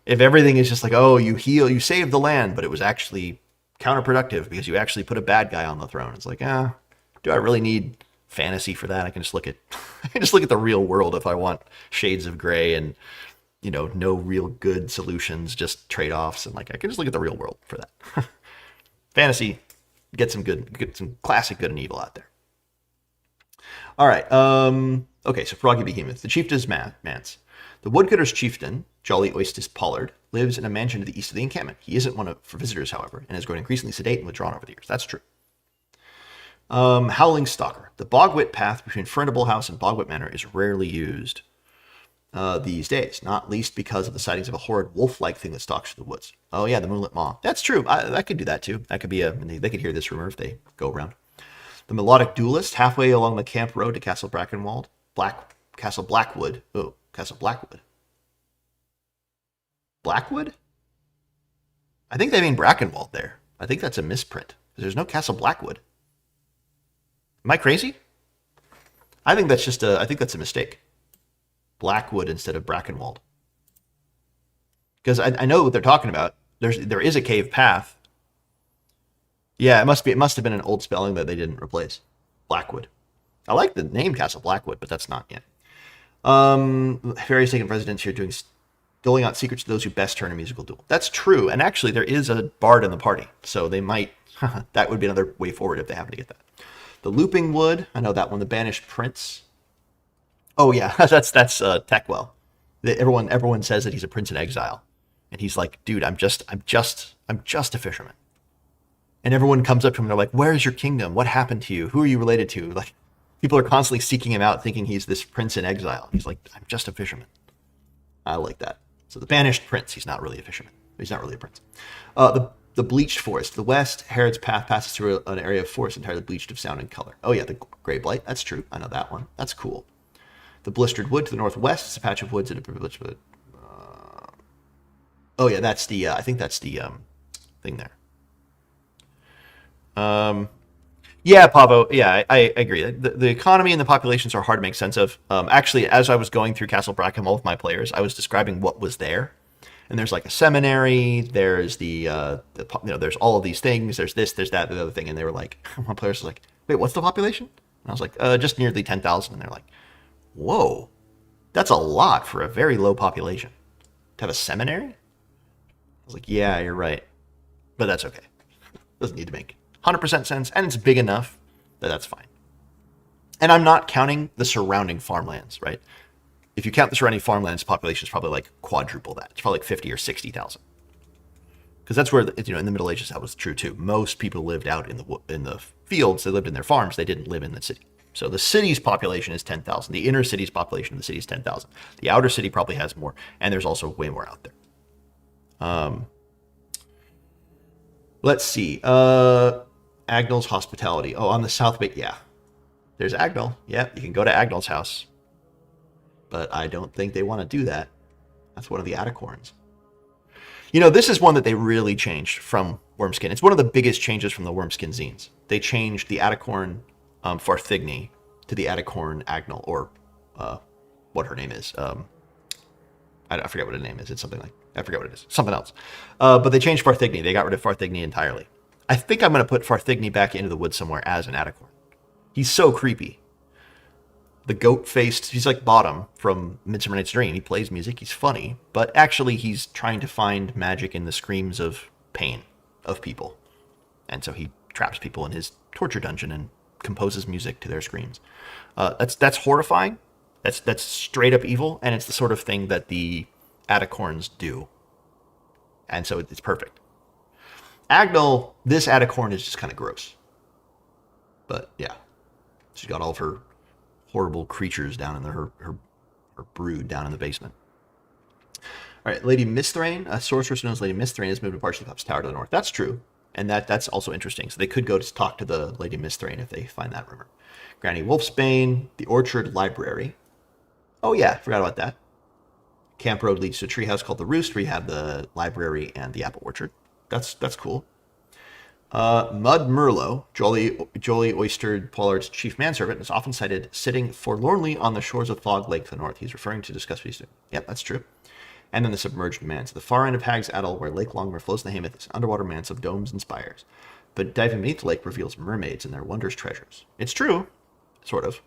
If everything is just like, oh, you heal, you save the land, but it was actually counterproductive because you actually put a bad guy on the throne. It's like, do I really need fantasy for that? I can just look at the real world if I want shades of gray and no real good solutions, just trade-offs, and like I can just look at the real world for that. Fantasy, get some classic good and evil out there. All right. Okay, so Froggy Behemoth. The chieftain's manse. The woodcutter's chieftain, Jolly Oistis Pollard, lives in a mansion to the east of the encampment. He isn't one for visitors, however, and has grown increasingly sedate and withdrawn over the years. That's true. Howling Stalker. The Bogwit path between Fernable House and Bogwit Manor is rarely used these days, not least because of the sightings of a horrid wolf-like thing that stalks through the woods. Oh yeah, the Moonlit Maw. That's true. I could do that too. That could be they could hear this rumor if they go around. The Melodic Duelist, halfway along the camp road to Castle Brackenwold. Castle Blackwood. Oh, Castle Blackwood. Blackwood? I think they mean Brackenwold there. I think that's a misprint. There's no Castle Blackwood. Am I crazy? I think that's a mistake. Blackwood instead of Brackenwold. Because I know what they're talking about. There is a cave path. Yeah, it must have been an old spelling that they didn't replace. Blackwood. I like the name Castle Blackwood, but that's not yet. Various taken residents here doling out secrets to those who best turn a musical duel. That's true, and actually there is a bard in the party, so they might. That would be another way forward if they happen to get that. The Looping Wood, I know that one. The Banished Prince. Oh yeah, that's Techwell. Everyone says that he's a prince in exile. And he's like, dude, I'm just a fisherman. And everyone comes up to him and they're like, where's your kingdom? What happened to you? Who are you related to? Like, people are constantly seeking him out, thinking he's this prince in exile. He's like, I'm just a fisherman. I like that. So the banished prince, he's not really a fisherman. He's not really a prince. The bleached forest. To the west, Herod's path passes through an area of forest entirely bleached of sound and color. Oh yeah, the gray blight. That's true. I know that one. That's cool. The blistered wood to the northwest is a patch of woods and a privileged wood. Oh yeah, that's the. I think that's the thing there. Yeah, Pavo. Yeah, I agree. The economy and the populations are hard to make sense of. Actually, as I was going through Castle Brackham with my players, I was describing what was there. And there's like a seminary. There's there's all of these things. There's this, there's that, the other thing. And they were like, my players were like, wait, what's the population? And I was like, just nearly 10,000. And they're like, whoa, that's a lot for a very low population. To have a seminary? I was like, yeah, you're right. But that's okay. Doesn't need to make 100% sense. And it's big enough that that's fine. And I'm not counting the surrounding farmlands, right? If you count the surrounding farmlands, population is probably like quadruple that. It's probably like 50 or 60,000. Because that's where, in the Middle Ages, that was true too. Most people lived out in the fields. They lived in their farms. They didn't live in the city. So the city's population is 10,000. The inner city's population of the city is 10,000. The outer city probably has more. And there's also way more out there. Let's see. Agnell's hospitality. Oh, on the south bay. Yeah. There's Agnell. Yeah, you can go to Agnell's house. But I don't think they want to do that. That's one of the Atticorns. This is one that they really changed from Wormskin. It's one of the biggest changes from the Wormskin zines. They changed the Atticorn Farthigny to the Atticorn Agnell, or what her name is. I forget what her name is. It's something like, I forget what it is. Something else. But they changed Farthigny. They got rid of Farthigny entirely. I think I'm going to put Farthigny back into the woods somewhere as an Atticorn. He's so creepy. The goat-faced, he's like Bottom from Midsummer Night's Dream. He plays music, he's funny, but actually he's trying to find magic in the screams of pain of people. And so he traps people in his torture dungeon and composes music to their screams. That's horrifying. That's straight up evil, and it's the sort of thing that the Atticorns do. And so it's perfect. Agnell, this Atticorn is just kind of gross. But yeah, she's got all of her horrible creatures down in her brood down in the basement. All right, Lady Misthrane, a sorceress known as Lady Misthrane, has moved to Parchley Cup's Tower to the north. That's true, and that's also interesting. So they could go to talk to the Lady Misthrane if they find that rumor. Granny Wolfsbane, the Orchard Library. Oh yeah, forgot about that. Camp Road leads to a treehouse called the Roost, where you have the library and the apple orchard. That's cool. Mud Merlot, Jolly Oystered Pollard's chief manservant, is often cited sitting forlornly on the shores of Fog Lake to the north. He's referring to discuss what he's doing. Yep, that's true. And then the submerged manse. The far end of Hag's Addle, where Lake Longmore flows in the Hamath, is an underwater manse of domes and spires. But diving beneath the lake reveals mermaids and their wondrous treasures. It's true, sort of,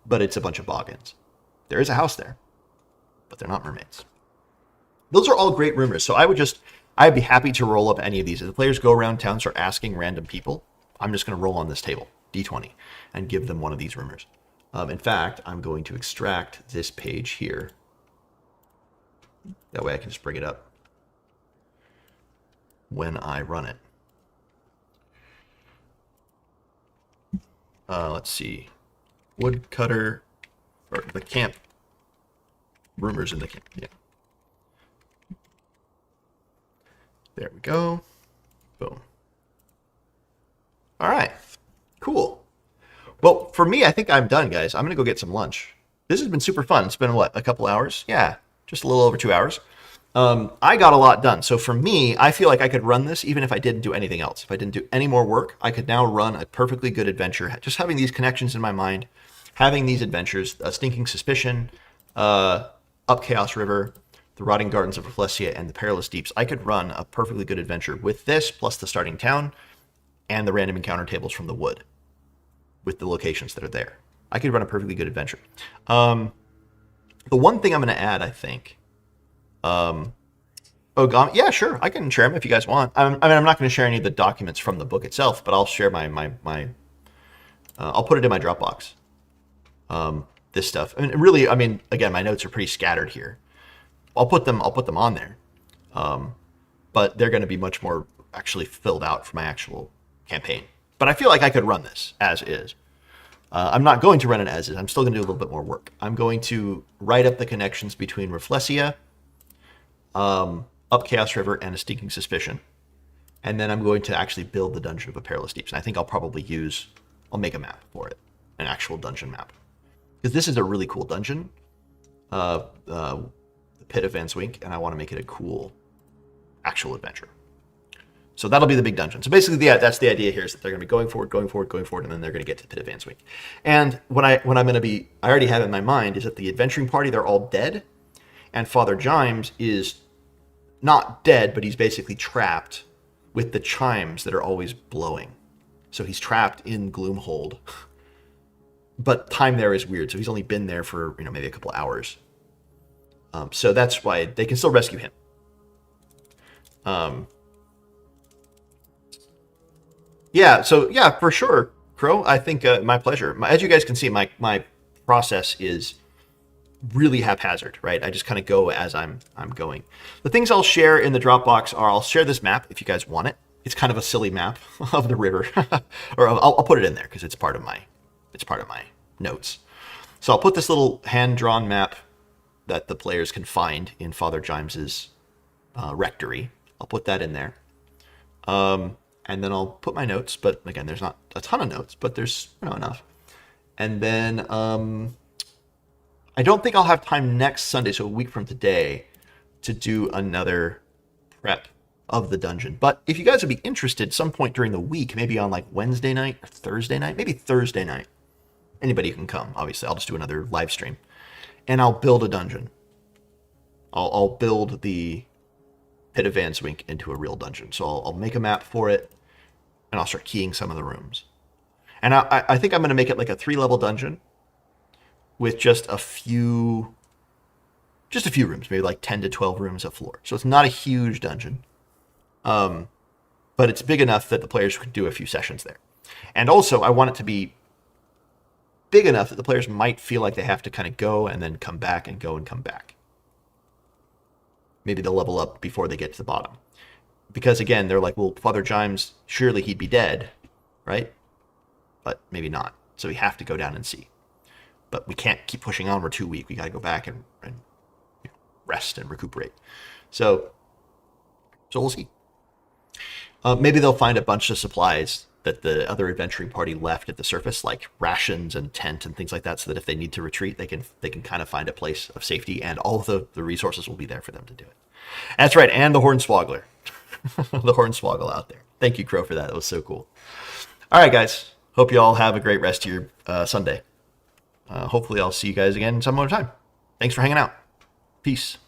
but it's a bunch of boggins. There is a house there, but they're not mermaids. Those are all great rumors, so I'd be happy to roll up any of these. If the players go around town and start asking random people, I'm just going to roll on this table, D20, and give them one of these rumors. In fact, I'm going to extract this page here. That way I can just bring it up when I run it. Let's see. Woodcutter, or the camp. Rumors in the camp, yeah. There we go. Boom. All right. Cool. Well, for me, I think I'm done, guys. I'm going to go get some lunch. This has been super fun. It's been, what, a couple hours? Yeah, just a little over 2 hours. I got a lot done. So for me, I feel like I could run this even if I didn't do anything else. If I didn't do any more work, I could now run a perfectly good adventure. Just having these connections in my mind, having these adventures, Stinking Suspicion, Up Chaos River, the Rotting Gardens of Rafflesia, and the Perilous Deeps. I could run a perfectly good adventure with this, plus the starting town, and the random encounter tables from the wood, with the locations that are there. I could run a perfectly good adventure. The one thing I'm going to add, I think... yeah, sure, I can share them if you guys want. I'm not going to share any of the documents from the book itself, but I'll share my I'll put it in my Dropbox. This stuff. Again, my notes are pretty scattered here. I'll put them on there. but they're going to be much more actually filled out for my actual campaign. But I feel like I could run this as is. I'm not going to run it as is. I'm still going to do a little bit more work. I'm going to write up the connections between Rafflesia, up Chaos River, and a Stinking Suspicion. And then I'm going to actually build the Dungeon of a Perilous Deeps. And I think I'll probably I'll make a map for it, an actual dungeon map. Because this is a really cool dungeon, the Pit of Vanswink, and I want to make it a cool actual adventure. So that'll be the big dungeon. So basically, that's the idea here, is that they're going to be going forward, and then they're going to get to the Pit of Vanswink. And what I'm going to be, I already have in my mind, is that the adventuring party, they're all dead, and Father Gimes is not dead, but he's basically trapped with the chimes that are always blowing. So he's trapped in Gloomhold. But time there is weird, so he's only been there for maybe a couple hours. So that's why they can still rescue him. Yeah, for sure, Crow. I think my pleasure. As you guys can see, my process is really haphazard, right? I just kind of go as I'm going. The things I'll share in the Dropbox are, I'll share this map if you guys want it. It's kind of a silly map of the river, or I'll put it in there because it's part of my notes. So I'll put this little hand-drawn map that the players can find in Father Gimes's rectory. I'll put that in there. And then I'll put my notes, but again, there's not a ton of notes, but there's enough. And then I don't think I'll have time next Sunday, so a week from today, to do another prep of the dungeon. But if you guys would be interested, some point during the week, maybe on like Wednesday night or Thursday night, maybe Thursday night, anybody can come. Obviously, I'll just do another live stream, and I'll build a dungeon. I'll build the Pit of Vanswink into a real dungeon. So I'll make a map for it, and I'll start keying some of the rooms. And I think I'm going to make it like a 3-level dungeon with just a few rooms, maybe like 10 to 12 rooms a floor. So it's not a huge dungeon, but it's big enough that the players could do a few sessions there. And also, I want it to be big enough that the players might feel like they have to kind of go and then come back and go and come back. Maybe they'll level up before they get to the bottom. Because again, they're like, well, Father Gimes, surely he'd be dead, right? But maybe not. So we have to go down and see. But we can't keep pushing on. We're too weak. We got to go back and rest and recuperate. So we'll see. Maybe they'll find a bunch of supplies that the other adventuring party left at the surface, like rations and tent and things like that, so that if they need to retreat, they can kind of find a place of safety, and all of the resources will be there for them to do it. That's right, and the Hornswoggler. The Hornswoggle out there. Thank you, Crow, for that. That was so cool. All right, guys. Hope you all have a great rest of your Sunday. Hopefully I'll see you guys again some other time. Thanks for hanging out. Peace.